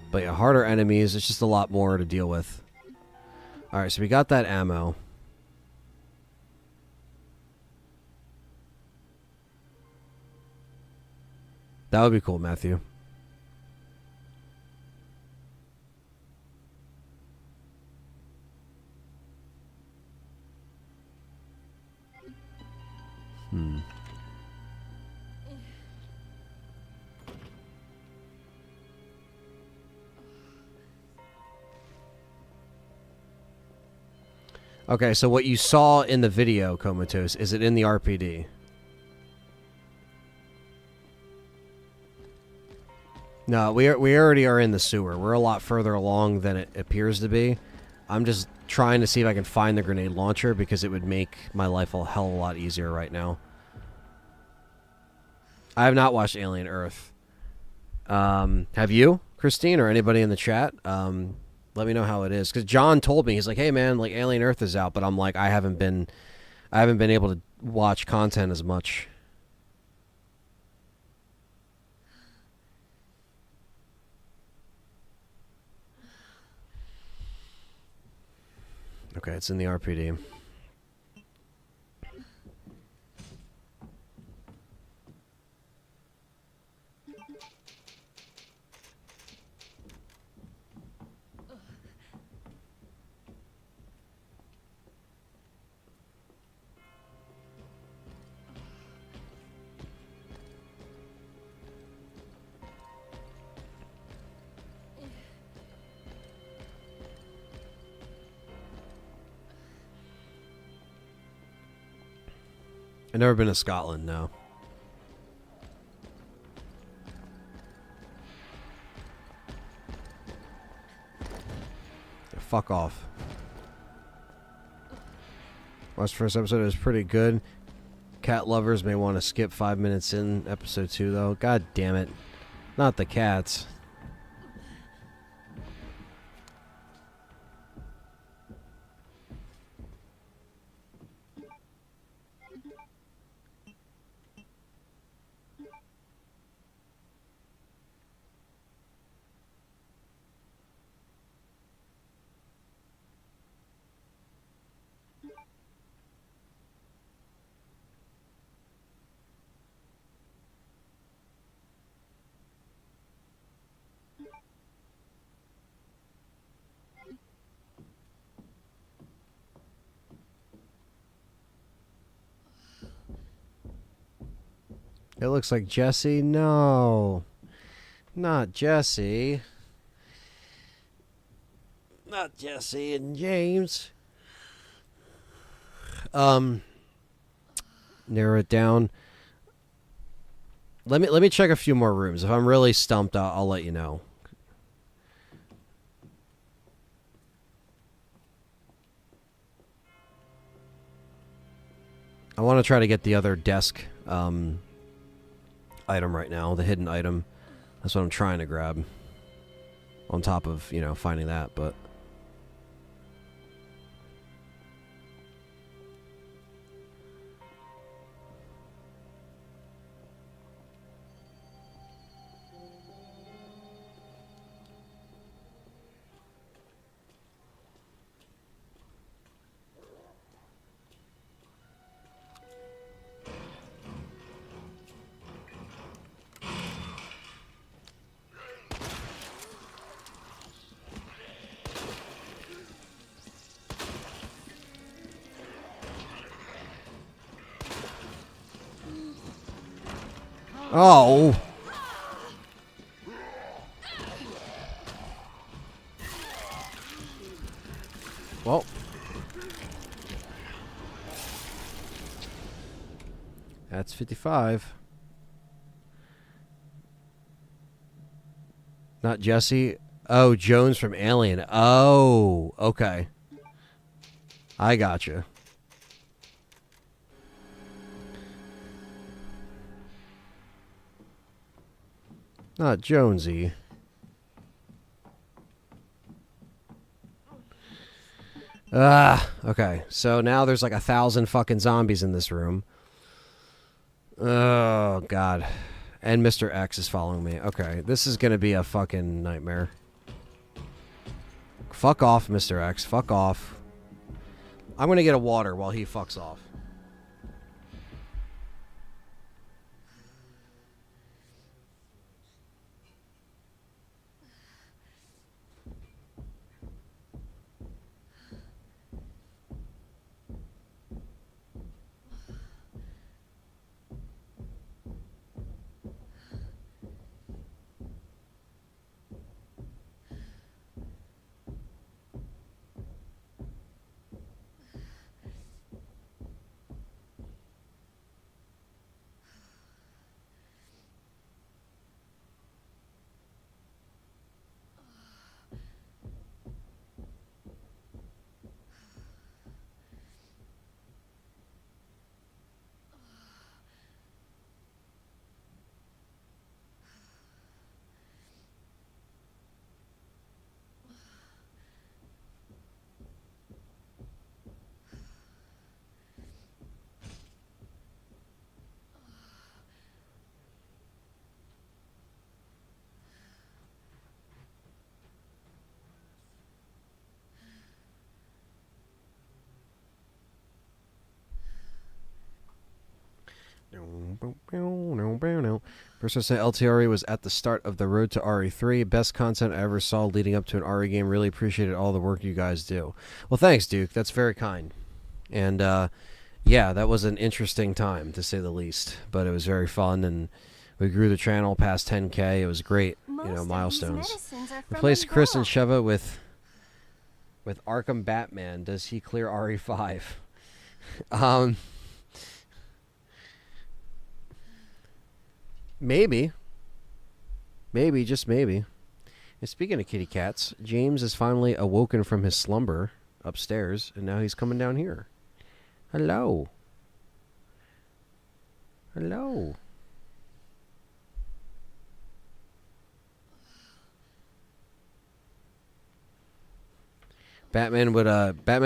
But, yeah, harder enemies. It's just a lot more to deal with. Alright, so we got that ammo. That would be cool, Matthew. Okay, so what you saw in the video, Comatose, is it in the RPD? No, we already are in the sewer. We're a lot further along than it appears to be. I'm just trying to see if I can find the grenade launcher because it would make my life a hell of a lot easier right now. I have not watched Alien Earth. Have you, Christine, or anybody in the chat? Let me know how it is, because John told me, he's like, "Hey man, like Alien Earth is out," but I'm like, I haven't been able to watch content as much. Okay, it's in the RPD. I've never been to Scotland, no. Yeah, fuck off. Watched the first episode, it was pretty good. Cat lovers may want to skip 5 minutes in episode 2, though. God damn it. Not the cats. It looks like Jesse. No. Not Jesse. Not Jesse and James. Narrow it down. Let me check a few more rooms. If I'm really stumped, I'll let you know. I want to try to get the other desk item right now, the hidden item. That's what I'm trying to grab. On top of, you know, finding that, but... Oh. Well. That's 55. Not Jesse. Oh, Jones from Alien. Oh, okay. I gotcha. Not Jonesy. Okay. So now there's like 1,000 fucking zombies in this room. Oh, God. And Mr. X is following me. Okay, this is gonna be a fucking nightmare. Fuck off, Mr. X. Fuck off. I'm gonna get a water while he fucks off. Person said LTRE was at the start of the road to RE3. Best content I ever saw leading up to an RE game. Really appreciated all the work you guys do. Well, thanks, Duke. That's very kind. And, yeah, that was an interesting time, to say the least. But it was very fun, and we grew the channel past 10K. It was great, milestones. Replace Chris and Sheva with Arkham Batman. Does he clear RE5? Maybe. Maybe, just maybe. And speaking of kitty cats, James is finally awoken from his slumber upstairs, and now he's coming down here. Hello. Hello. Batman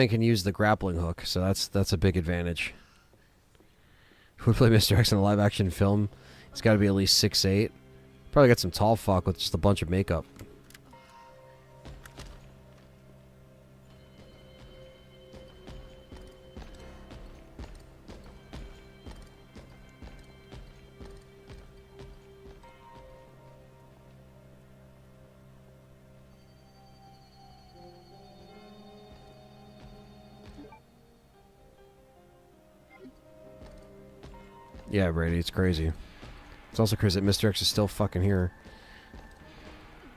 can use the grappling hook, so that's a big advantage. Who would play Mr. X in a live action film? He's got to be at least 6'8". Probably got some tall fuck with just a bunch of makeup. Yeah, Brady, it's crazy. It's also crazy that Mr. X is still fucking here.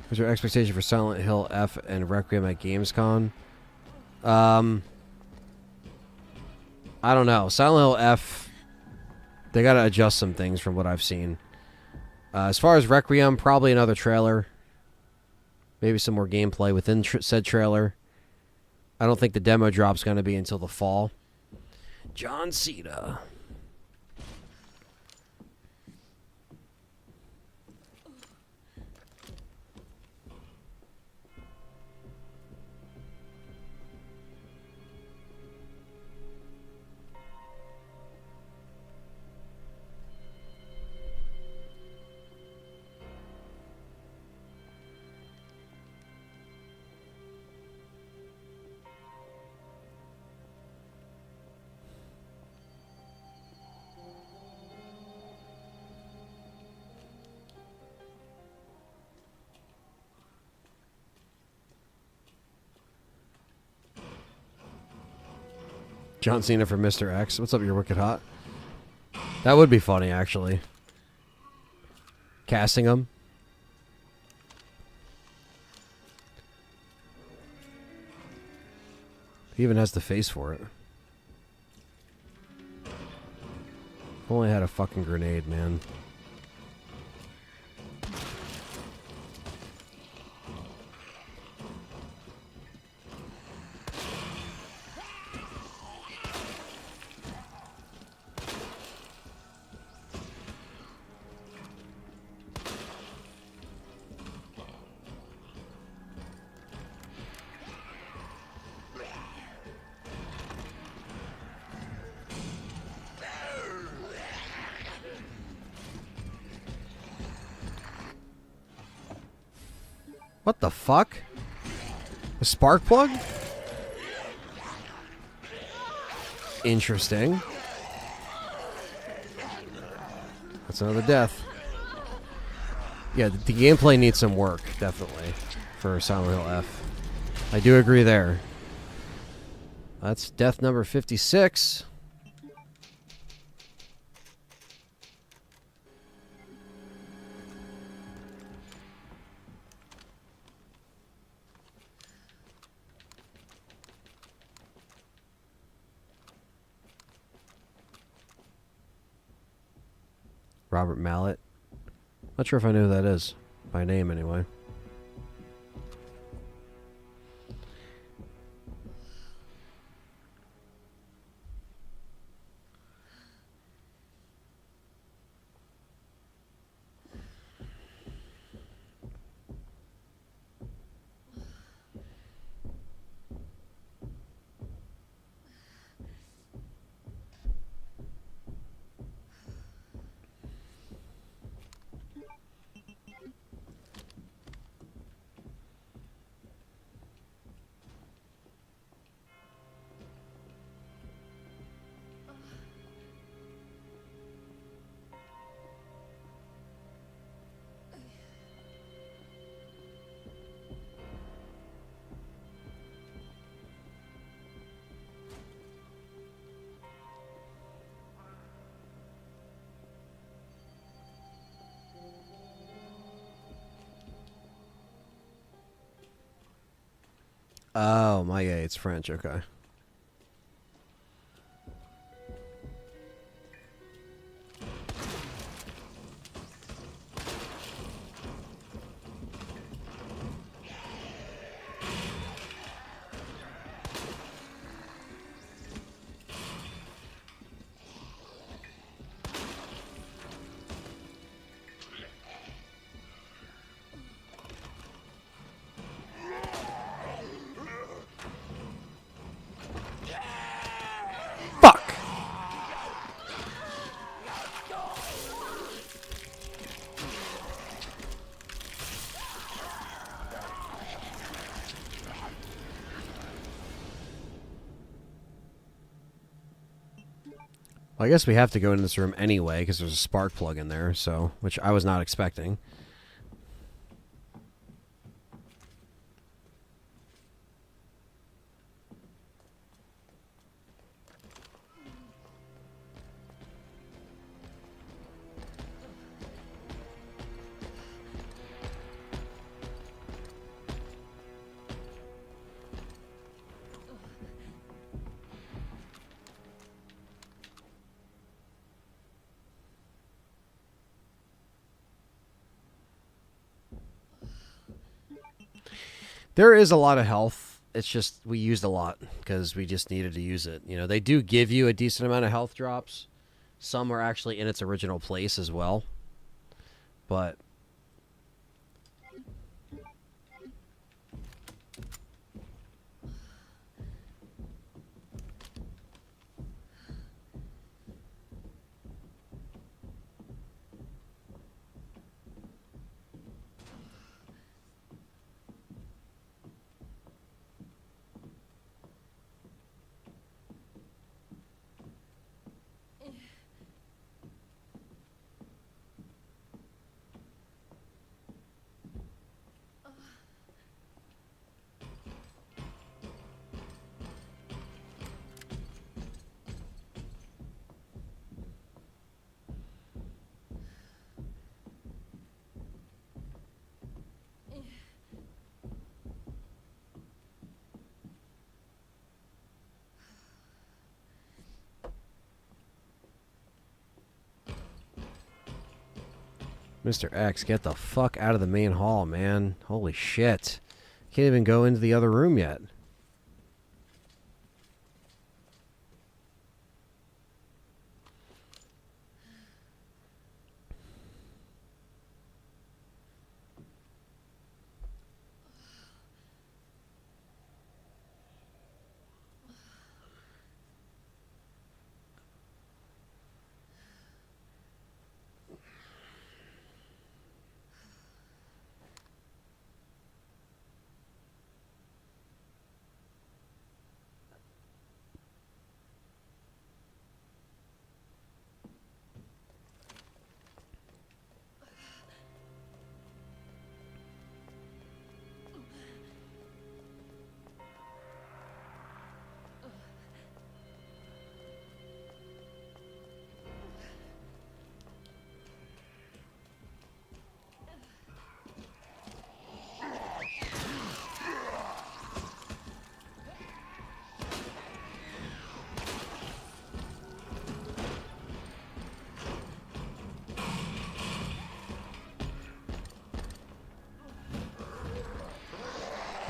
What's your expectation for Silent Hill F and Requiem at Gamescom? I don't know. Silent Hill F, they gotta adjust some things from what I've seen. As far as Requiem, probably another trailer. Maybe some more gameplay within said trailer. I don't think the demo drop's gonna be until the fall. John Cena. John Cena for Mr. X. What's up, you're wicked hot? That would be funny, actually. casting them. He even has the face for it. If only I had a fucking grenade, man. What the fuck? A spark plug? Interesting. That's another death. Yeah, the gameplay needs some work, definitely, for Silent Hill F. I do agree there. That's death number 56. Robert Mallet. Not sure if I know who that is. By name, anyway. Oh, my yeah, it's French, okay. Fuck! Well, I guess we have to go in this room anyway because there's a spark plug in there, so which I was not expecting. There is a lot of health. It's just we used a lot because we just needed to use it. You know, they do give you a decent amount of health drops. Some are actually in its original place as well. But Mr. X, get the fuck out of the main hall, man. Holy shit. Can't even go into the other room yet.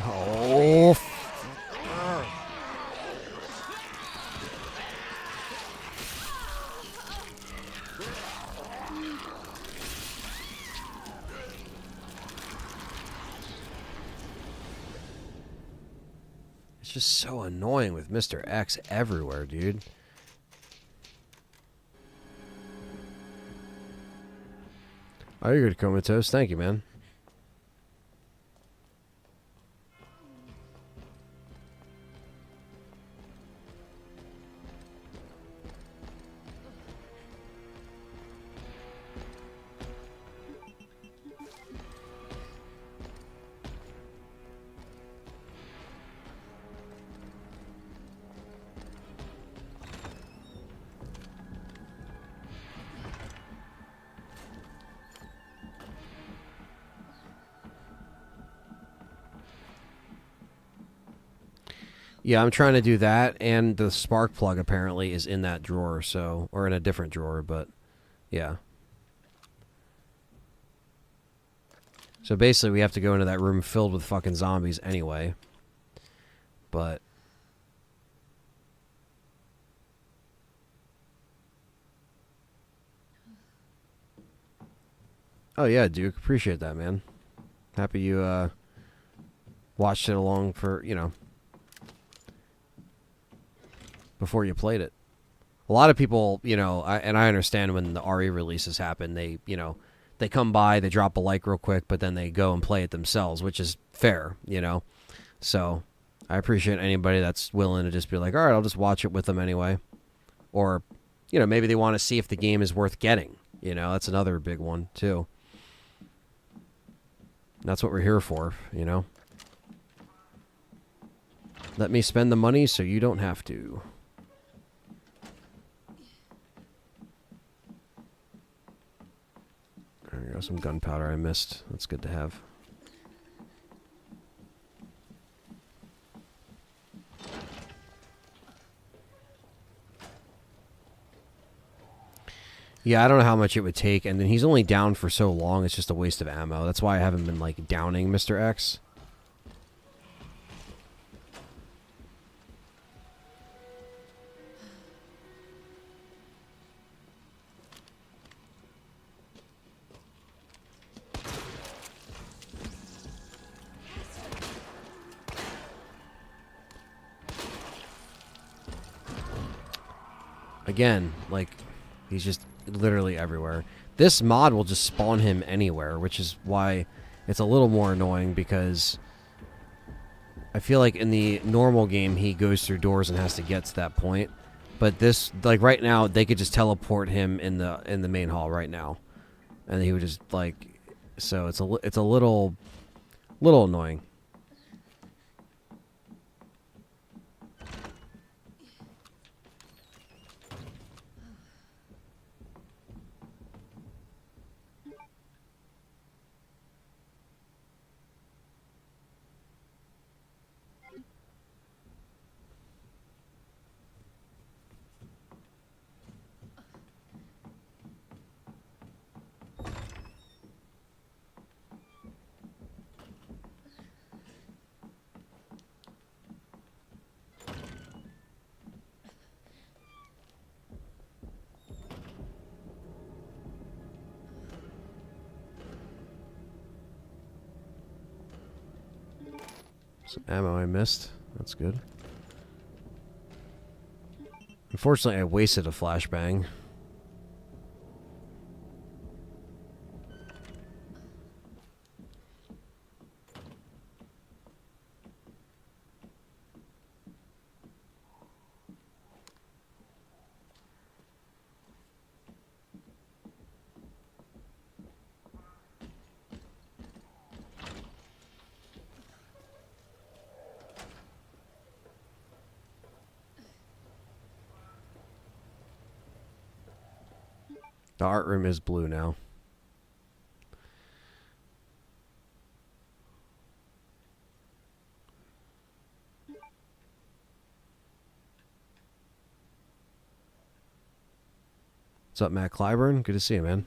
Oh, it's just so annoying with Mr. X everywhere, dude. Oh, you're good, Comatose. Thank you, man. Yeah, I'm trying to do that, and the spark plug apparently is in that drawer, so, or in a different drawer, but yeah. So basically, we have to go into that room filled with fucking zombies anyway. But oh yeah, Duke, appreciate that, man. Happy you watched it along for, you know, before you played it. A lot of people, you know, and I understand when the RE releases happen, they, you know, they come by, they drop a like real quick, but then they go and play it themselves, which is fair, you know. So I appreciate anybody that's willing to just be like, all right, I'll just watch it with them anyway. Or, you know, maybe they want to see if the game is worth getting. You know, that's another big one, too. That's what we're here for, you know. Let me spend the money so you don't have to. There we go, some gunpowder I missed. That's good to have. Yeah, I don't know how much it would take, and then he's only down for so long, it's just a waste of ammo. That's why I haven't been, like, downing Mr. X. Again, like, he's just literally everywhere. This mod will just spawn him anywhere, which is why it's a little more annoying, because I feel like in the normal game he goes through doors and has to get to that point. But this, like right now, they could just teleport him in the main hall right now, and he would just like, so it's a little annoying. Ammo I missed. That's good. Unfortunately, I wasted a flashbang. The art room is blue now. What's up, Matt Clyburn? Good to see you, man.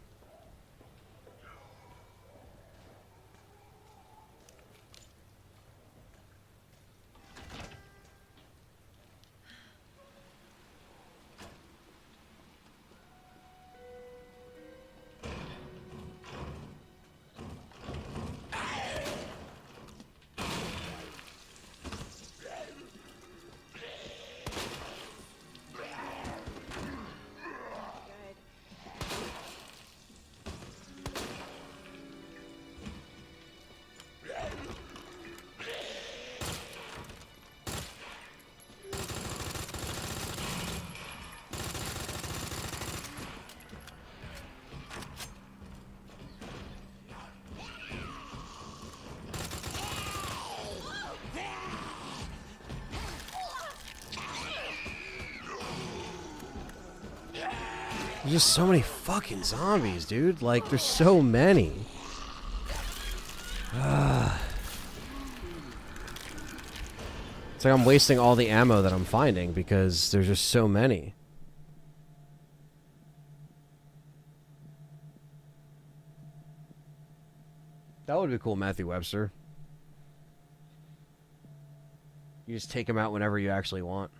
There's just so many fucking zombies, dude. Like, there's so many. It's like I'm wasting all the ammo that I'm finding because there's just so many. That would be cool, Matthew Webster. You just take them out whenever you actually want.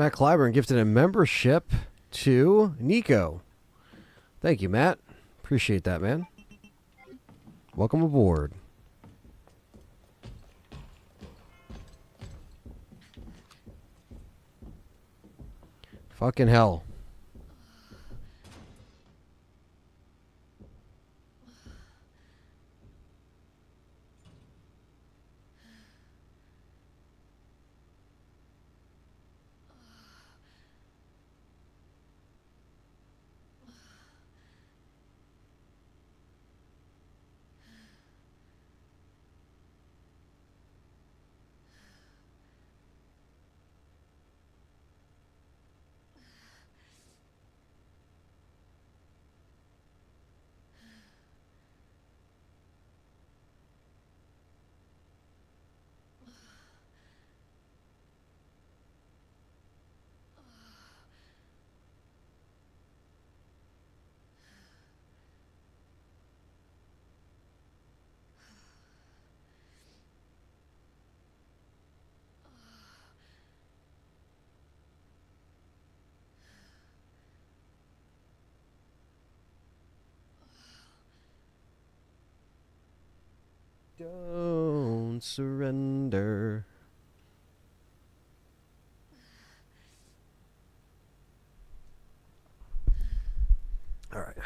Matt Clyburn gifted a membership to Nico. Thank you, Matt. Appreciate that, man. Welcome aboard. Fucking hell. Don't surrender. All right.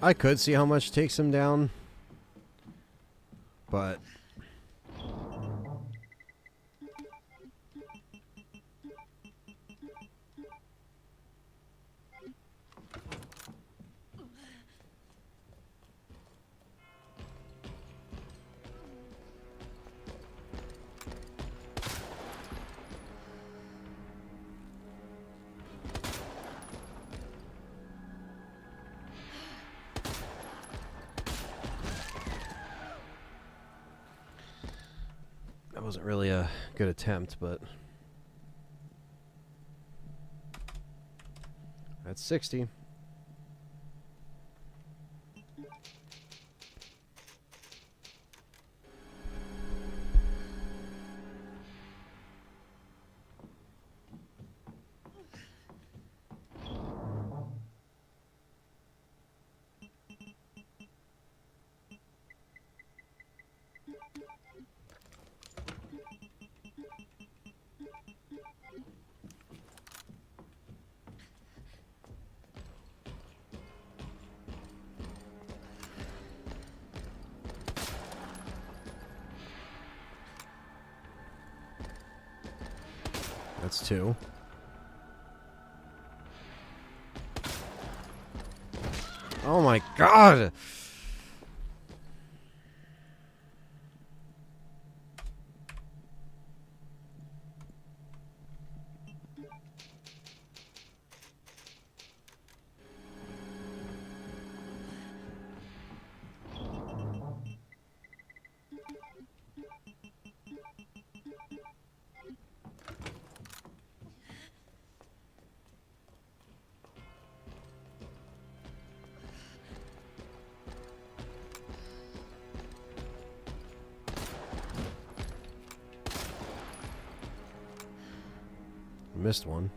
I could see how much takes him down, but that wasn't really a good attempt, but that's 60. That's 2. Oh my god! Missed one.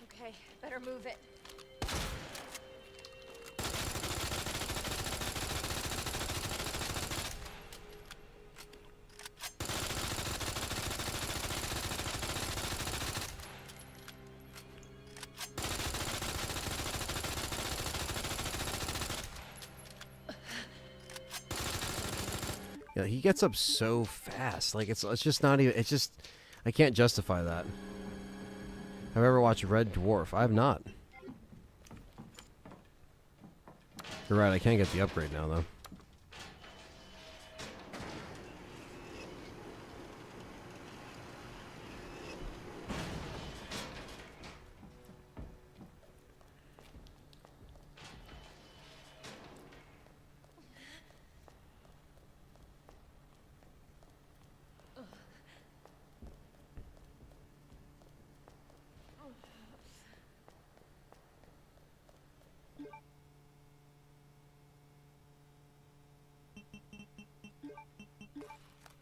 Okay, better move it. Yeah, he gets up so fast. Like it's just not even. It's just I can't justify that. Have I ever watched Red Dwarf? I have not. You're right. I can't get the upgrade now though.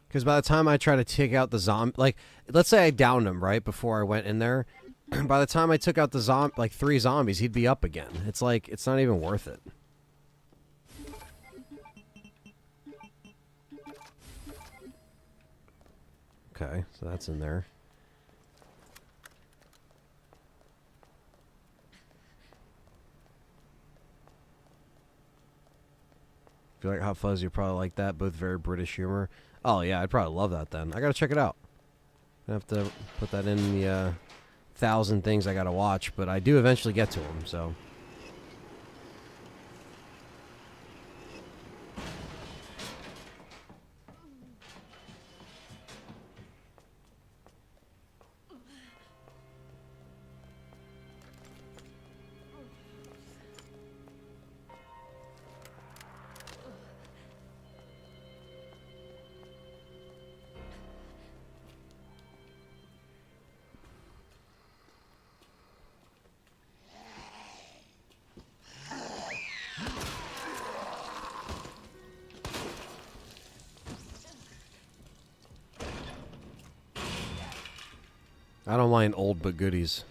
Because by the time I try to take out the zombie, like, let's say I downed him, right, before I went in there. By the time I took out the like 3 zombies, he'd be up again. It's like, it's not even worth it. Okay, so that's in there. Feel like Hot Fuzz, you probably like that. Both very British humor. Oh yeah, I'd probably love that then. I gotta check it out. I have to put that in the 1,000 things I gotta watch, but I do eventually get to them. So. I don't mind old but goodies.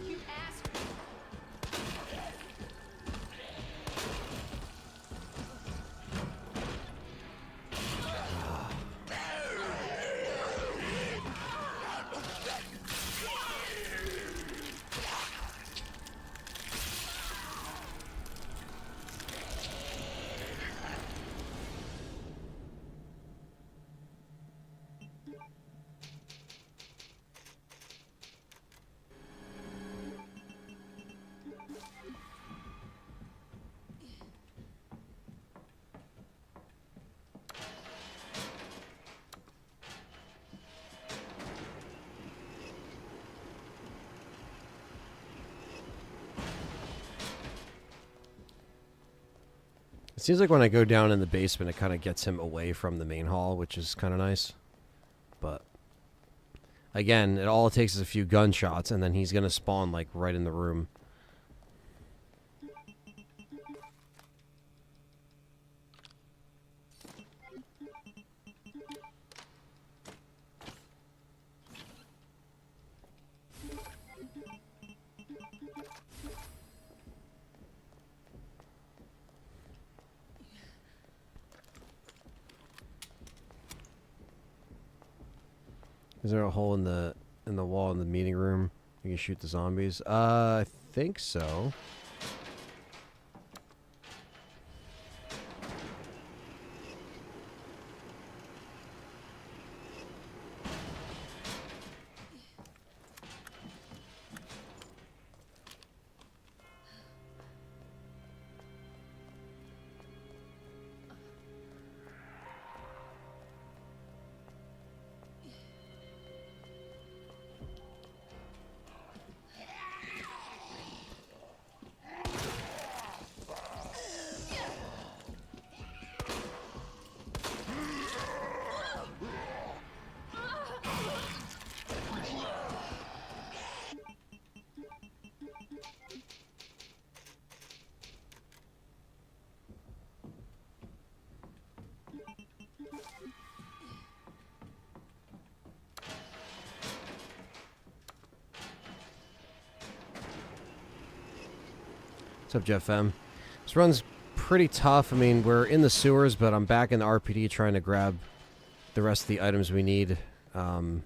You ass. It seems like when I go down in the basement, it kind of gets him away from the main hall, which is kind of nice. But again, all it takes is a few gunshots, and then he's gonna spawn like right in the room. Is there a hole in the wall in the meeting room? You can shoot the zombies. I think so. What's up, Jeff M? This run's pretty tough. I mean, we're in the sewers, but I'm back in the RPD trying to grab the rest of the items we need. Yeah,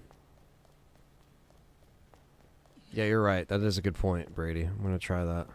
you're right. That is a good point, Brady. I'm going to try that.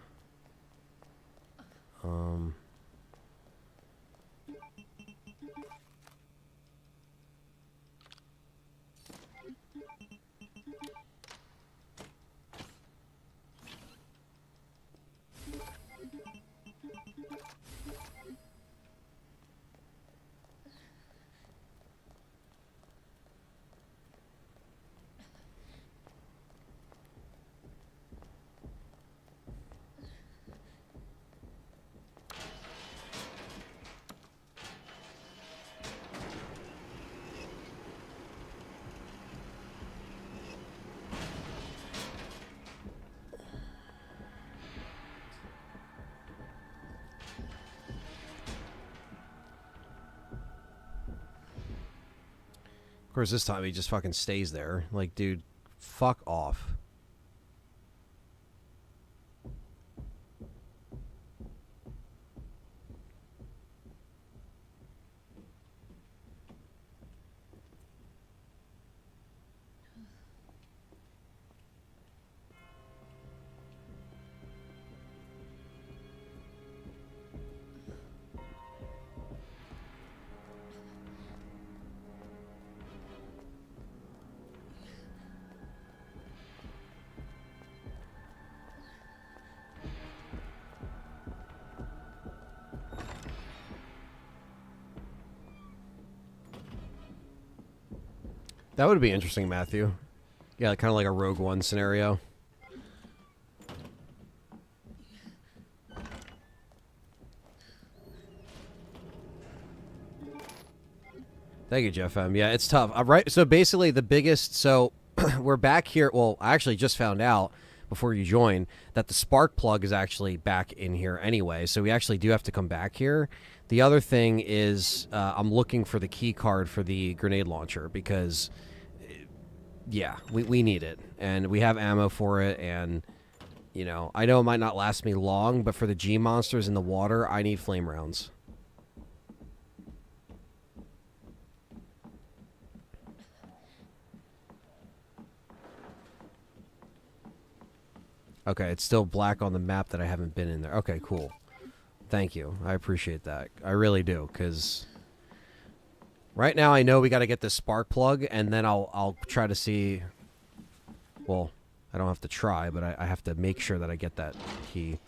Of course, this time he just fucking stays there. Like, dude, fuck off. That would be interesting, Matthew. Yeah, kind of like a Rogue One scenario. Thank you, Jeff M. Yeah, it's tough. Right. So basically, the biggest. So we're back here. Well, I actually just found out before you joined that the spark plug is actually back in here anyway. So we actually do have to come back here. The other thing is I'm looking for the key card for the grenade launcher because, yeah, we need it. And we have ammo for it. And, you know, I know it might not last me long, but for the G monsters in the water, I need flame rounds. Okay, it's still black on the map that I haven't been in there. Okay, cool. Thank you. I appreciate that. I really do, because right now I know we got to get this spark plug, and then I'll try to see... Well, I don't have to try, but I have to make sure that I get that key.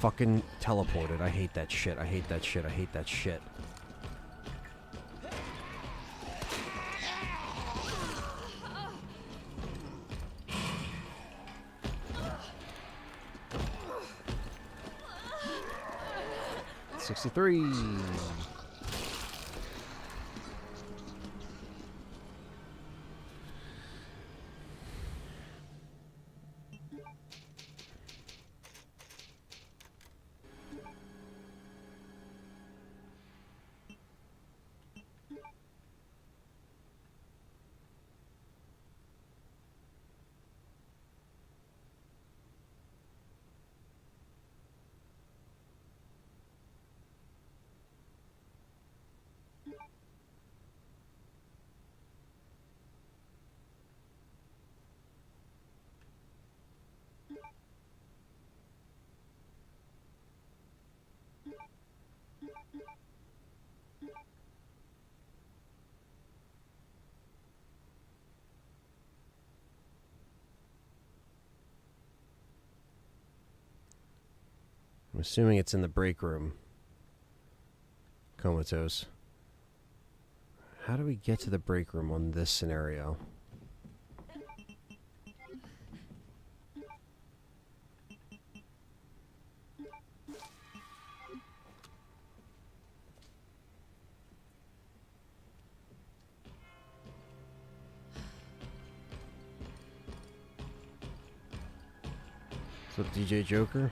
Fucking teleported. I hate that shit. I hate that shit. I hate that shit. $63. I'm assuming it's in the break room. Comatose. How do we get to the break room on this scenario? So DJ Joker?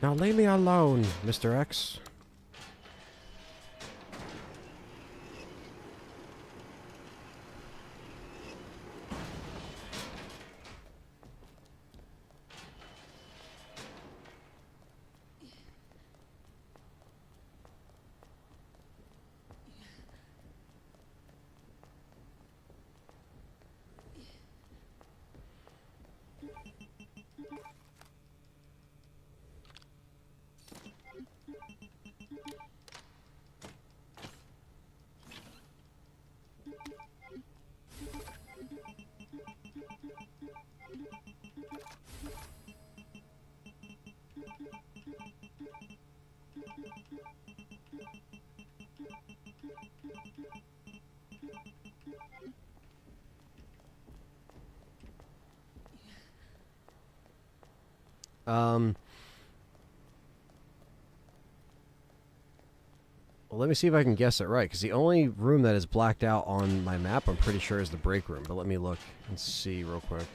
Now leave me alone, Mr. X. Well, let me see if I can guess it right, because the only room that is blacked out on my map, I'm pretty sure, is the break room. But let me look and see real quick.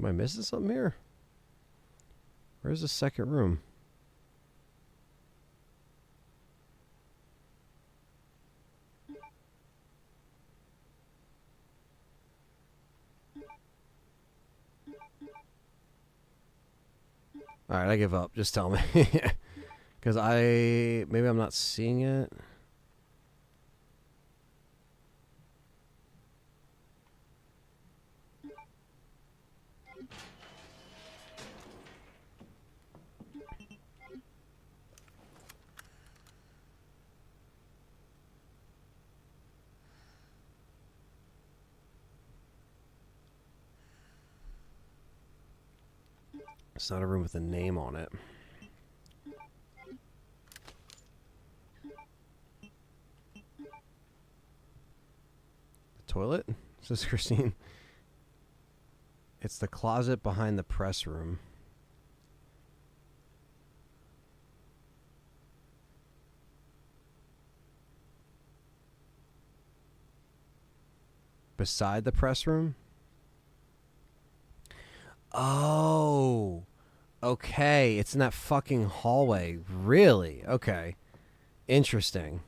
Am I missing something here? Where's the second room? Alright, I give up. Just tell me. Because maybe I'm not seeing it. It's not a room with a name on it. The toilet? Says Christine. It's the closet behind the press room. Beside the press room? Oh, okay. It's in that fucking hallway. Really? Okay. Interesting.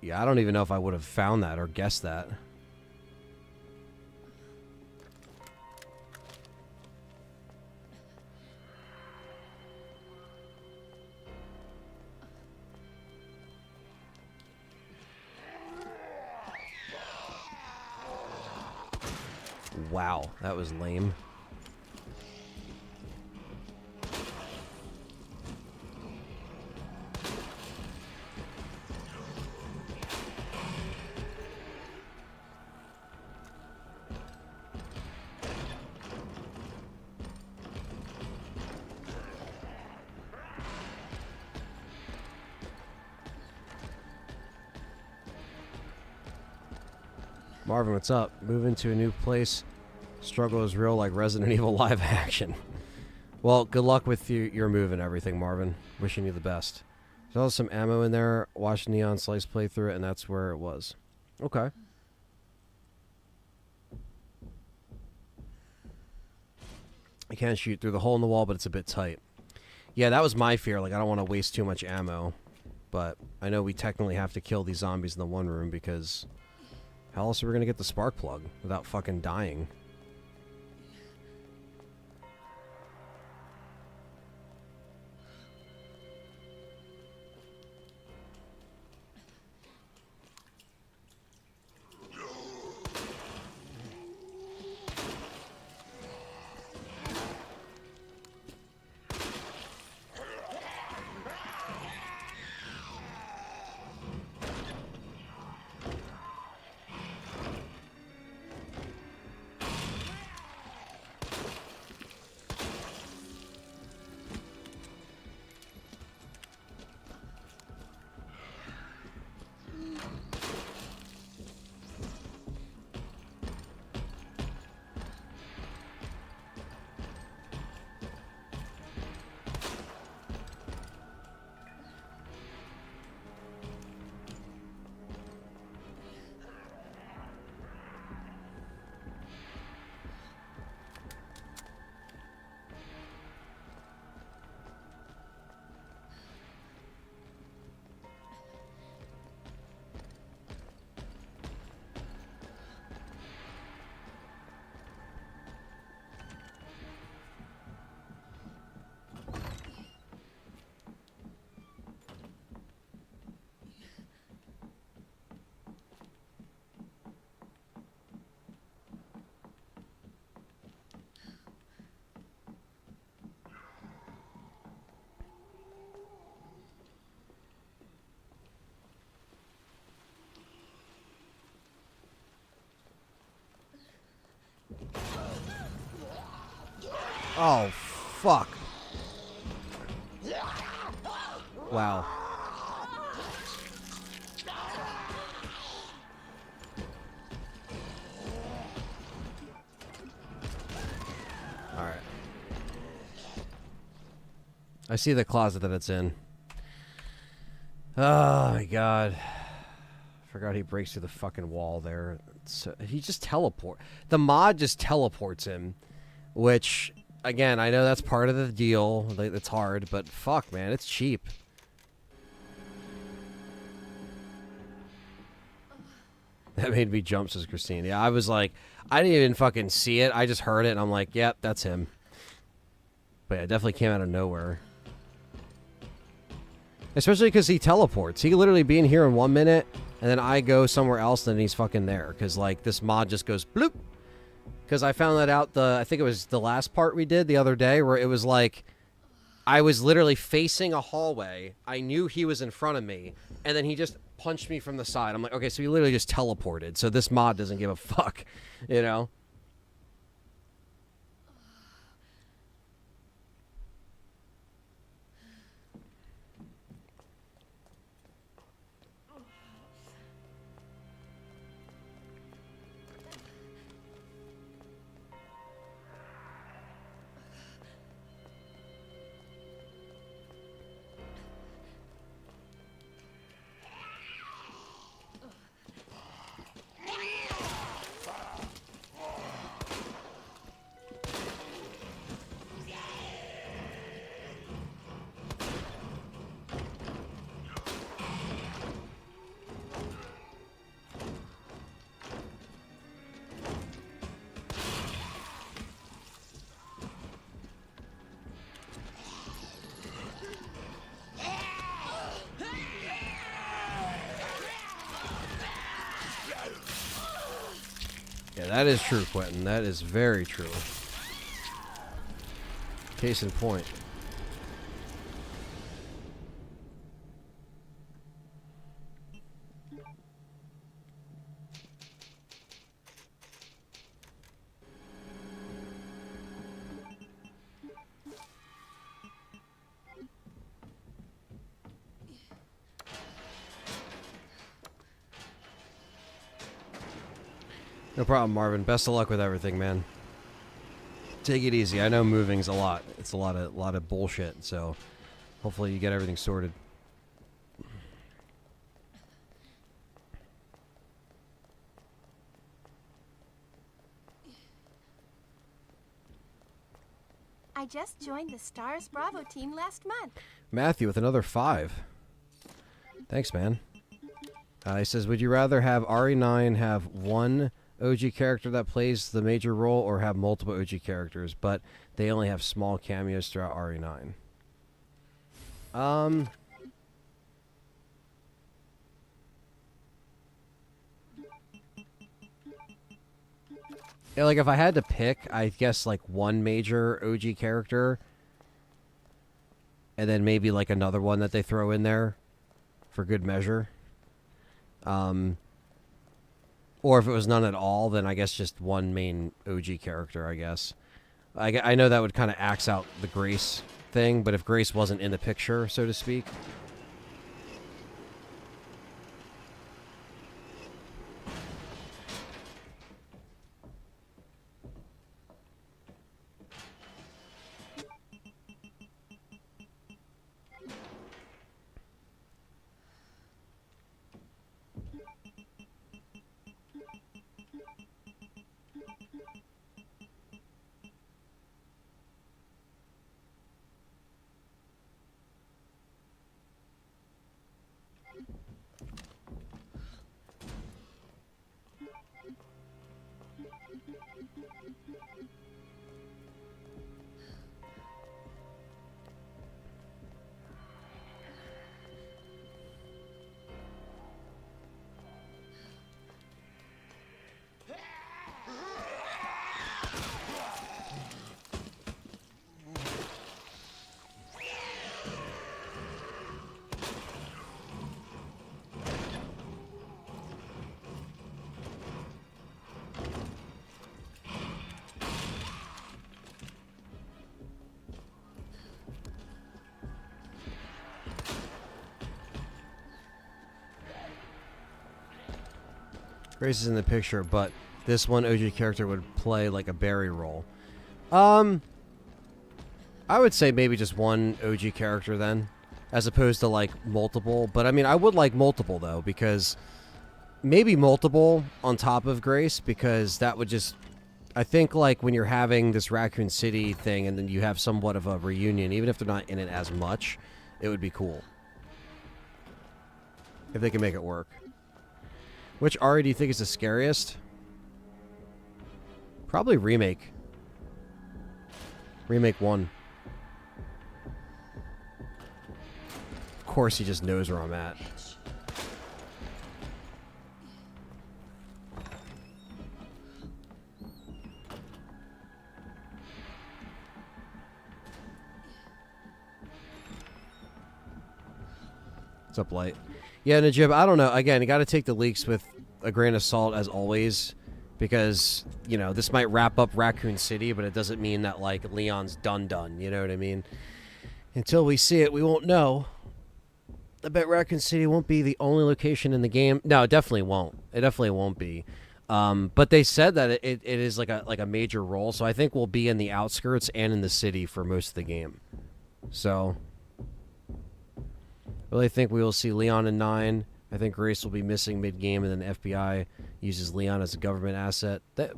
Yeah, I don't even know if I would have found that or guessed that. Wow, that was lame. Marvin, what's up? Moving to a new place. Struggle is real like Resident Evil live action. Well, good luck with your move and everything, Marvin. Wishing you the best. There's also some ammo in there. Watched Neon Slice play through it, and that's where it was. Okay. I can't shoot through the hole in the wall, but it's a bit tight. Yeah, that was my fear. Like, I don't want to waste too much ammo. But I know we technically have to kill these zombies in the one room because how else are we going to get the spark plug without fucking dying? Oh, fuck. Wow. Alright. I see the closet that it's in. Oh, my God. Forgot he breaks through the fucking wall there. So he just the mod just teleports him, which again, I know that's part of the deal. It's hard, but fuck, man, it's cheap. That made me jump, says Christine. Yeah, I was like, I didn't even fucking see it. I just heard it, and I'm like, yep, that's him. But yeah, it definitely came out of nowhere. Especially because he teleports. He could literally be in here in 1 minute, and then I go somewhere else, and then he's fucking there. Because, like, this mod just goes bloop. Because I found that out I think it was the last part we did the other day, where it was like, I was literally facing a hallway. I knew he was in front of me, and then he just punched me from the side. I'm like, okay, so he literally just teleported. So this mod doesn't give a fuck, you know? Yeah, that is true, Quentin. That is very true. Case in point. No problem, Marvin. Best of luck with everything, man. Take it easy. I know moving's a lot. It's a lot of bullshit. So, hopefully, you get everything sorted. I just joined the S.T.A.R.S Bravo team last month. Matthew with another 5. Thanks, man. He says, would you rather have RE9 have one OG character that plays the major role or have multiple OG characters, but they only have small cameos throughout RE9? Yeah, like if I had to pick, I guess like one major OG character and then maybe like another one that they throw in there for good measure. Or if it was none at all, then I guess just one main OG character, I guess. I know that would kind of axe out the Grace thing, but if Grace wasn't in the picture, so to speak. Grace is in the picture, but this one OG character would play like a Barry role. I would say maybe just one OG character then, as opposed to like multiple. But I mean, I would like multiple though, because maybe multiple on top of Grace, because that would just, I think, like when you're having this Raccoon City thing and then you have somewhat of a reunion, even if they're not in it as much, it would be cool if they can make it work. Which RE do you think is the scariest? Probably Remake. Remake 1. Of course he just knows where I'm at. What's up, Light? Yeah, Najib, I don't know. Again, you got to take the leaks with a grain of salt, as always, because, you know, this might wrap up Raccoon City, but it doesn't mean that, like, Leon's done, you know what I mean? Until we see it, we won't know. I bet Raccoon City won't be the only location in the game. No, it definitely won't. It definitely won't be. But they said that it is like a major role, so I think we'll be in the outskirts and in the city for most of the game. So, really think we will see Leon in 9. I think Grace will be missing mid-game, and then the FBI uses Leon as a government asset. That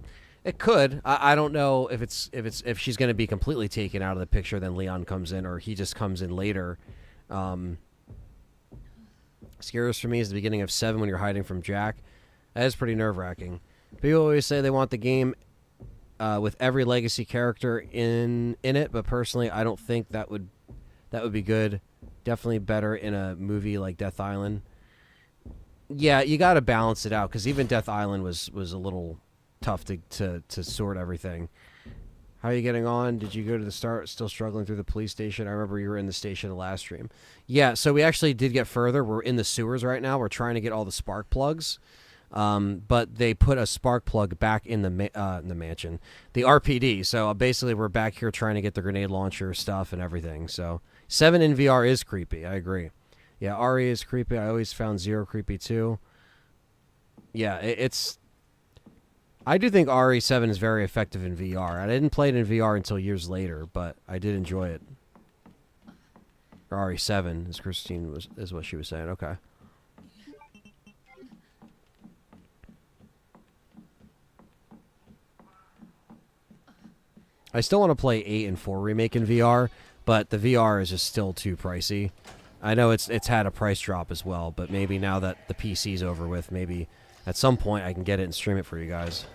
it could. I don't know if she's going to be completely taken out of the picture, then Leon comes in, or he just comes in later. Scariest for me is the beginning of 7 when you're hiding from Jack. That is pretty nerve-wracking. People always say they want the game with every legacy character in it, but personally, I don't think that would be good. Definitely better in a movie like Death Island. Yeah, you got to balance it out, because even Death Island was a little tough to sort everything. How are you getting on? Did you go to the start? Still struggling through the police station? I remember you were in the station the last stream. Yeah, so we actually did get further. We're in the sewers right now. We're trying to get all the spark plugs. But they put a spark plug back in the mansion, the RPD. So basically, we're back here trying to get the grenade launcher stuff and everything. So 7 in VR is creepy. I agree. Yeah, RE is creepy. I always found 0 creepy too. Yeah, it's. I do think RE7 is very effective in VR. I didn't play it in VR until years later, but I did enjoy it. Or RE7, as Christine is what she was saying. Okay. I still want to play 8 and 4 Remake in VR, but the VR is just still too pricey. I know it's had a price drop as well, but maybe now that the PC's over with, maybe at some point I can get it and stream it for you guys.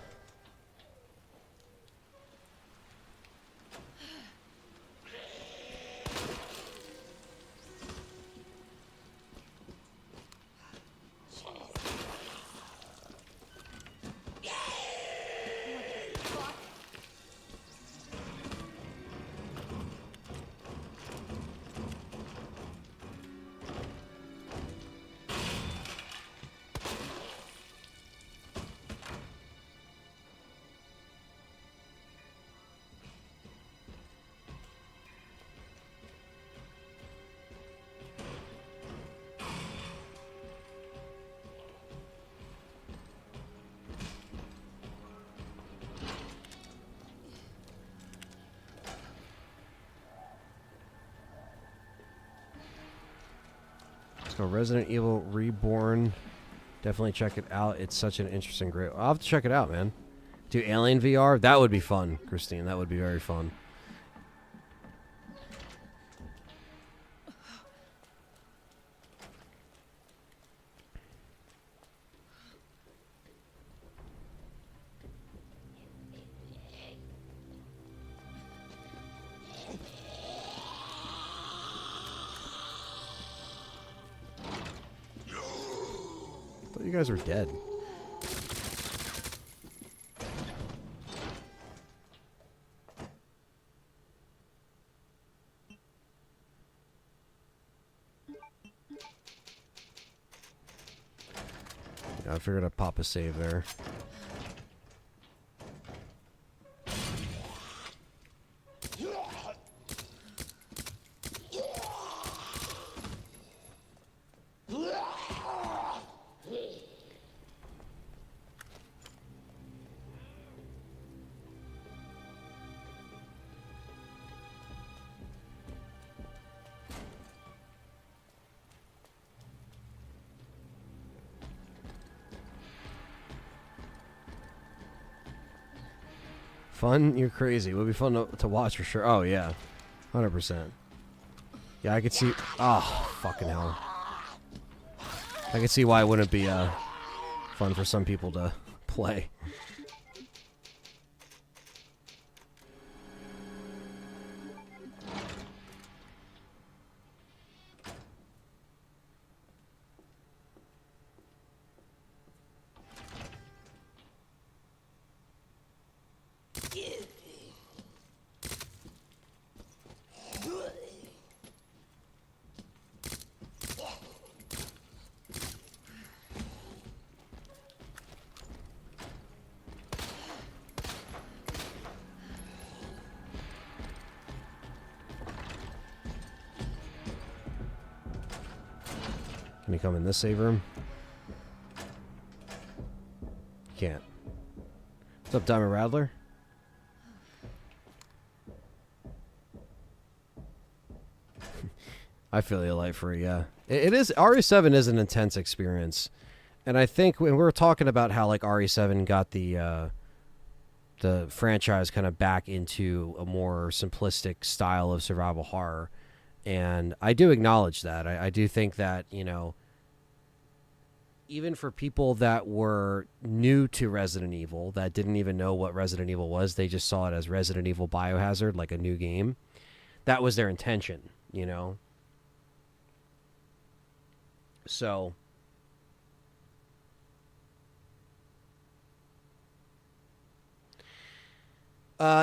So Resident Evil Reborn, definitely check it out. It's such an interesting great. I'll have to check it out, man. Do Alien VR? That would be fun, Christine. That would be very fun. You guys are dead. Yeah, I figured I'd pop a save there. Fun? You're crazy. It would be fun to watch for sure. Oh, yeah. 100%. Yeah, I could see... Oh, fucking hell. I could see why it wouldn't be fun for some people to play. Can you come in this save room? Can't. What's up, Diamond Rattler? I feel you, Light Free, yeah. It is... RE7 is an intense experience. And I think when we were talking about how, like, RE7 got the franchise kind of back into a more simplistic style of survival horror, and I do acknowledge that. I do think that, you know, even for people that were new to Resident Evil, that didn't even know what Resident Evil was, they just saw it as Resident Evil Biohazard, like a new game. That was their intention, you know? So...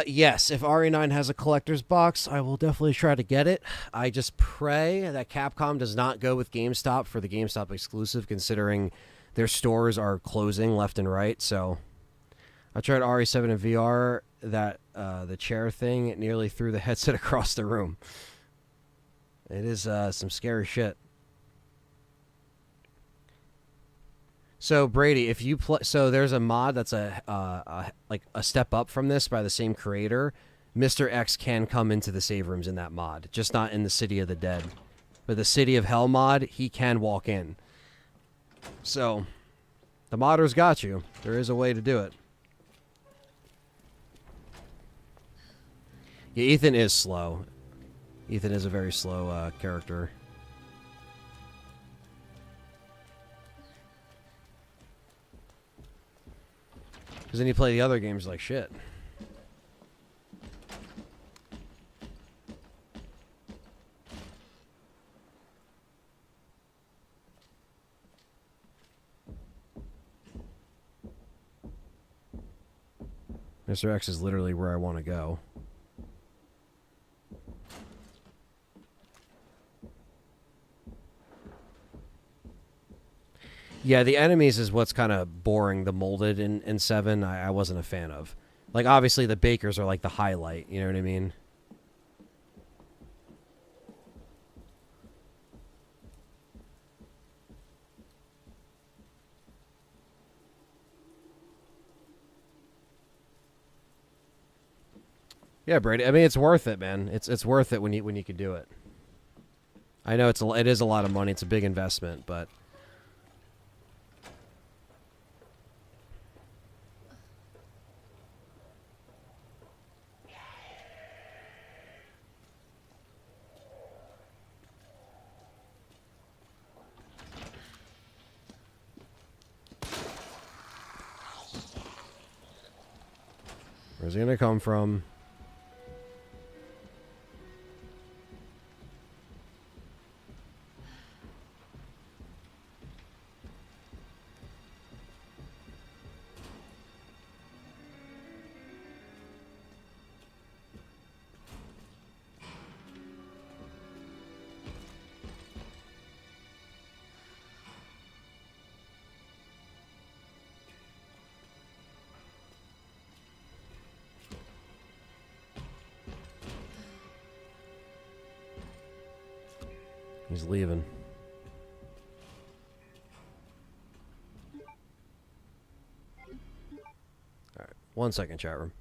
yes, if RE9 has a collector's box, I will definitely try to get it. I just pray that Capcom does not go with GameStop for the GameStop exclusive, considering their stores are closing left and right. So I tried RE7 in VR, that the chair thing, it nearly threw the headset across the room. It is some scary shit. So Brady, if you play, so there's a mod that's like a step up from this by the same creator. Mr. X can come into the save rooms in that mod, just not in the City of the Dead, but the City of Hell mod, he can walk in. So the modders got you. There is a way to do it. Yeah, Ethan is slow. Ethan is a very slow character. Because then you play the other games like shit. Mr. X is literally where I want to go. Yeah, the enemies is what's kind of boring. The molded in 7, I wasn't a fan of. Like, obviously, the bakers are like the highlight. You know what I mean? Yeah, Brady. I mean, it's worth it, man. It's worth it when you can do it. I know it is a lot of money. It's a big investment, but. Where's he gonna come from? He's leaving. Alright, 1 second, chat room.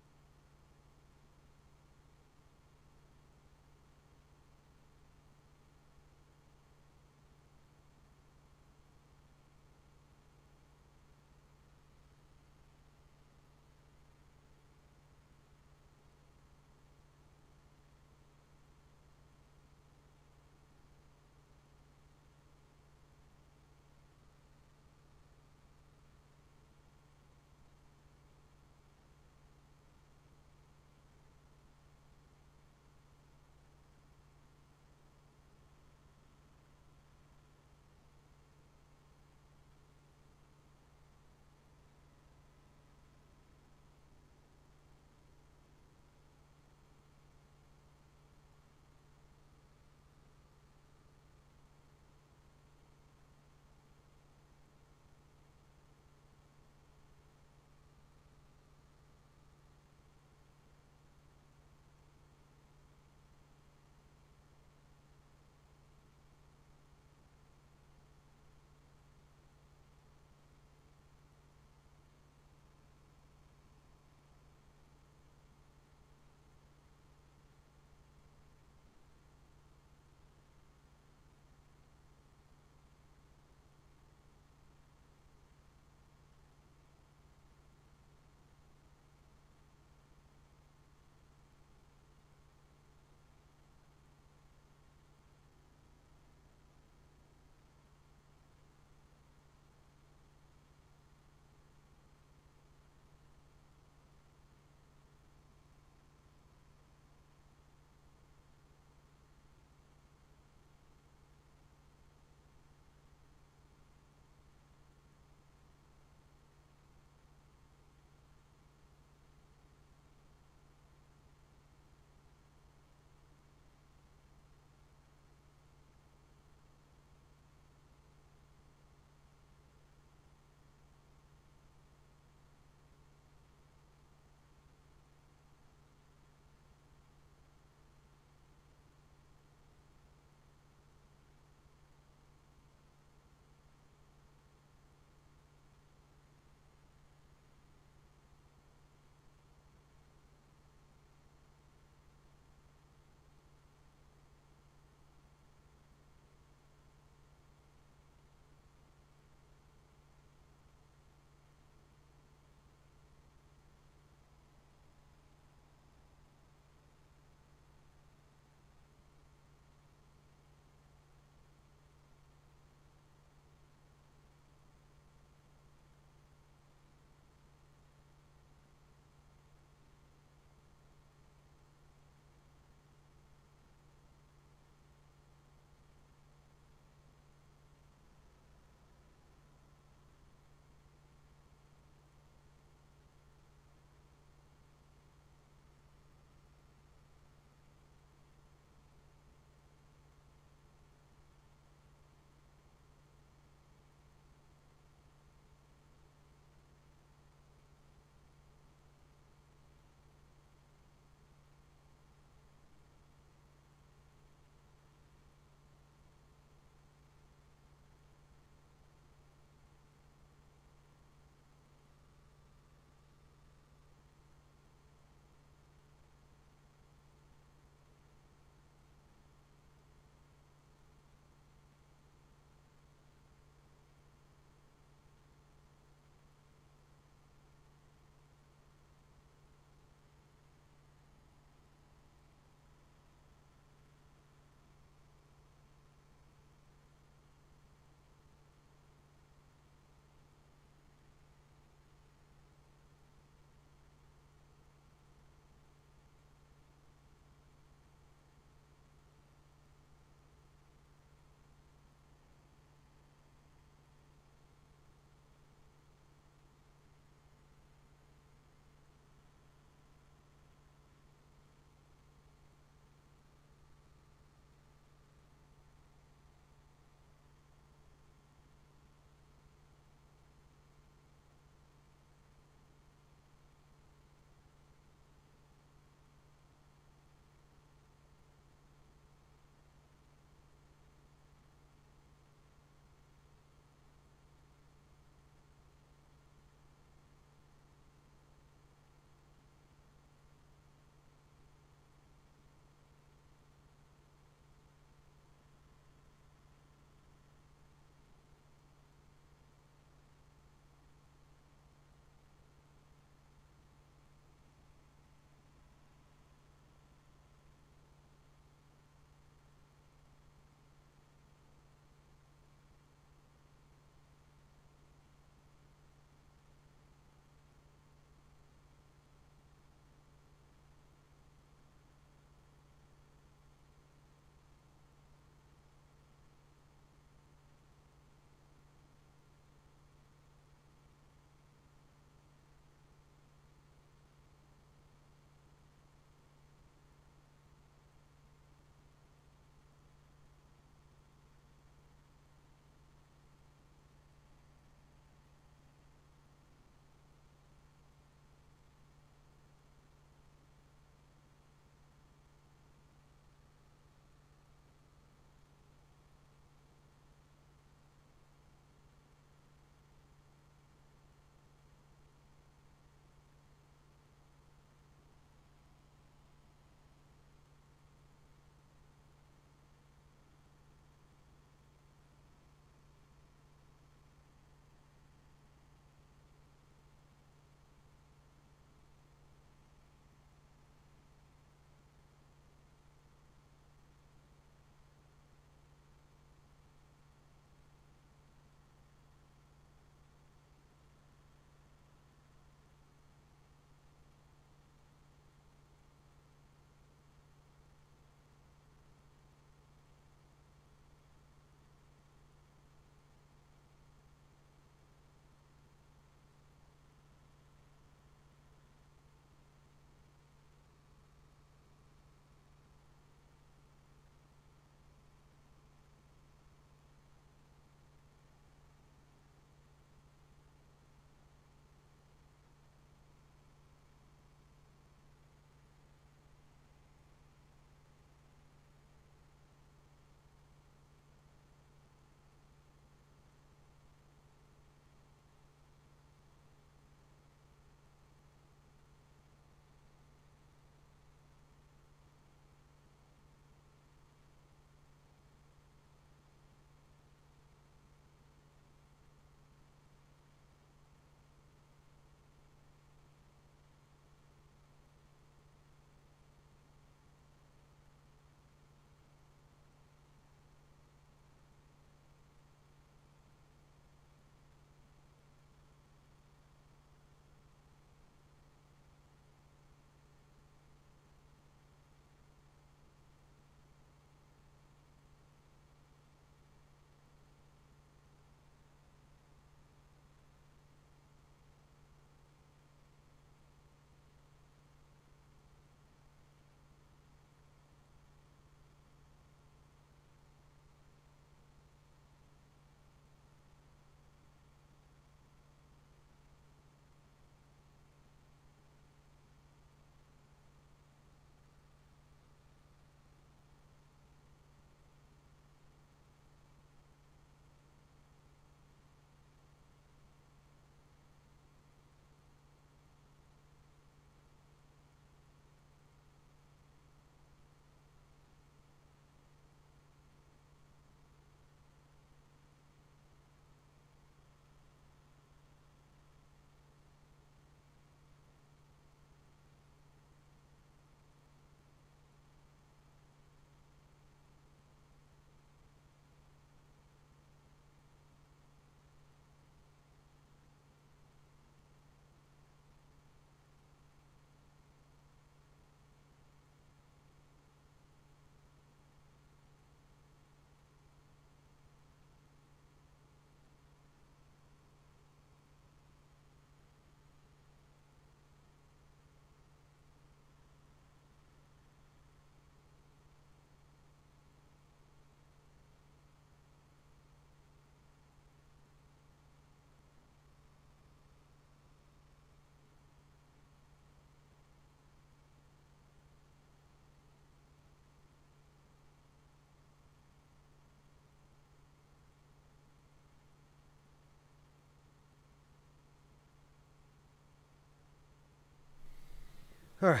All right.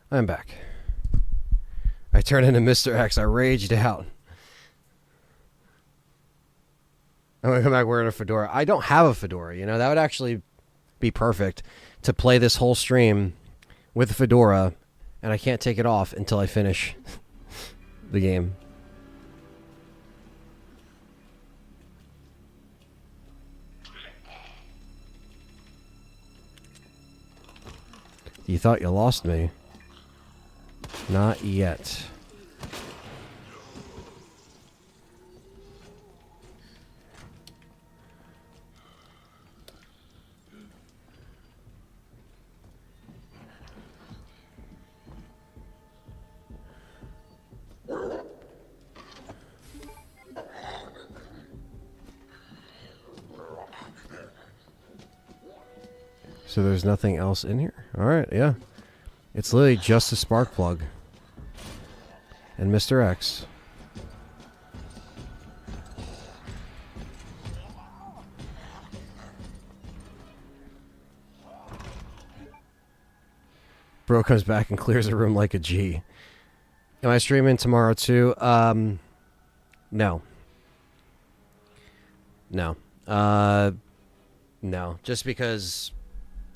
I'm back. I turned into Mr. X. I raged out. I'm going to come back wearing a fedora. I don't have a fedora, you know? That would actually be perfect to play this whole stream with a fedora, and I can't take it off until I finish the game. You thought you lost me. Not yet. So there's nothing else in here? Alright, yeah. It's literally just a spark plug. And Mr. X. Bro comes back and clears the room like a G. Am I streaming tomorrow too? No. No. No. Just because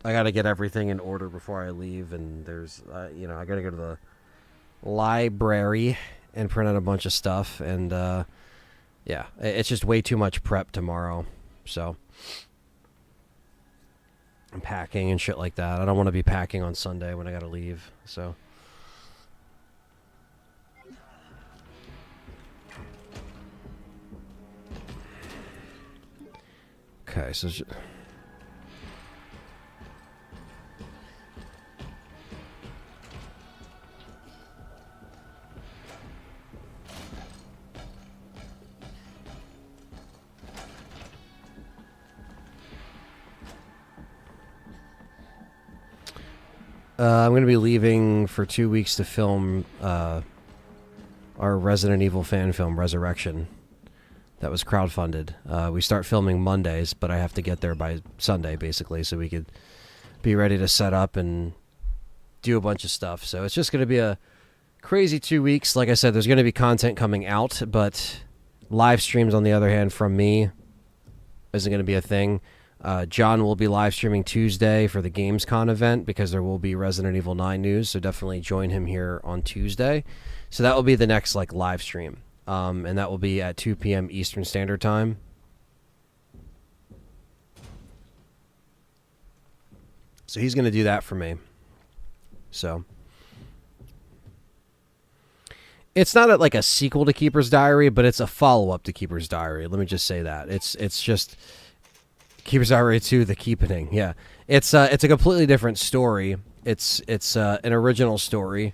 I gotta get everything in order before I leave, and there's, you know, I gotta go to the library and print out a bunch of stuff, and, yeah, it's just way too much prep tomorrow, so. I'm packing and shit like that. I don't want to be packing on Sunday when I gotta leave, so. Okay, so I'm going to be leaving for 2 weeks to film our Resident Evil fan film, Resurrection. That was crowdfunded. We start filming Mondays, but I have to get there by Sunday, basically, so we could be ready to set up and do a bunch of stuff. So it's just going to be a crazy 2 weeks. Like I said, there's going to be content coming out, but live streams, on the other hand, from me isn't going to be a thing. John will be live streaming Tuesday for the Gamescom event because there will be Resident Evil 9 news, so definitely join him here on Tuesday. So that will be the next live stream, and that will be at 2 p.m. Eastern Standard Time. So he's going to do that for me. So it's not like a sequel to Keeper's Diary, but it's a follow-up to Keeper's Diary. Let me just say that. It's just Keeper's Diary 2, The Keeping. Yeah. It's a completely different story. It's an original story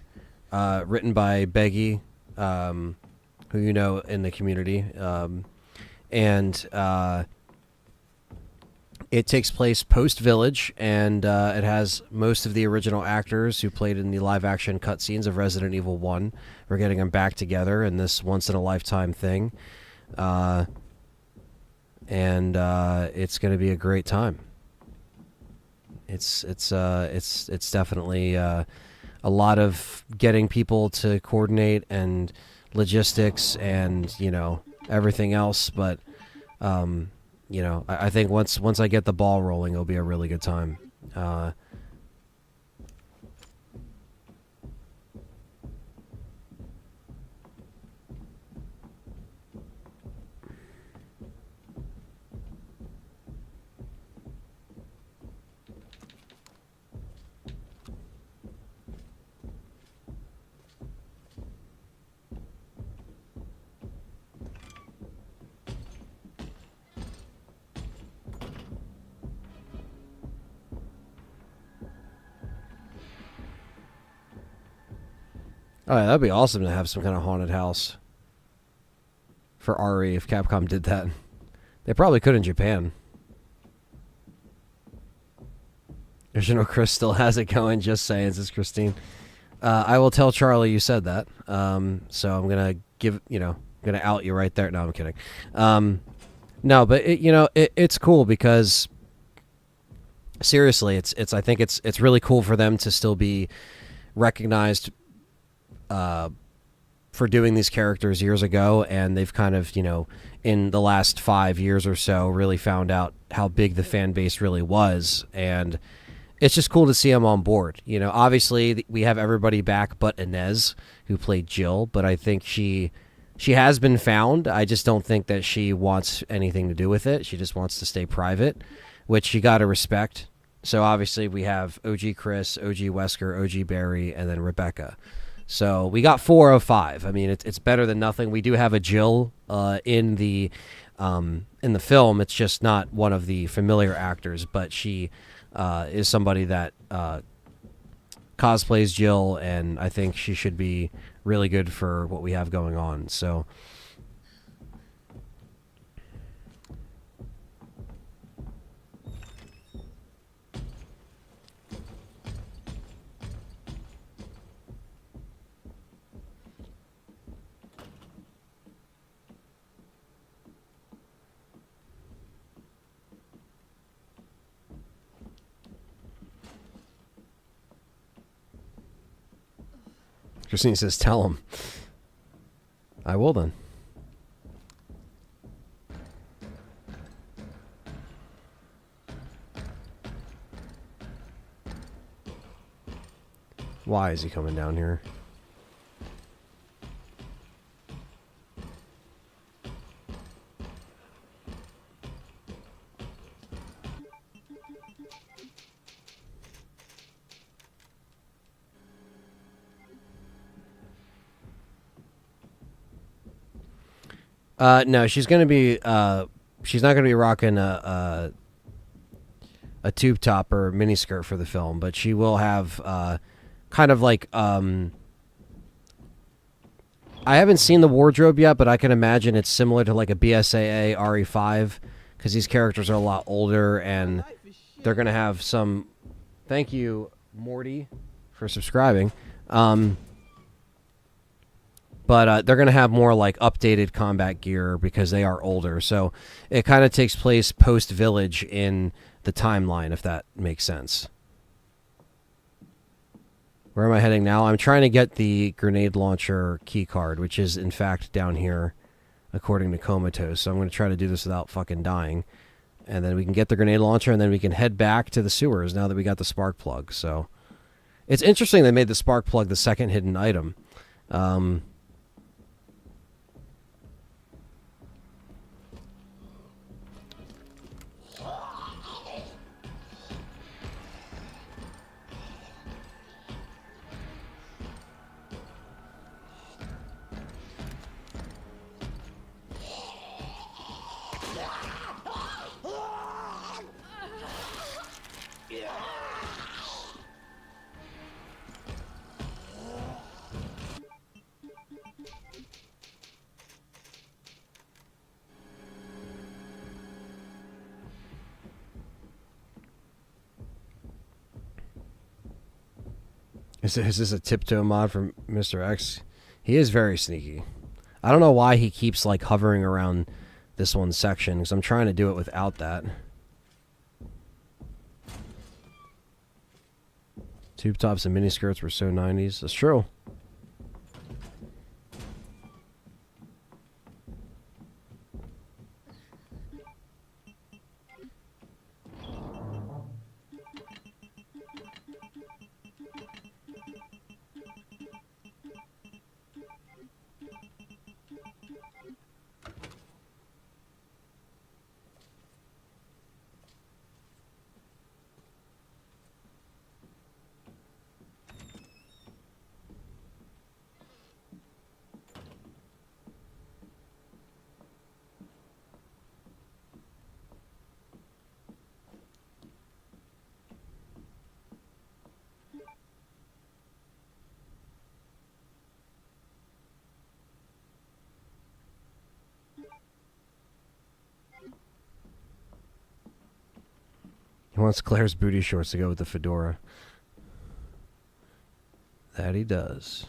written by Beggy, who you know in the community. And it takes place post-Village, and it has most of the original actors who played in the live-action cutscenes of Resident Evil 1. We're getting them back together in this once-in-a-lifetime thing. And it's going to be a great time. It's definitely a lot of getting people to coordinate and logistics and, you know, everything else, but you know, I think once I get the ball rolling, it'll be a really good time. Oh, yeah, that'd be awesome to have some kind of haunted house for RE if Capcom did that. They probably could in Japan. Original Chris still has it going, just saying, says Christine. I will tell Charlie you said that. So I'm going to going to out you right there. No, I'm kidding. No, but it's cool because seriously, it's I think it's really cool for them to still be recognized for doing these characters years ago, and they've kind of, in the last 5 years or so, really found out how big the fan base really was, and it's just cool to see them on board. Obviously we have everybody back but Inez, who played Jill, but I think she has been found. I just don't think that she wants anything to do with it. She just wants to stay private, which you got to respect. So obviously we have OG Chris, OG Wesker, OG Barry, and then Rebecca. So we got 4 of 5. I mean, it's better than nothing. We do have a Jill in the film. It's just not one of the familiar actors, but she is somebody that cosplays Jill, and I think she should be really good for what we have going on. So Christine says, tell him. I will then. Why is he coming down here? No, she's gonna be. She's not gonna be rocking a tube top or miniskirt for the film, but she will have kind of like. I haven't seen the wardrobe yet, but I can imagine it's similar to like a BSAA RE5, because these characters are a lot older and they're gonna have some. Thank you, Morty, for subscribing. But they're going to have more like updated combat gear because they are older. So it kind of takes place post-Village in the timeline, if that makes sense. Where am I heading now? I'm trying to get the grenade launcher key card, which is in fact down here, according to Comatose. So I'm going to try to do this without fucking dying. And then we can get the grenade launcher, and then we can head back to the sewers now that we got the spark plug. So it's interesting they made the spark plug the second hidden item. Is this a tiptoe mod from Mr. X? He is very sneaky. I don't know why he keeps like hovering around this one section, because I'm trying to do it without that. Tube tops and miniskirts were so 90s. That's true. He wants Claire's booty shorts to go with the fedora. That he does.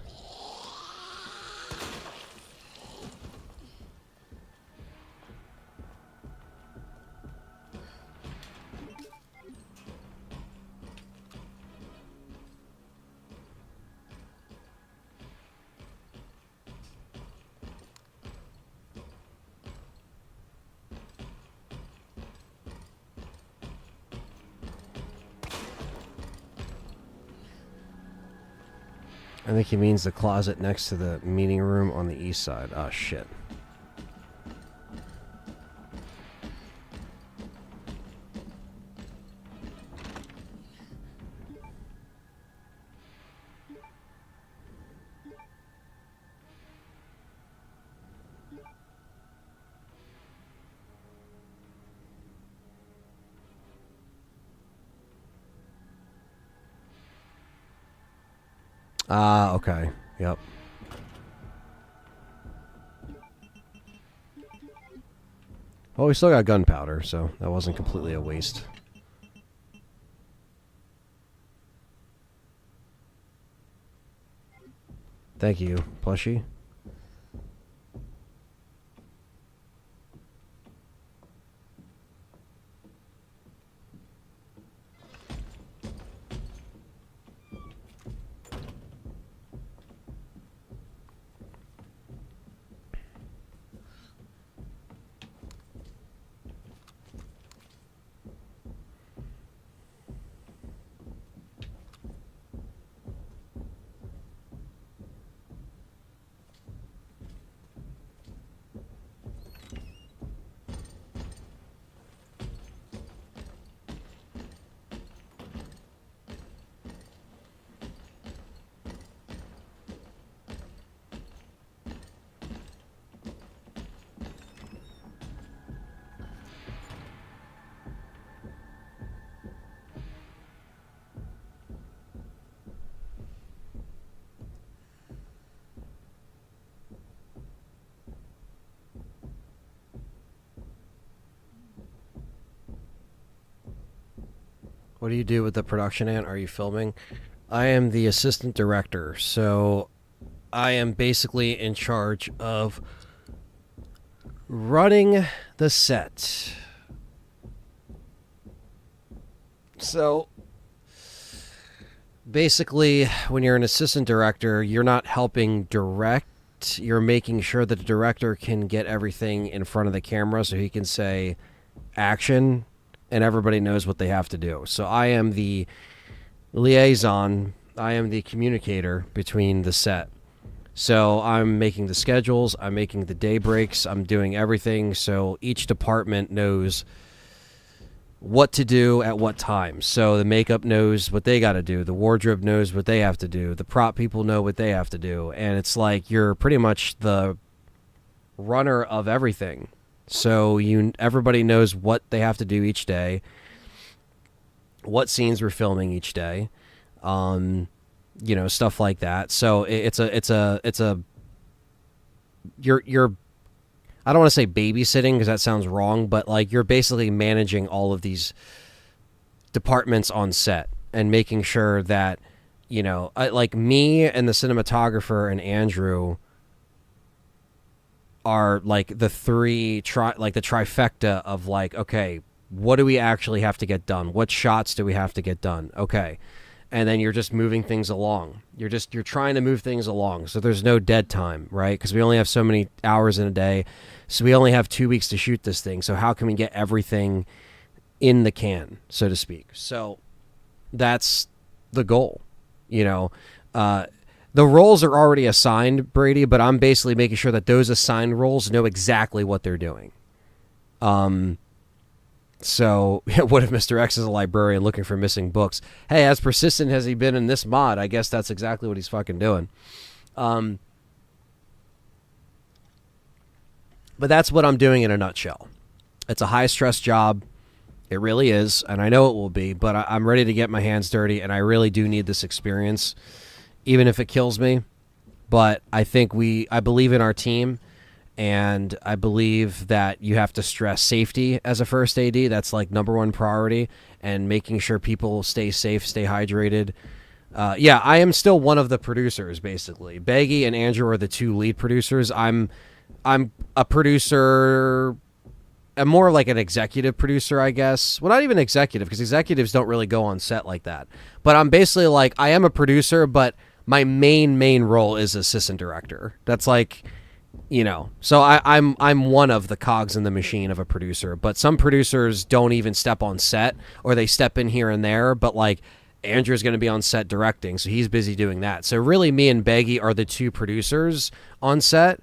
I think he means the closet next to the meeting room on the east side. Oh, shit. Ah, okay. Yep. Well, we still got gunpowder, so that wasn't completely a waste. Thank you, plushie. What do you do with the production ant? Are you filming? I am the assistant director, so I am basically in charge of running the set. So basically, when you're an assistant director, you're not helping direct. You're making sure that the director can get everything in front of the camera so he can say action and everybody knows what they have to do. So I am the liaison. I am the communicator between the set. So I'm making the schedules. I'm making the day breaks. I'm doing everything so each department knows what to do at what time. So the makeup knows what they got to do. The wardrobe knows what they have to do. The prop people know what they have to do. And it's like you're pretty much the runner of everything. So everybody knows what they have to do each day, what scenes we're filming each day, stuff like that. So you're I don't want to say babysitting because that sounds wrong, but like you're basically managing all of these departments on set and making sure that, like me and the cinematographer and Andrew are like the the trifecta of like, okay, what do we actually have to get done? What shots do we have to get done? Okay. And then you're just moving things along. You're trying to move things along. So there's no dead time, right? Because we only have so many hours in a day. So we only have 2 weeks to shoot this thing. So how can we get everything in the can, so to speak? So that's the goal, The roles are already assigned, Brady, but I'm basically making sure that those assigned roles know exactly what they're doing. So what if Mr. X is a librarian looking for missing books? Hey, as persistent as he been in this mod, I guess that's exactly what he's fucking doing. But that's what I'm doing in a nutshell. It's a high-stress job. It really is, and I know it will be, but I'm ready to get my hands dirty, and I really do need this experience, even if it kills me. But I believe in our team, and I believe that you have to stress safety as a first AD. That's like number one priority, and making sure people stay safe, stay hydrated. Yeah, I am still one of the producers, basically. Baggy and Andrew are the two lead producers. I'm a producer. I'm more like an executive producer, I guess. Well, not even executive, because executives don't really go on set like that. But I'm basically like, I am a producer, but my main role is assistant director. That's like, so I'm one of the cogs in the machine of a producer. But some producers don't even step on set, or they step in here and there. But like Andrew's going to be on set directing, so he's busy doing that. So really, me and Beggy are the two producers on set,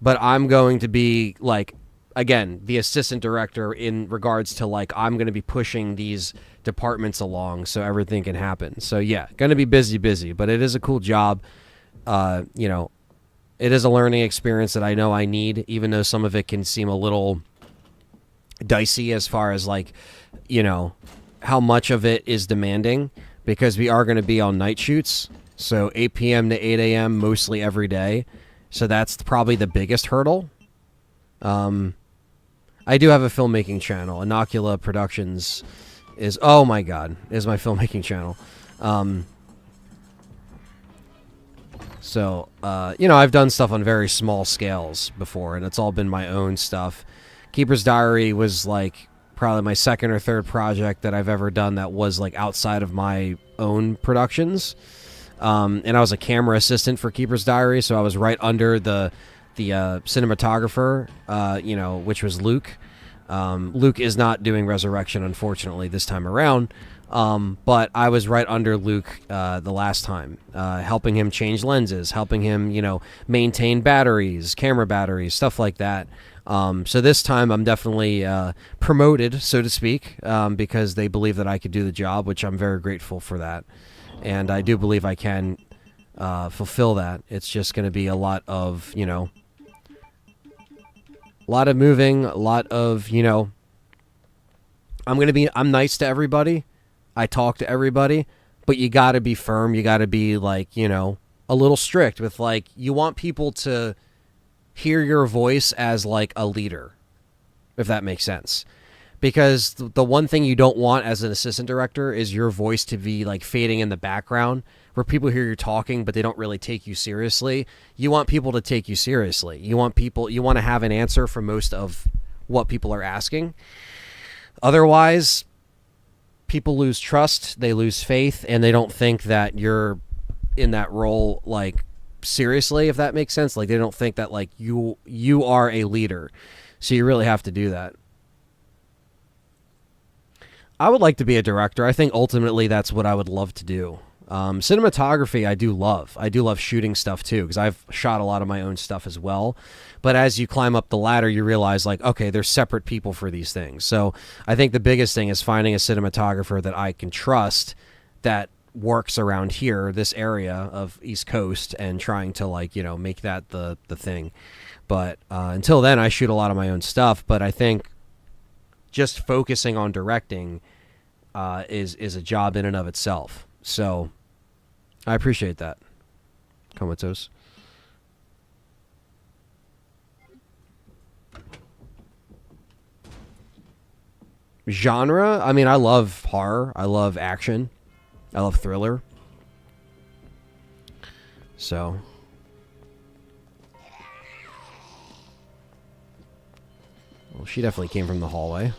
but I'm going to be, like, again, the assistant director in regards to, like, I'm going to be pushing these departments along so everything can happen. So, yeah, going to be busy, but it is a cool job. You know, it is a learning experience that I know I need, even though some of it can seem a little dicey as far as, like, you know, how much of it is demanding, because we are going to be on night shoots, so 8 p.m. to 8 a.m. mostly every day. So that's probably the biggest hurdle. I do have a filmmaking channel. Inocula Productions is, oh my god, is my filmmaking channel. So, you know, I've done stuff on very small scales before, and it's all been my own stuff. Keeper's Diary was, like, probably my second or third project that I've ever done that was, like, outside of my own productions. And I was a camera assistant for Keeper's Diary, so I was right under the cinematographer, you know, which was Luke. Luke is not doing Resurrection, unfortunately, this time around. But I was right under Luke the last time, helping him change lenses, helping him, you know, maintain batteries, camera batteries, stuff like that. So this time I'm definitely promoted, so to speak, because they believe that I could do the job, which I'm very grateful for that. And I do believe I can fulfill that. It's just going to be a lot of, you know, a lot of moving, a lot of, you know, I'm nice to everybody. I talk to everybody, but you got to be firm. You got to be, like, you know, a little strict with, like, you want people to hear your voice as, like, a leader, if that makes sense. Because the one thing you don't want as an assistant director is your voice to be, like, fading in the background, where people hear you talking, but they don't really take you seriously. You want people to take you seriously. You want to have an answer for most of what people are asking. Otherwise, people lose trust, they lose faith, and they don't think that you're in that role, like, seriously, if that makes sense. Like, they don't think that, like, you are a leader. So you really have to do that. I would like to be a director. I think ultimately that's what I would love to do. Cinematography, I do love. I do love shooting stuff too, because I've shot a lot of my own stuff as well. But as you climb up the ladder, you realize, like, okay, there's separate people for these things. So I think the biggest thing is finding a cinematographer that I can trust that works around here, this area of East Coast, and trying to, like, you know, make that the thing. But until then, I shoot a lot of my own stuff. But I think just focusing on directing is a job in and of itself. So I appreciate that. Comatose. Genre, I mean, I love horror. I love action. I love thriller. So well, she definitely came from the hallway.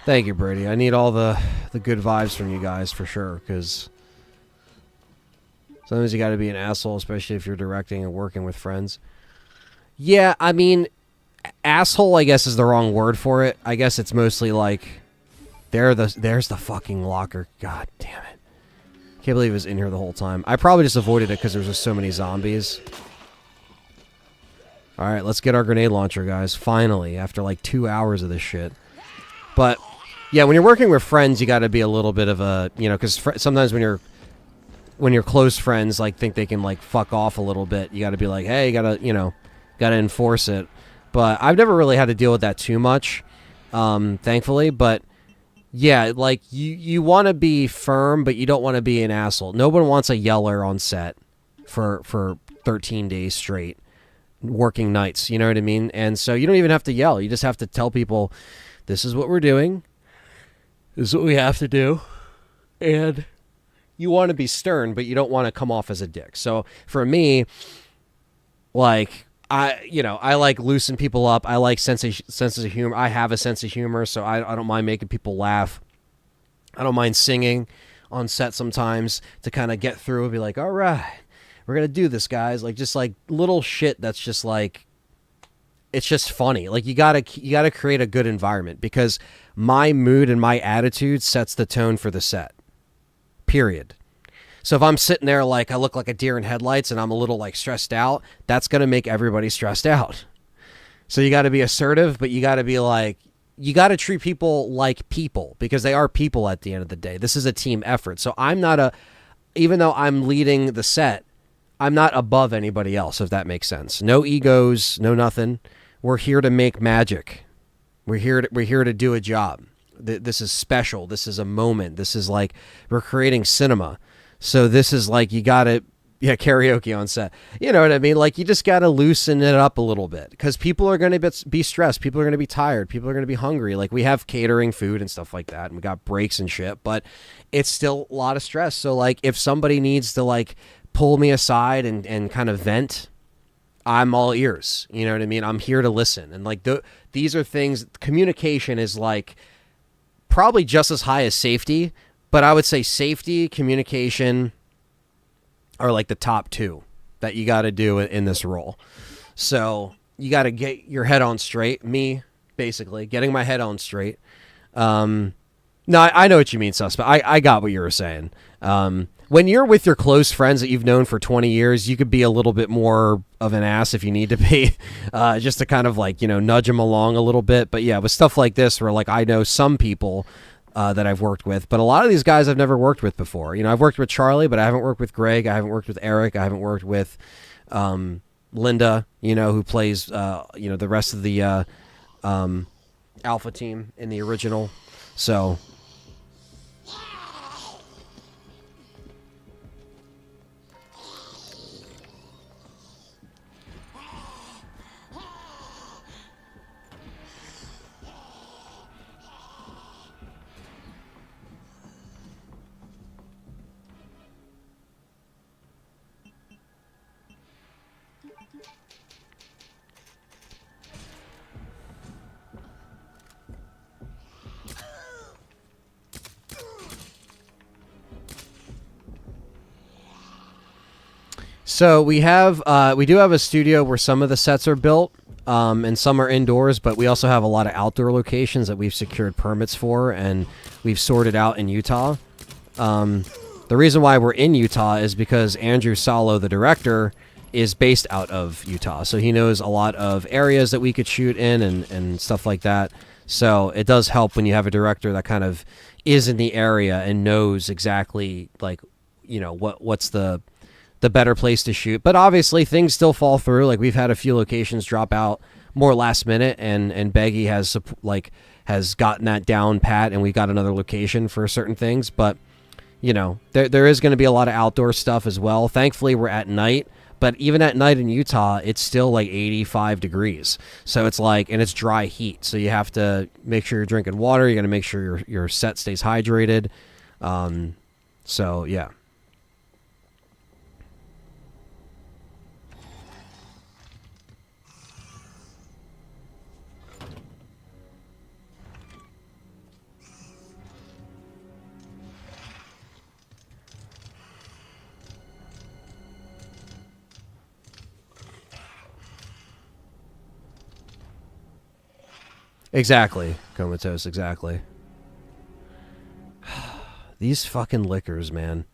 Thank you, Brady. I need all the good vibes from you guys for sure, because sometimes you got to be an asshole, especially if you're directing and working with friends. Yeah, I mean, asshole, I guess, is the wrong word for it. I guess it's mostly like, there's the fucking locker. God damn it. Can't believe it was in here the whole time. I probably just avoided it because there was just so many zombies. Alright, let's get our grenade launcher, guys. Finally, after like 2 hours of this shit. But yeah, when you're working with friends, you got to be a little bit of a, you know, because sometimes when you're close friends, like, think they can, like, fuck off a little bit, you got to be like, hey, you got to, you know, got to enforce it. But I've never really had to deal with that too much, thankfully. But yeah, like, you want to be firm, but you don't want to be an asshole. No one wants a yeller on set for 13 days straight, working nights, you know what I mean? And so you don't even have to yell. You just have to tell people, this is what we're doing. This is what we have to do. And you want to be stern, but you don't want to come off as a dick. So for me, like, I like loosen people up. I like sense of humor. I have a sense of humor, so I don't mind making people laugh. I don't mind singing on set sometimes to kind of get through and be like, all right, we're going to do this, guys. Like, just like little shit that's just like, it's just funny. Like, you gotta create a good environment because my mood and my attitude sets the tone for the set, period. So if I'm sitting there like I look like a deer in headlights and I'm a little like stressed out, that's going to make everybody stressed out. So you got to be assertive, but you got to be like, you got to treat people like people because they are people at the end of the day. This is a team effort. So I'm not even though I'm leading the set, I'm not above anybody else, if that makes sense. No egos, no nothing. We're here to make magic. We're here to do a job. This is special. This is a moment. This is like, we're creating cinema. So this is like, you got to, karaoke on set. You know what I mean? Like, you just got to loosen it up a little bit because people are going to be stressed. People are going to be tired. People are going to be hungry. Like, we have catering food and stuff like that, and we got breaks and shit, but it's still a lot of stress. So, like, if somebody needs to, like, pull me aside and kind of vent, I'm all ears. You know what I mean? I'm here to listen. And, like, these are things, communication is, like, probably just as high as safety, but I would say safety, communication are like the top two that you got to do in this role. So you got to get your head on straight. Me, basically, getting my head on straight. No, I know what you mean, Suspect. I got what you were saying. When you're with your close friends that you've known for 20 years, you could be a little bit more of an ass if you need to be, just to kind of like, nudge them along a little bit. But yeah, with stuff like this where like I know some people that I've worked with, but a lot of these guys I've never worked with before. I've worked with Charlie, but I haven't worked with Greg. I haven't worked with Eric. I haven't worked with Linda, who plays, the rest of the Alpha team in the original. So... So we do have a studio where some of the sets are built, and some are indoors, but we also have a lot of outdoor locations that we've secured permits for, and we've sorted out in Utah. The reason why we're in Utah is because Andrew Salo, the director, is based out of Utah, so he knows a lot of areas that we could shoot in and stuff like that. So it does help when you have a director that kind of is in the area and knows exactly like what's the better place to shoot. But obviously things still fall through. Like, we've had a few locations drop out more last minute, and Beggy has gotten that down pat, and we got another location for certain things. But there is going to be a lot of outdoor stuff as well. Thankfully we're at night, but even at night in Utah it's still like 85 degrees, so it's like, and it's dry heat, so you have to make sure you're drinking water. You got to make sure your set stays hydrated. So yeah. Exactly, Comatose, exactly. These fucking liquors, man.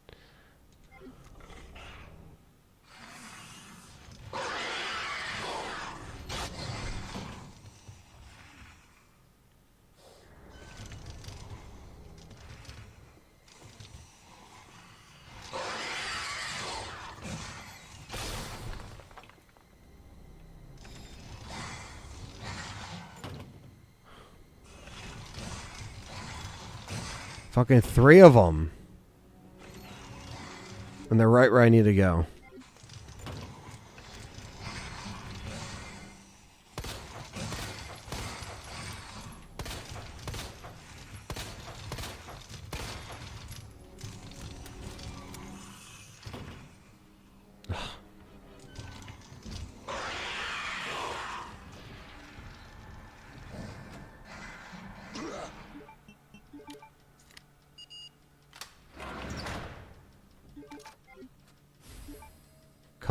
Fucking 3 of them. And they're right where I need to go.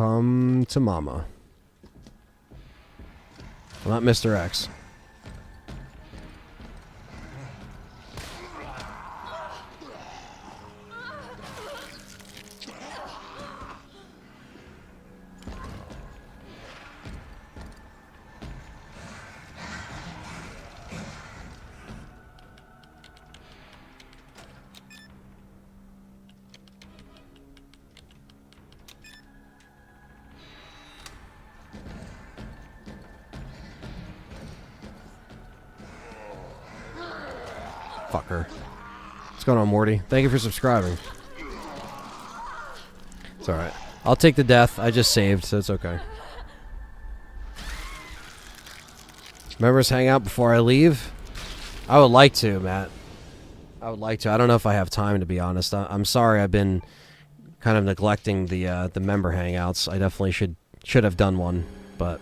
Come to mama. Well, not Mr. X. Fucker. What's going on, Morty? Thank you for subscribing. It's alright. I'll take the death. I just saved, so it's okay. Members hang out before I leave? I would like to, Matt. I would like to. I don't know if I have time, to be honest. I'm sorry I've been kind of neglecting the member hangouts. I definitely should have done one, but...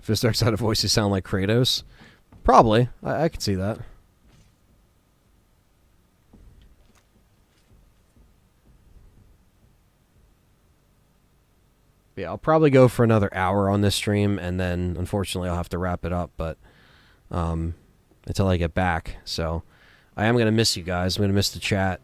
If this Dark Side of voices sound like Kratos? Probably. I could see that. Yeah, I'll probably go for another hour on this stream, and then, unfortunately, I'll have to wrap it up, but until I get back. So, I am going to miss you guys. I'm going to miss the chat.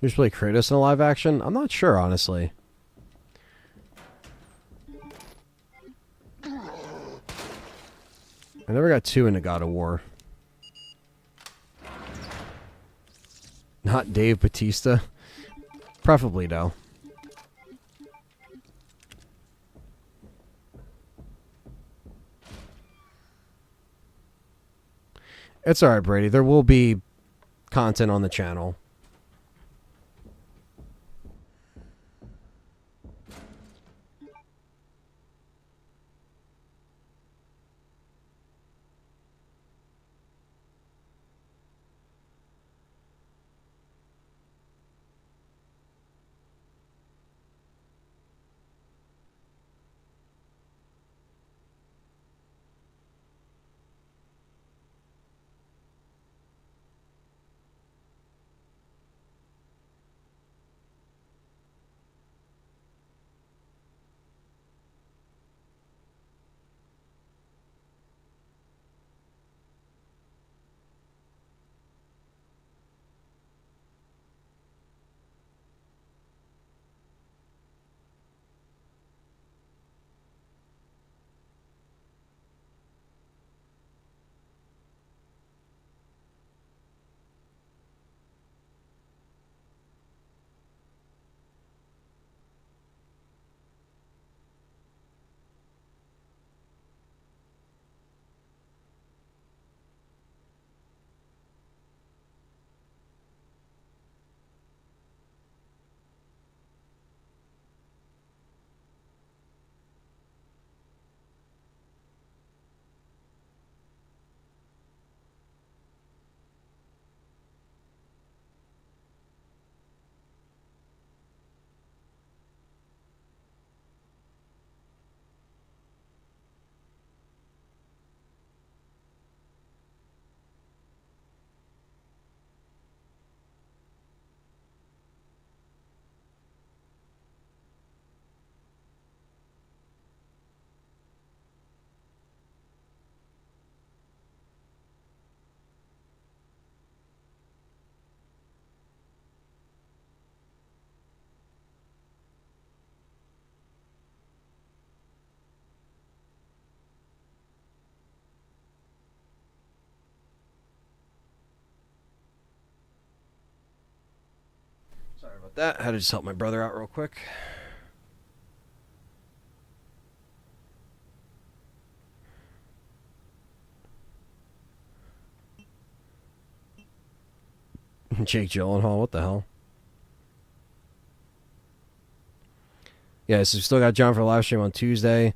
You just play Kratos in a live action? I'm not sure, honestly. I never got too into God of War. Not Dave Bautista? Preferably, no. It's alright, Brady. There will be content on the channel. Sorry about that. I had to just help my brother out real quick. Jake Gyllenhaal, what the hell? Yeah, so we still got John for live stream on Tuesday.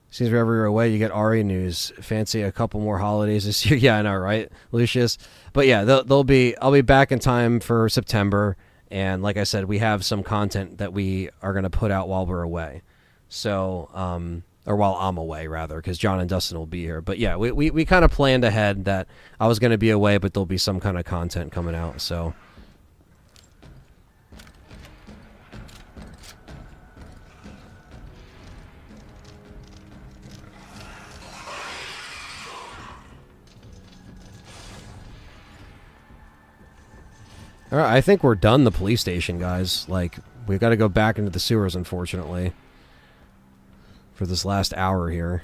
Seems wherever you're away, you get RE news. Fancy a couple more holidays this year. Yeah, I know, right, Lucius? But yeah, they'll be. I'll be back in time for September, and like I said, we have some content that we are going to put out while we're away. So, or while I'm away, rather, because John and Dustin will be here. But yeah, we kind of planned ahead that I was going to be away, but there'll be some kind of content coming out. So. All right, I think we're done the police station, guys. Like, we've got to go back into the sewers, unfortunately, for this last hour here.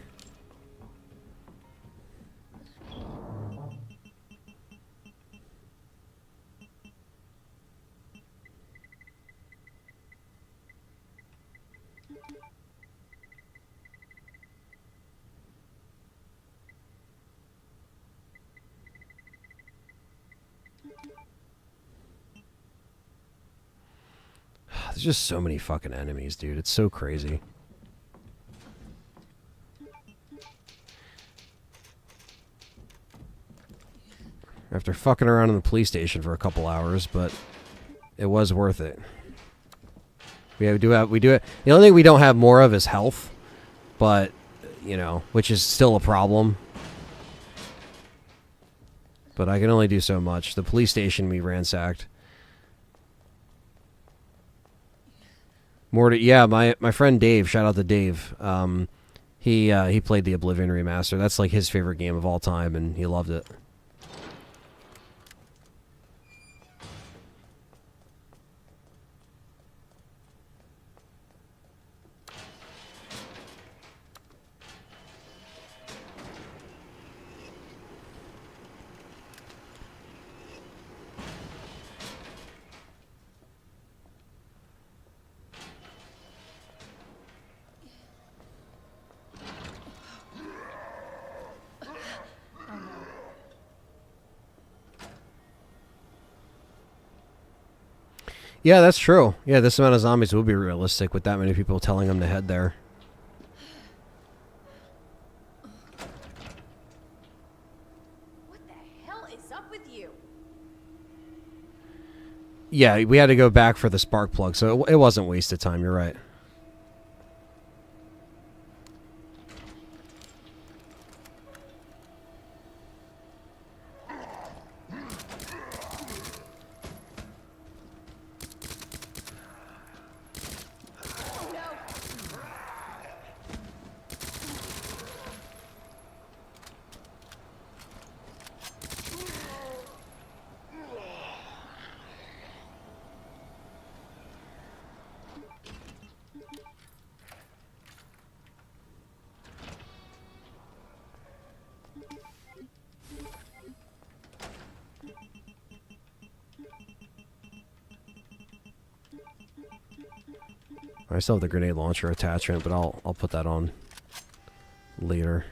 There's just so many fucking enemies, dude. It's so crazy. After fucking around in the police station for a couple hours, but it was worth it. We do it. The only thing we don't have more of is health, but you know, which is still a problem. But I can only do so much. The police station we ransacked. Yeah, my friend Dave, shout out to Dave. He played the Oblivion remaster. That's like his favorite game of all time, and he loved it. Yeah, that's true. Yeah, this amount of zombies will be realistic with that many people telling them to head there. What the hell is up with you? Yeah, we had to go back for the spark plug, so it wasn't wasted time. You're right. I still have the grenade launcher attachment, but I'll put that on later.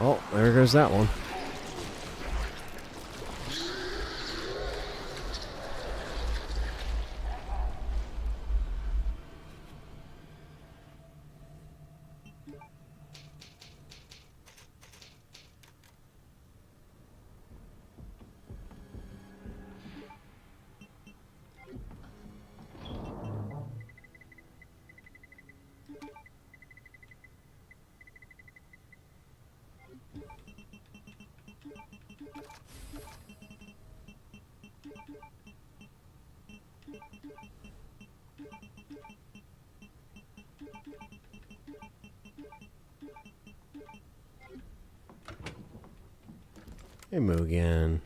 Oh, there goes that one. Hey, Mugen.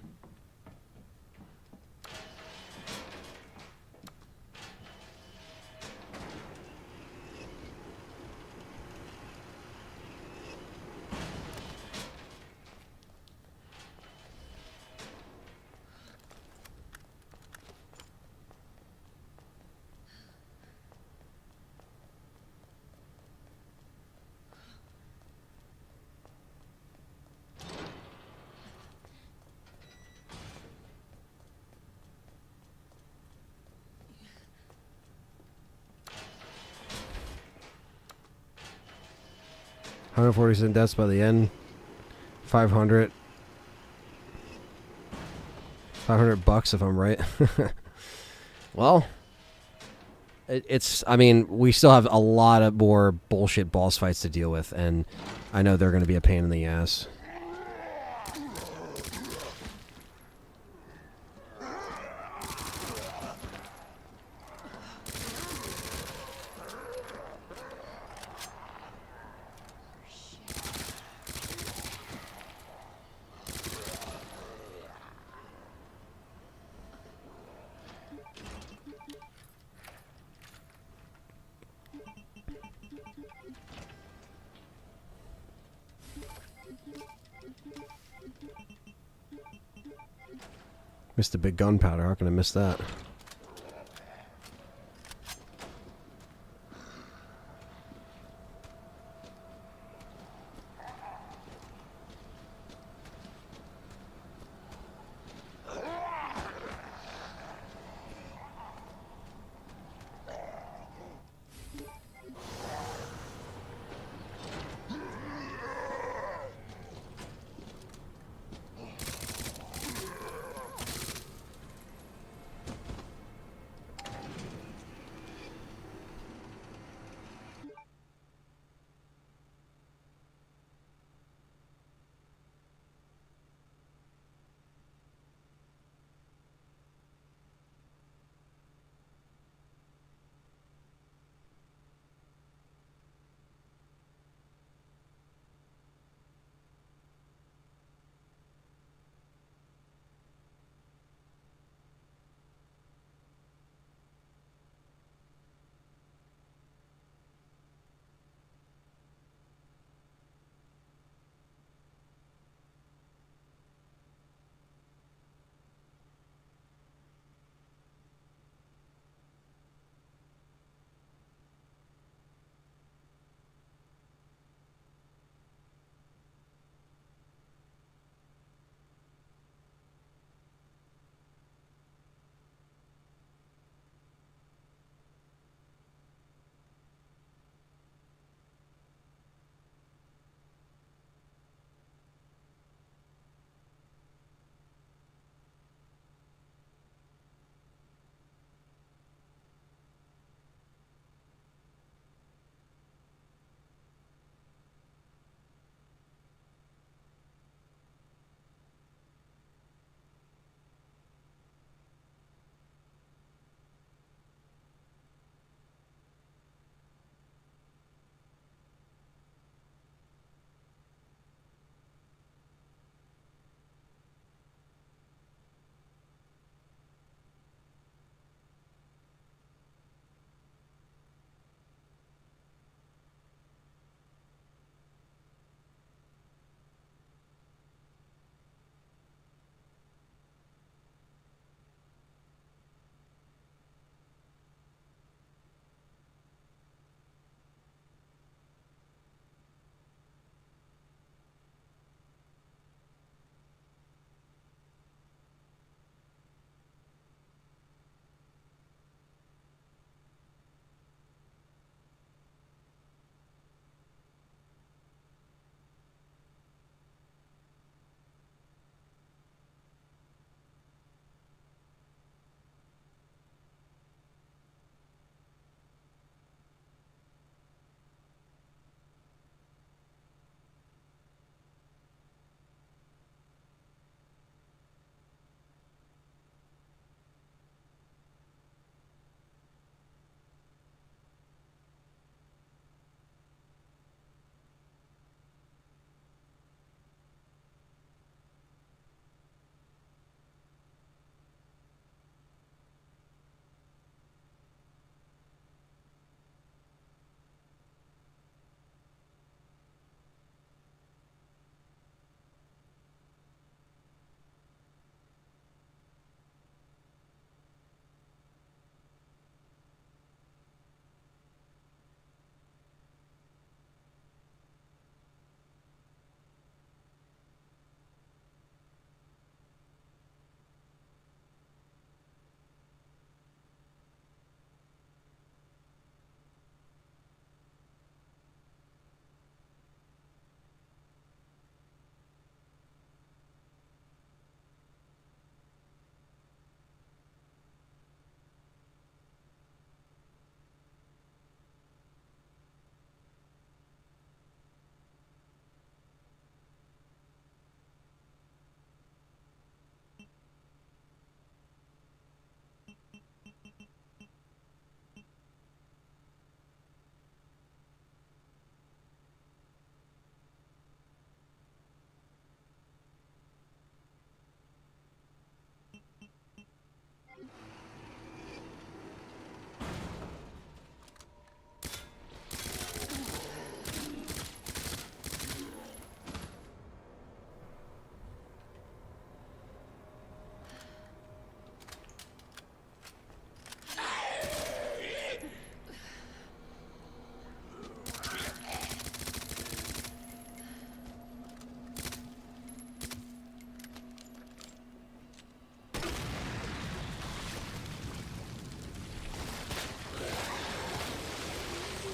$147 deaths by the end. 500. $500 if I'm right. Well, it's. I mean, we still have a lot of more bullshit boss fights to deal with, and I know they're going to be a pain in the ass. Missed the big gunpowder. How can I miss that?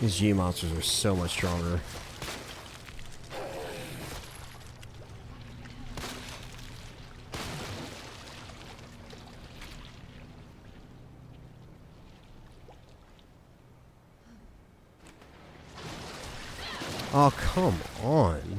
These G monsters are so much stronger. Oh, come on.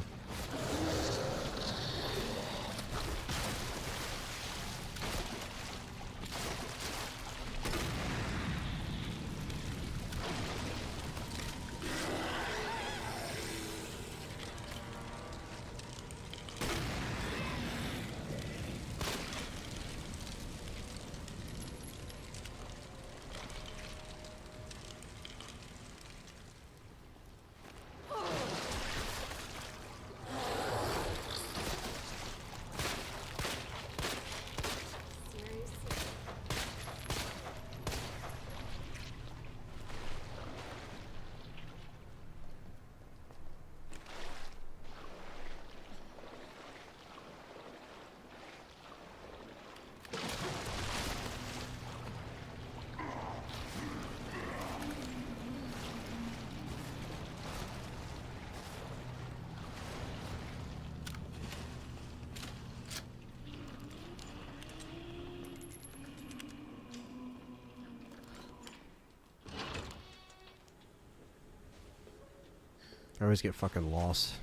I always get fucking lost.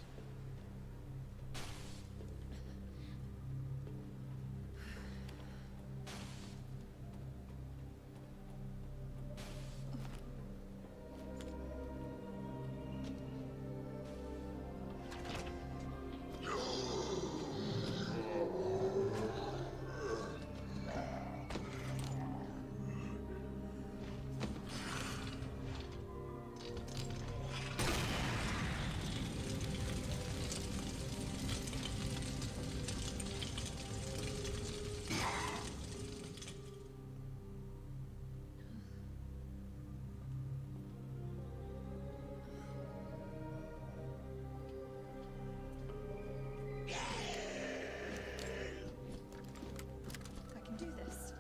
I can do this.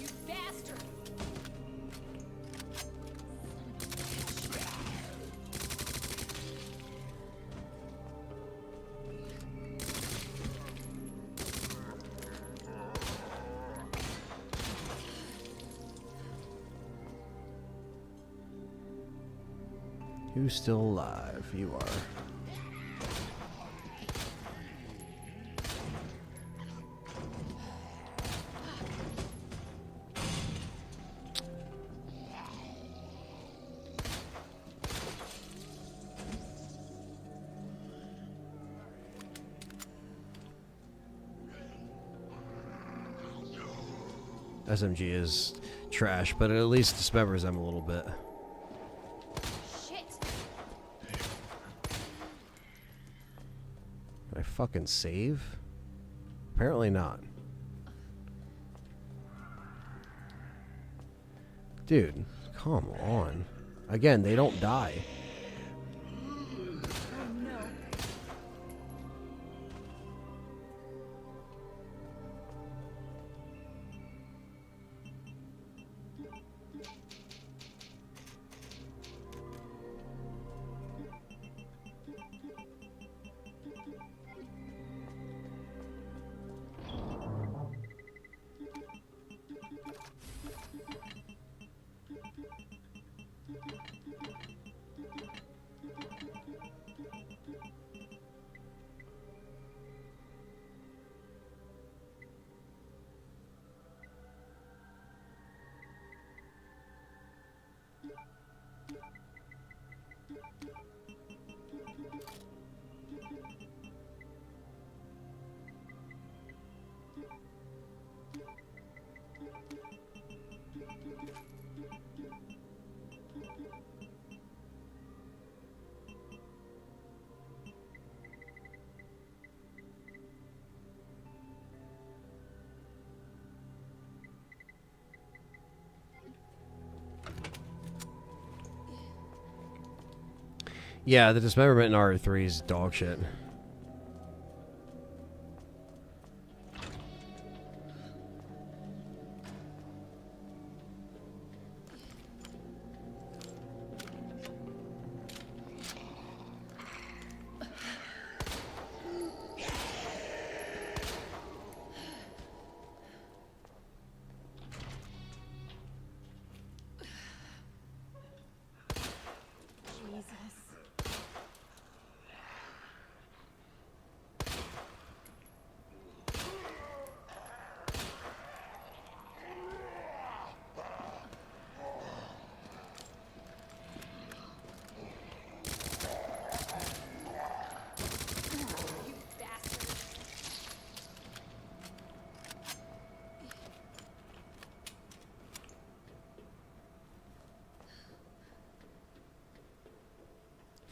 You bastard! Who's still alive? You are. SMG is trash, but it at least dismembers them a little bit. Shit! Did I fucking save? Apparently not. Dude, come on. Again, they don't die. Oh no. Yeah, the dismemberment in RE3 is dog shit.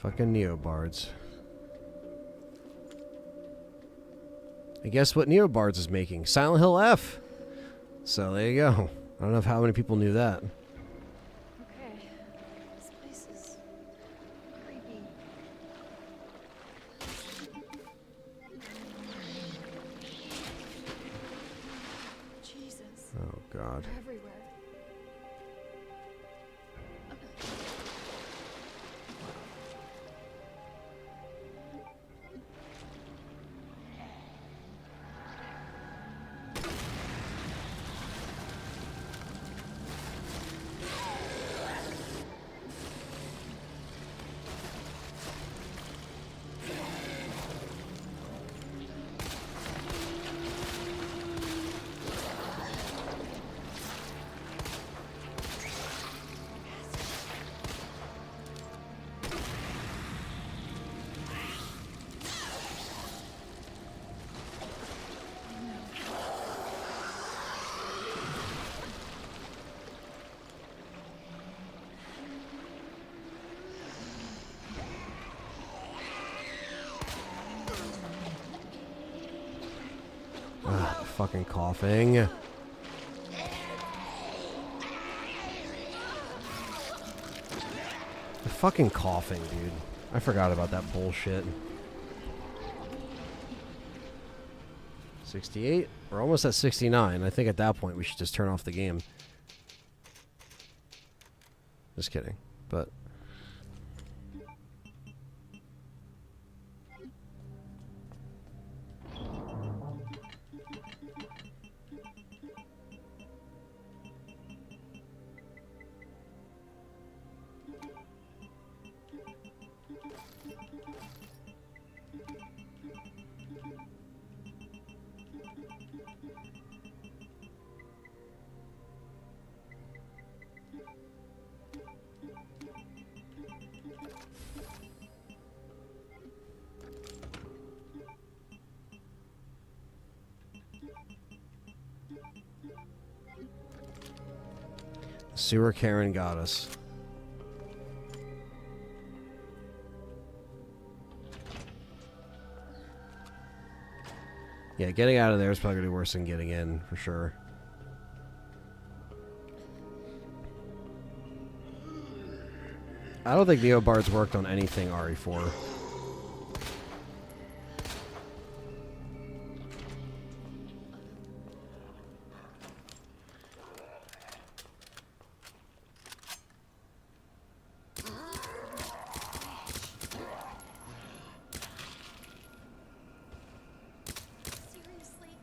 Fucking Neobards. I guess what Neobards is making? Silent Hill F! So there you go. I don't know how many people knew that. Okay. This place is creepy. Jesus. Oh, God. They're everywhere. Fucking coughing. The fucking coughing, dude. I forgot about that bullshit. 68? We're almost at 69. I think at that point we should just turn off the game. Just kidding. But... Sewer Karen got us. Yeah, getting out of there is probably going to be worse than getting in, for sure. I don't think Neobards worked on anything RE4. Seriously?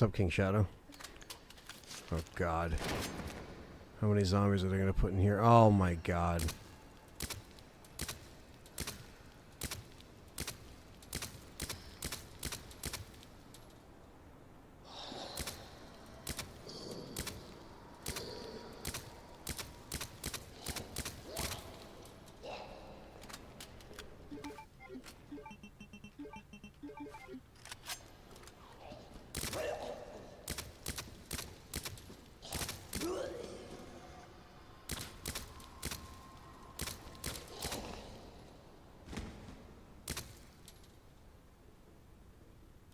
What's up, King Shadow? Oh, God. How many zombies are they going to put in here? Oh, my God.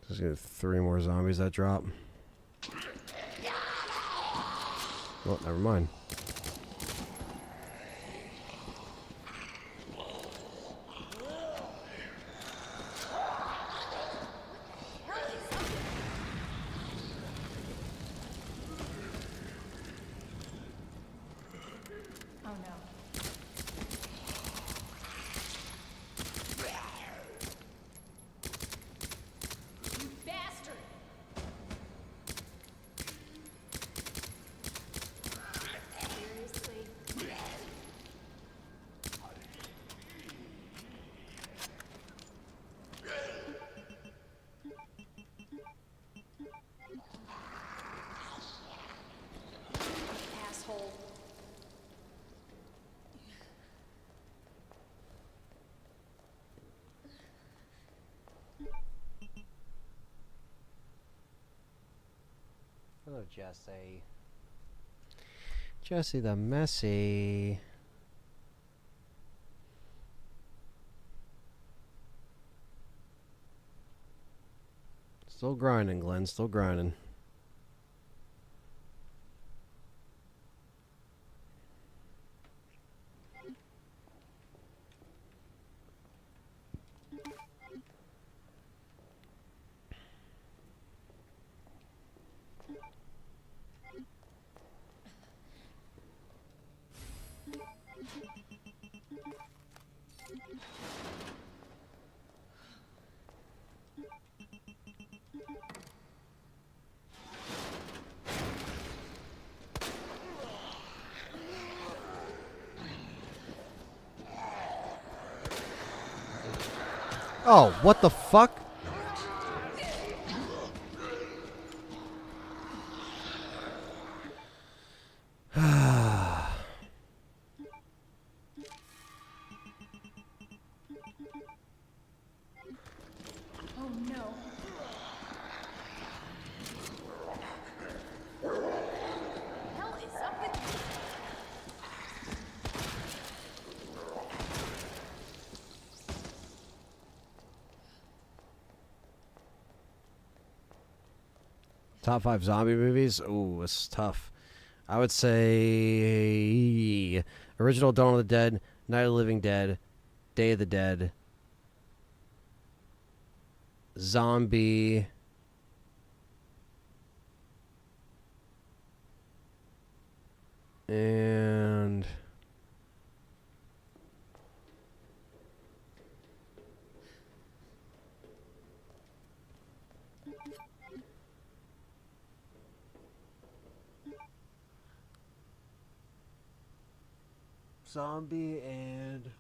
Just get 3 more zombies that drop. Oh, never mind. Oh no. You bastard! Seriously? Asshole. Hello, Jesse. Jesse the Messy. Still grinding, Glenn. Still grinding. Oh, what the fuck? Oh no. Hell is up with you? Top 5 zombie movies? Ooh, this is tough. I would say original Dawn of the Dead, Night of the Living Dead, Day of the Dead, Zombie, and Zombie and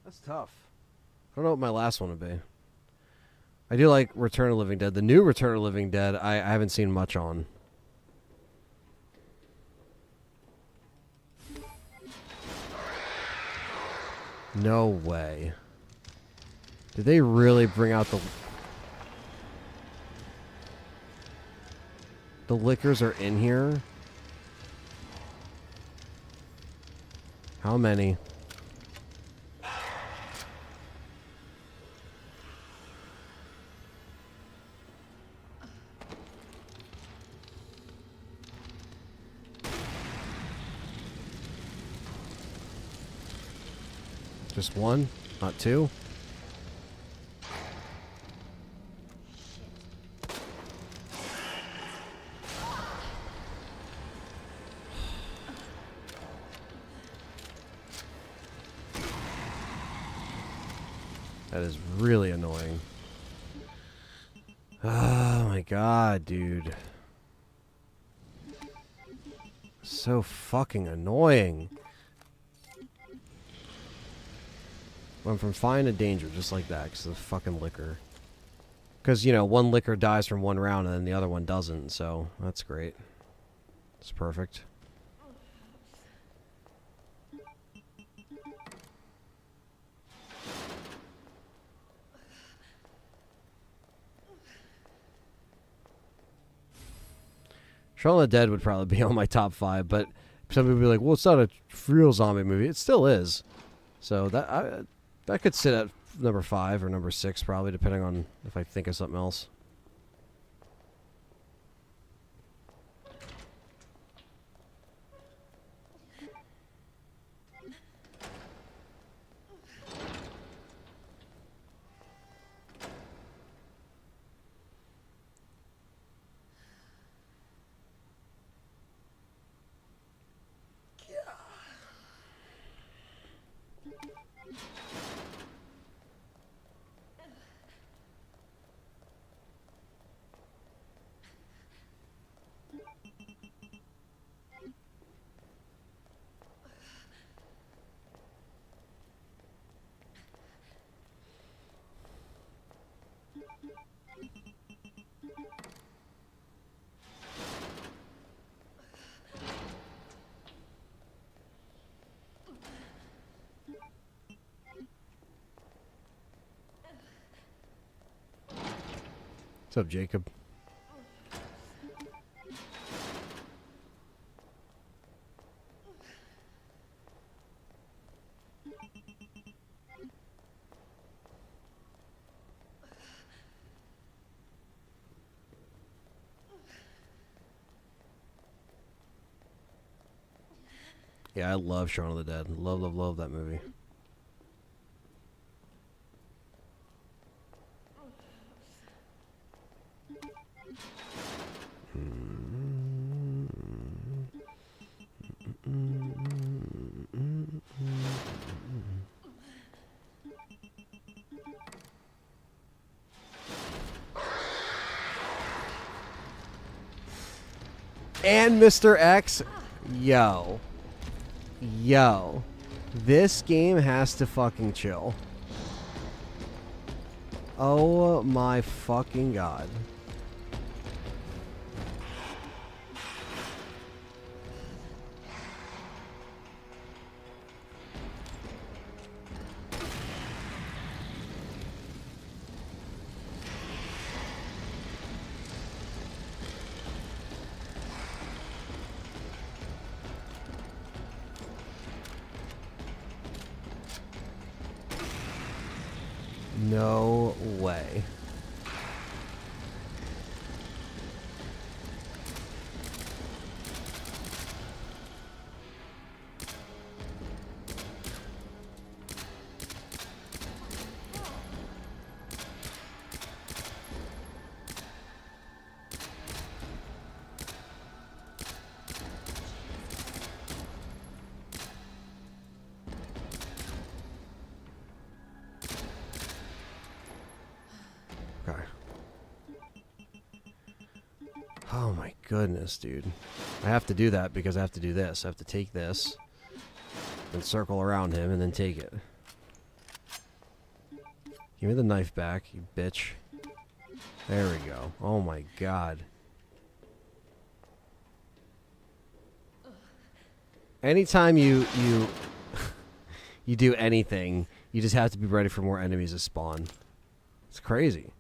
that's tough. I don't know what my last one would be. I do like Return of the Living Dead. The new Return of the Living Dead, I haven't seen much on. No way. Did they really bring out the liquors are in here? How many? Just one? Not two? That is really annoying. Oh my god, dude. So fucking annoying. Went from fine to danger just like that because of the fucking liquor. Because, you know, one liquor dies from one round and then the other one doesn't, so that's great. It's perfect. Shaun of the Dead would probably be on my top 5, but some people would be like, well, it's not a real zombie movie. It still is. So that could sit at number 5 or number 6 probably, depending on if I think of something else. What's up, Jacob? Yeah, I love Shaun of the Dead. Love, love, love that movie. And Mr. X, yo. This game has to fucking chill. Oh my fucking god. No way. Okay. Oh my goodness, dude. I have to do that because I have to do this. I have to take this, and circle around him, and then take it. Give me the knife back, you bitch. There we go. Oh my god. Anytime you you do anything, you just have to be ready for more enemies to spawn. It's crazy.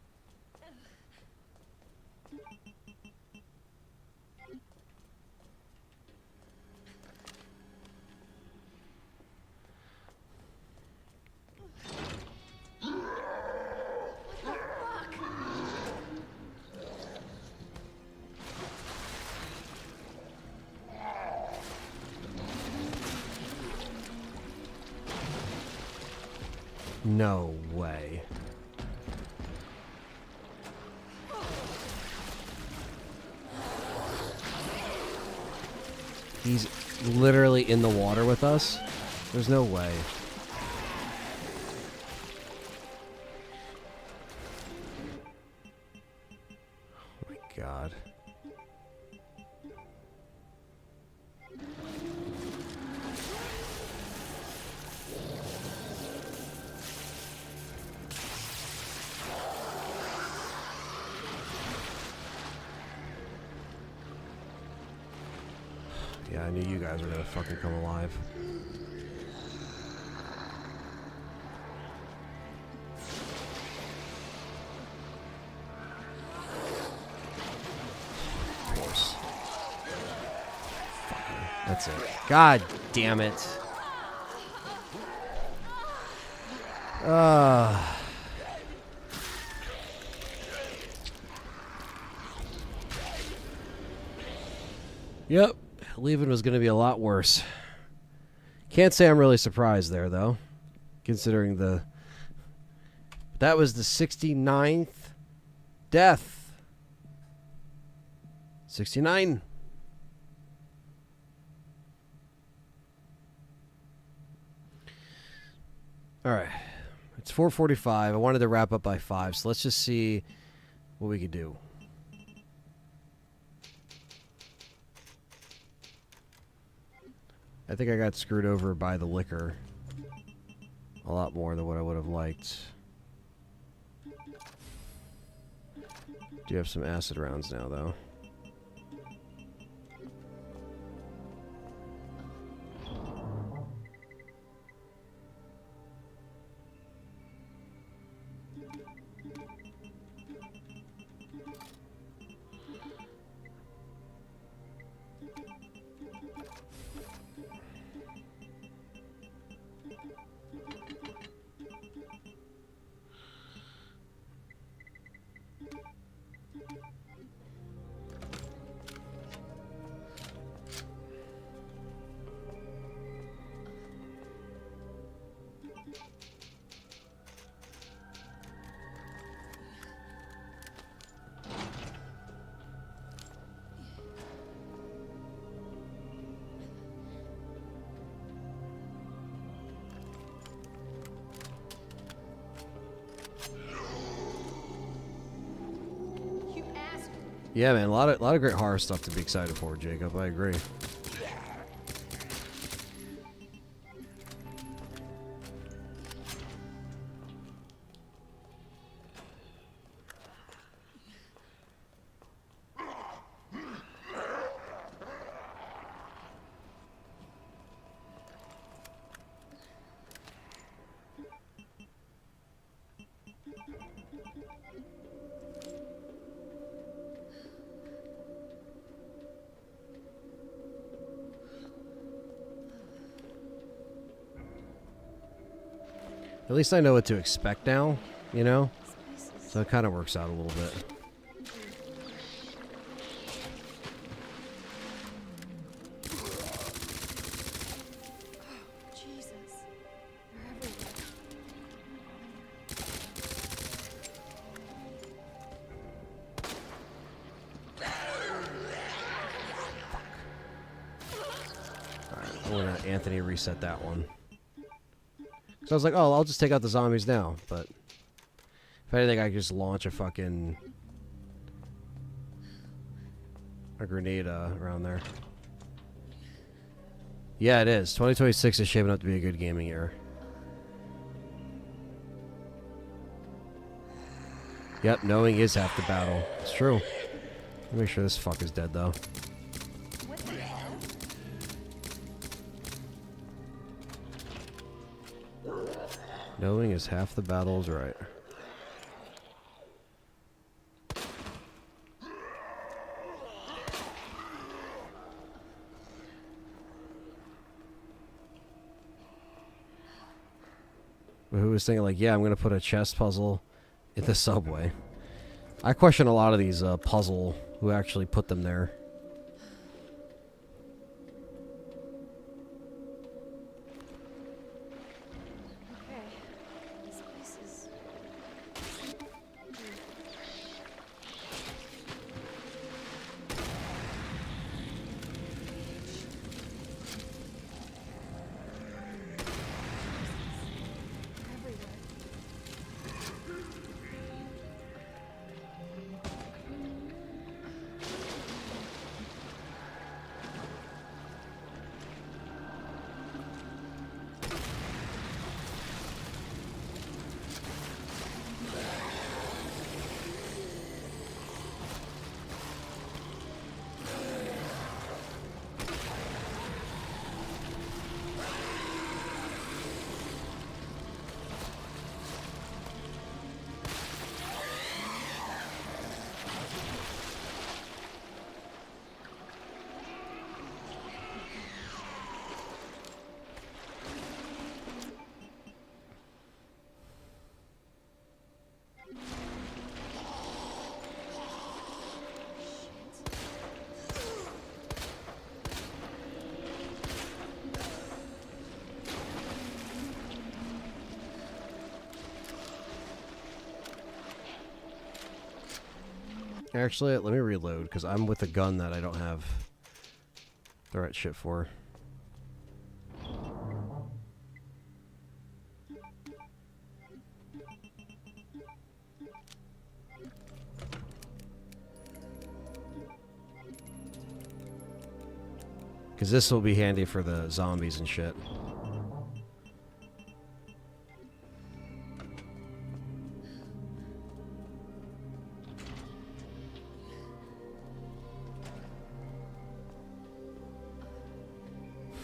No way. He's literally in the water with us? There's no way. Oh my god. Yeah, I knew you guys were gonna fucking come alive. Of course. Fucking, that's it. God damn it. Yep. Leaving was going to be a lot worse. Can't say I'm really surprised there, though. Considering the... That was the 69th death. 69. Alright. It's 4:45. I wanted to wrap up by 5, so let's just see what we could do. I think I got screwed over by the liquor a lot more than what I would have liked. Do have some acid rounds now, though. Yeah, man, a lot of great horror stuff to be excited for, Jacob. I agree. At least I know what to expect now, you know? So it kind of works out a little bit. Jesus. They're everywhere. Alright, I'm gonna Anthony reset that one. So I was like, oh, I'll just take out the zombies now. But if anything, I could just launch a fucking... a grenade around there. Yeah, it is. 2026 is shaping up to be a good gaming year. Yep, knowing is half the battle. It's true. Let me make sure this fuck is dead, though. Knowing is half the battle is right. But who was thinking like, yeah, I'm going to put a chess puzzle in the subway. I question a lot of these puzzle who actually put them there. Okay. This Actually, let me reload, because I'm with a gun that I don't have the right shit for. Because this will be handy for the zombies and shit.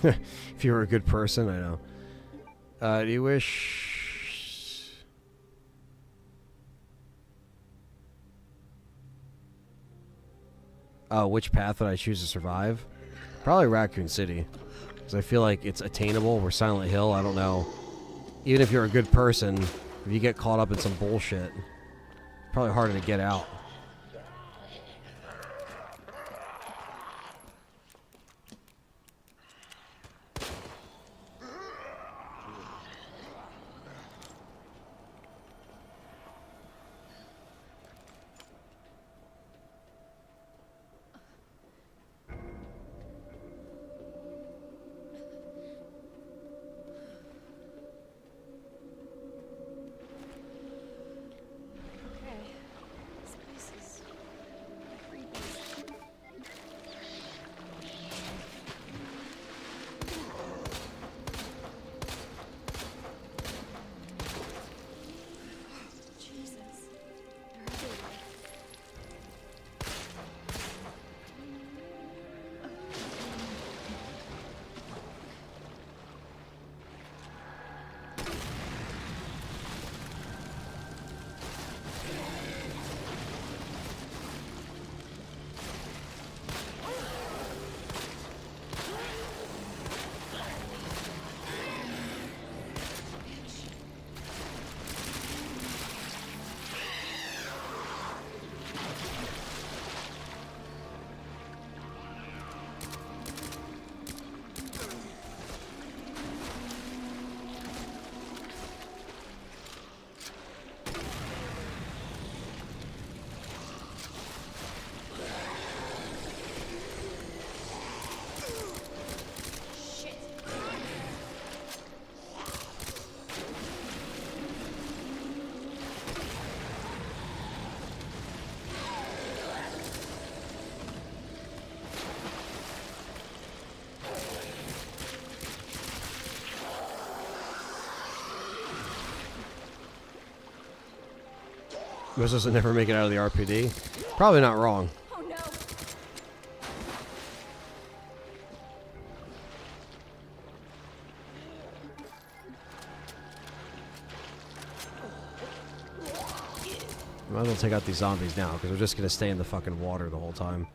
If you were a good person, I know. Do you wish... Oh, which path would I choose to survive? Probably Raccoon City. Because I feel like it's attainable. Where Silent Hill, I don't know. Even if you're a good person, if you get caught up in some bullshit, probably harder to get out. Was supposed to never make it out of the RPD? Probably not wrong. Oh no. Might as well take out these zombies now, because we're just going to stay in the fucking water the whole time.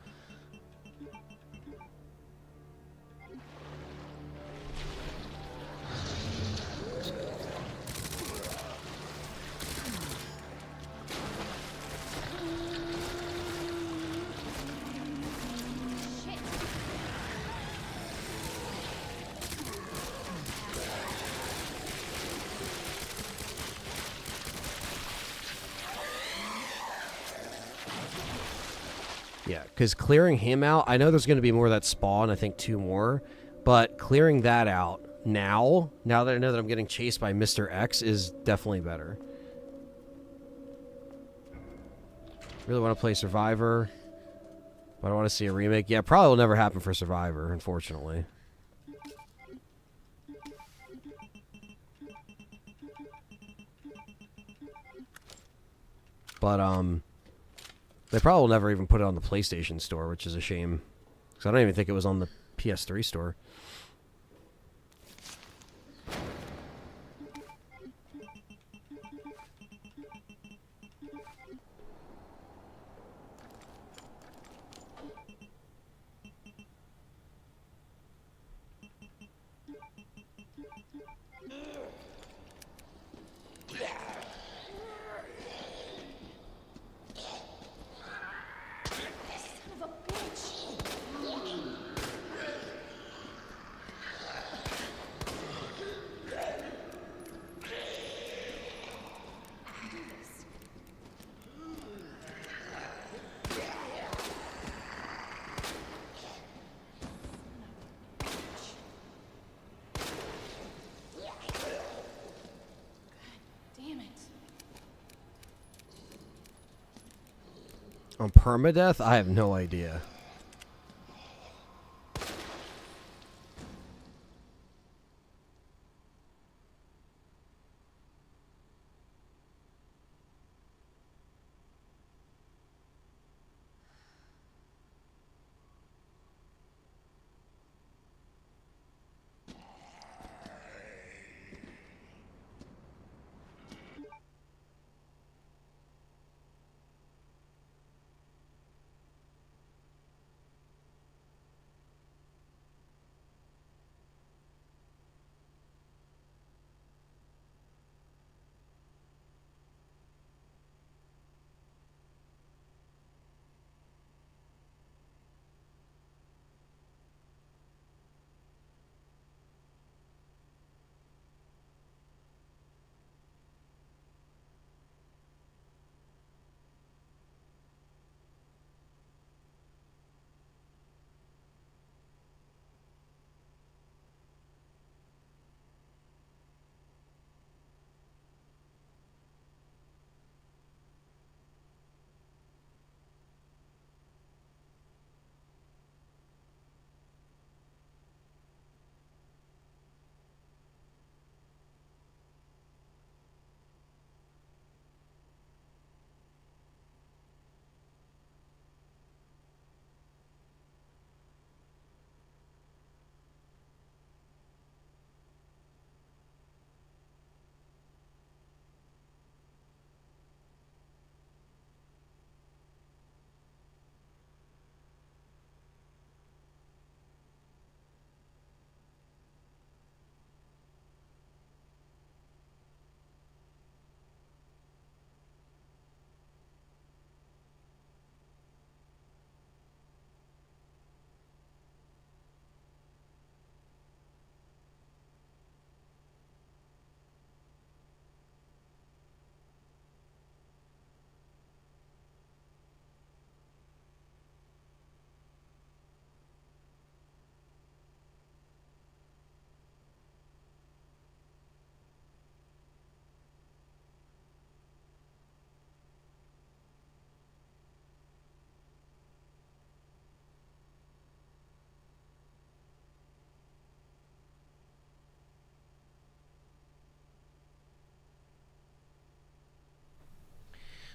Yeah, because clearing him out, I know there's going to be more that spawn, I think 2 more, but clearing that out now that I know that I'm getting chased by Mr. X, is definitely better. Really want to play Survivor, but I want to see a remake. Yeah, probably will never happen for Survivor, unfortunately. But, they probably will never even put it on the PlayStation Store, which is a shame. Because I don't even think it was on the PS3 store. On permadeath? I have no idea.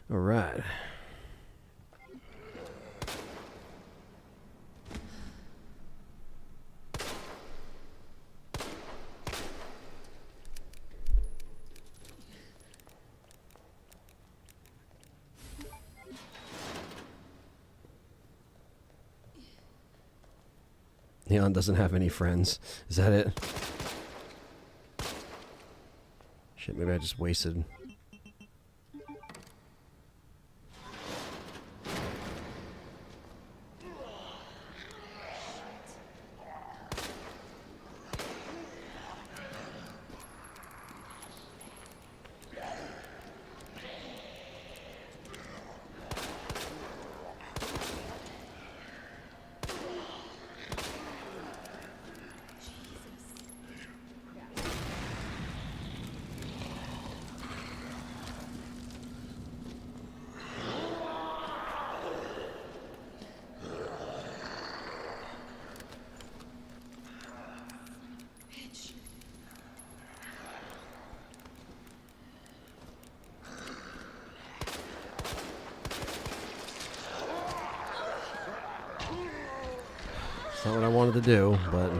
All right. Leon doesn't have any friends. Is that it? Shit, maybe I just wasted. Not what I wanted to do, but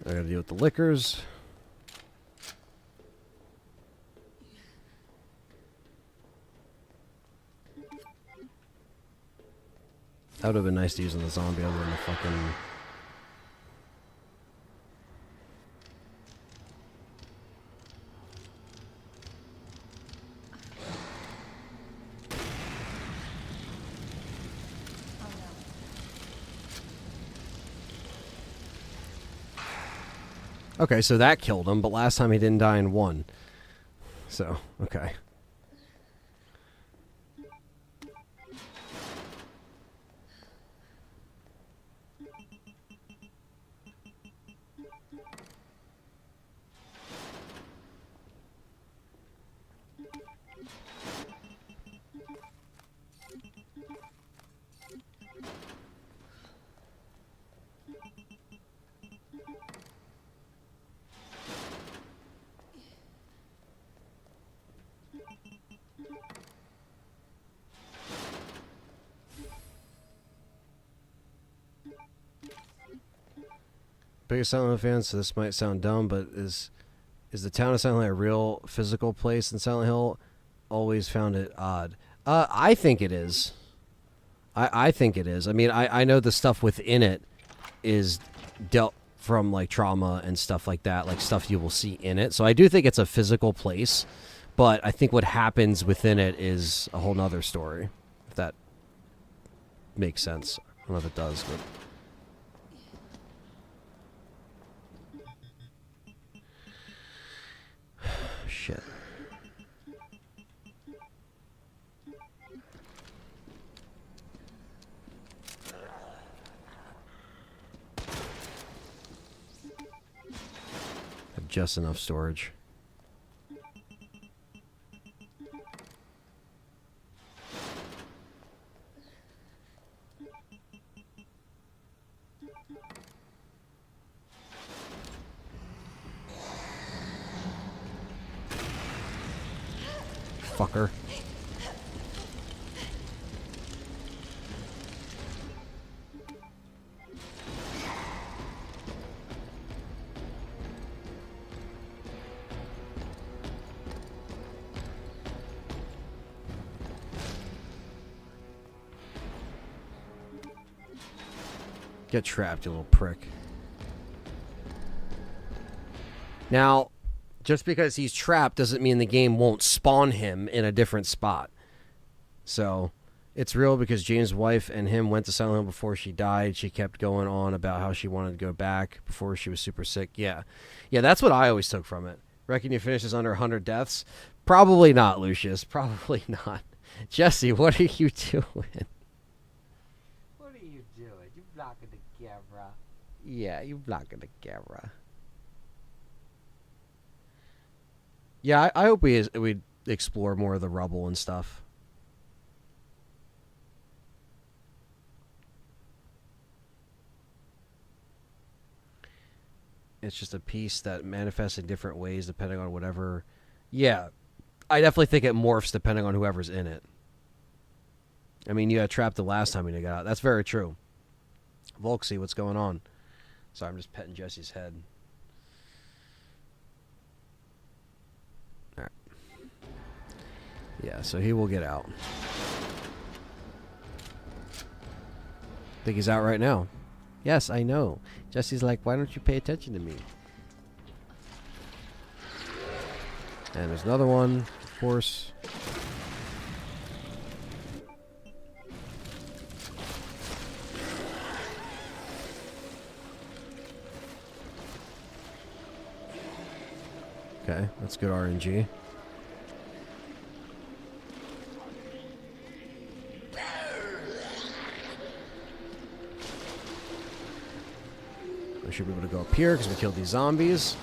I gotta deal with the liquors. That would have been nice to use on the zombie other than the fucking... Okay, so that killed him, but last time he didn't die in 1. So, okay. Biggest Silent Hill fan, so this might sound dumb, but is the town of Silent Hill a real physical place in Silent Hill? Always found it odd. I think it is. I think it is. I mean, I know the stuff within it is dealt from like trauma and stuff like that, like stuff you will see in it. So I do think it's a physical place, but I think what happens within it is a whole nother story. If that makes sense. I don't know if it does, but. Shit. Have just enough storage. Fucker. Get trapped, you little prick. Now, just because he's trapped doesn't mean the game won't spawn him in a different spot. So, it's real because James' wife and him went to Silent Hill before she died. She kept going on about how she wanted to go back before she was super sick. Yeah. Yeah, that's what I always took from it. Reckon you finish this under 100 deaths? Probably not, Lucius. Probably not. Jesse, what are you doing? What are you doing? You blocking the camera. Yeah, you blocking the camera. Yeah, I hope we explore more of the rubble and stuff. It's just a piece that manifests in different ways depending on whatever. Yeah, I definitely think it morphs depending on whoever's in it. I mean, you got trapped the last time you got out. That's very true. Polce, what's going on? Sorry, I'm just petting Jesse's head. All right. Yeah, so he will get out. Think he's out right now. Yes, I know. Jesse's like, why don't you pay attention to me? And there's another one, of course. Okay, that's good RNG. We should be able to go up here because we killed these zombies.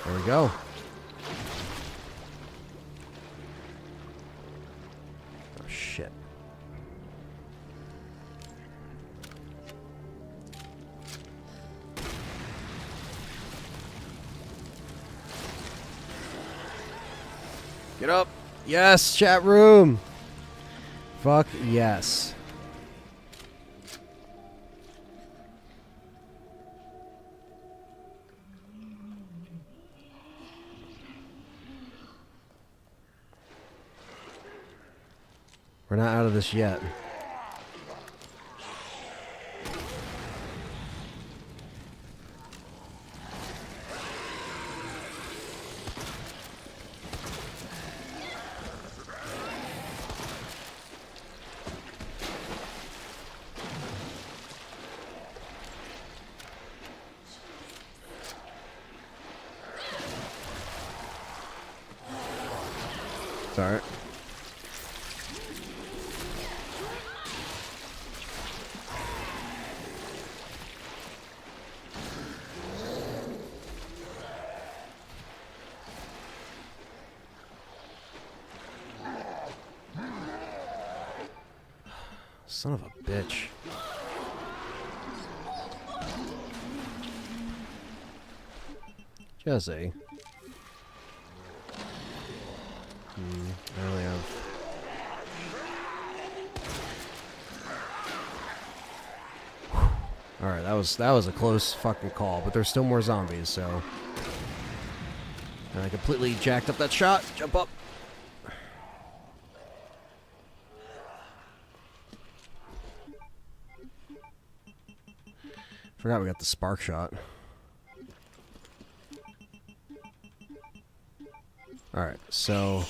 There we go. Oh, shit. Get up. Yes, chat room. Fuck yes. We're not out of this yet. It's alright. Son of a bitch. Jesse. I only have... Alright, that was a close fucking call, but there's still more zombies, so... And I completely jacked up that shot. Jump up. Forgot we got the spark shot. Alright, so...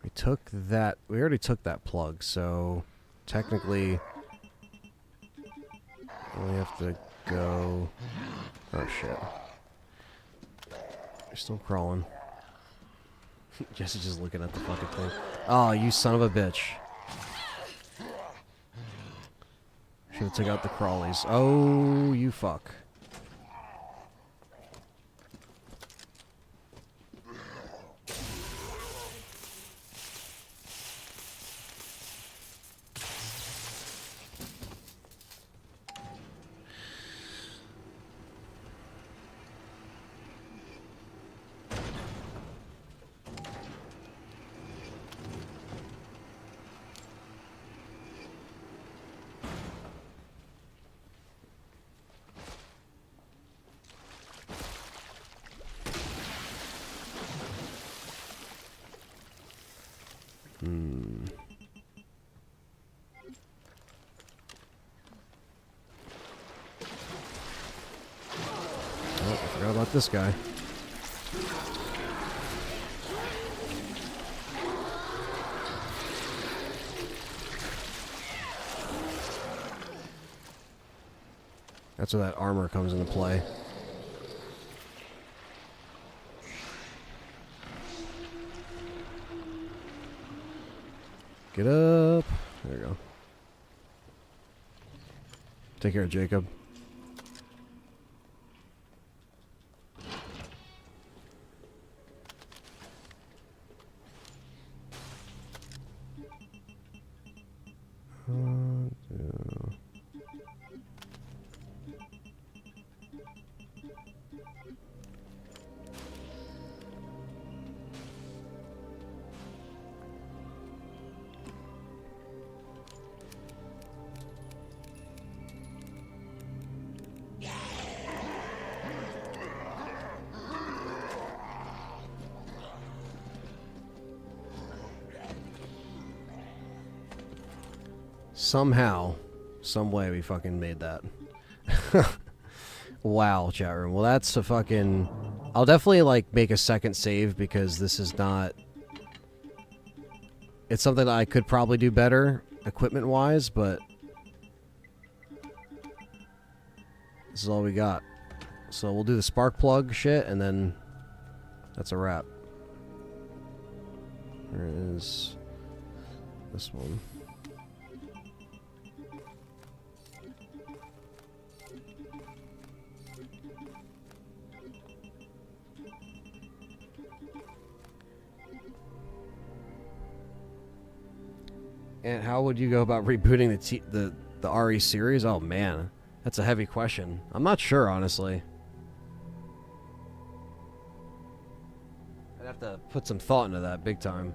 We took that... We already took that plug, so... Technically... We have to go... Oh, shit. You're still crawling. Jesse's just looking at the fucking thing. Oh, you son of a bitch. Should have took out the crawlies. Oh, you fuck. Oh, I forgot about this guy. That's where that armor comes into play. Get up. There you go. Take care, Jacob. Somehow, some way we fucking made that. Wow, chat room. Well, that's a fucking... I'll definitely, like, make a second save because this is not... It's something that I could probably do better, equipment-wise, but... This is all we got. So we'll do the spark plug shit, and then... That's a wrap. Where is... this one? And how would you go about rebooting the RE series? Oh man, that's a heavy question. I'm not sure, honestly. I'd have to put some thought into that big time.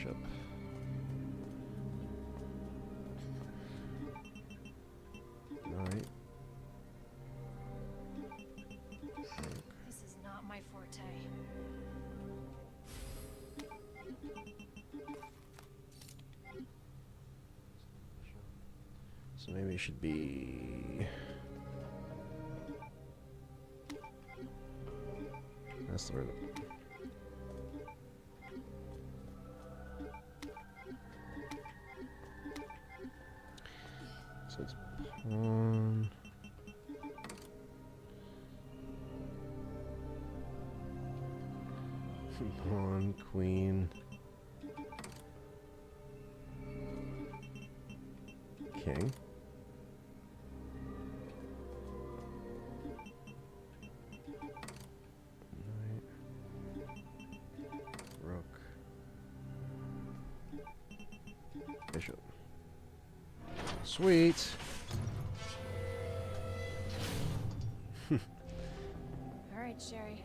Bishop. Alright. This is not my forte. So maybe it should be... That's the word. So it's pawn. Pawn, queen. King. Rook. Bishop. Sweet. All right, Sherry.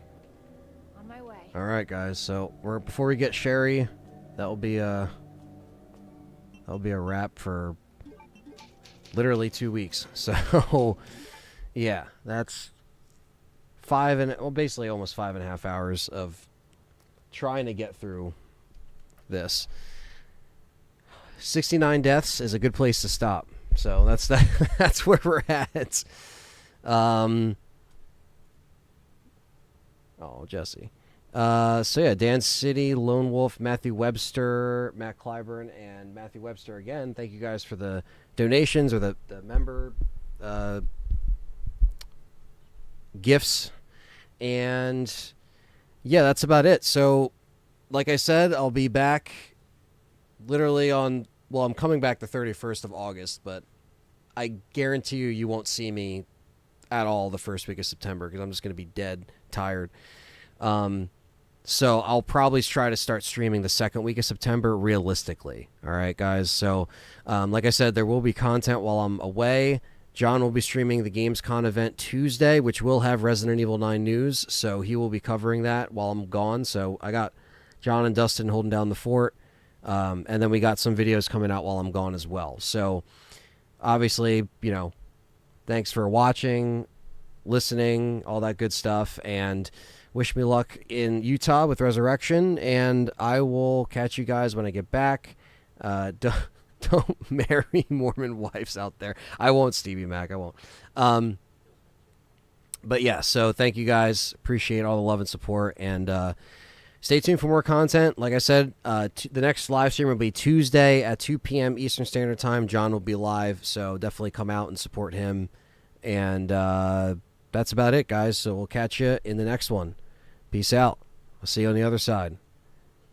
On my way. All right, guys. So before we get Sherry, that'll be a wrap for literally 2 weeks. So yeah, that's basically almost 5.5 hours of trying to get through this. 69 deaths is a good place to stop. So that's where we're at. Oh, Jesse. So yeah, Dan City, Lone Wolf, Matthew Webster, Matt Clyburn, and Matthew Webster again. Thank you guys for the donations or the member gifts. And yeah, that's about it. So like I said, I'll be back literally I'm coming back the 31st of August, but I guarantee you won't see me at all the first week of September because I'm just going to be dead tired. So I'll probably try to start streaming the second week of September realistically. All right, guys. So like I said, there will be content while I'm away. John will be streaming the Gamescom event Tuesday, which will have Resident Evil 9 news. So he will be covering that while I'm gone. So I got John and Dustin holding down the fort. And then we got some videos coming out while I'm gone as well. So obviously, thanks for watching, listening, all that good stuff. And wish me luck in Utah with Resurrection. And I will catch you guys when I get back. Don't marry Mormon wives out there. I won't, Stevie Mac. I won't. But yeah, so thank you guys. Appreciate all the love and support. And stay tuned for more content. Like I said, the next live stream will be Tuesday at 2 p.m. Eastern Standard Time. John will be live, so definitely come out and support him. And that's about it, guys. So we'll catch you in the next one. Peace out. I'll see you on the other side.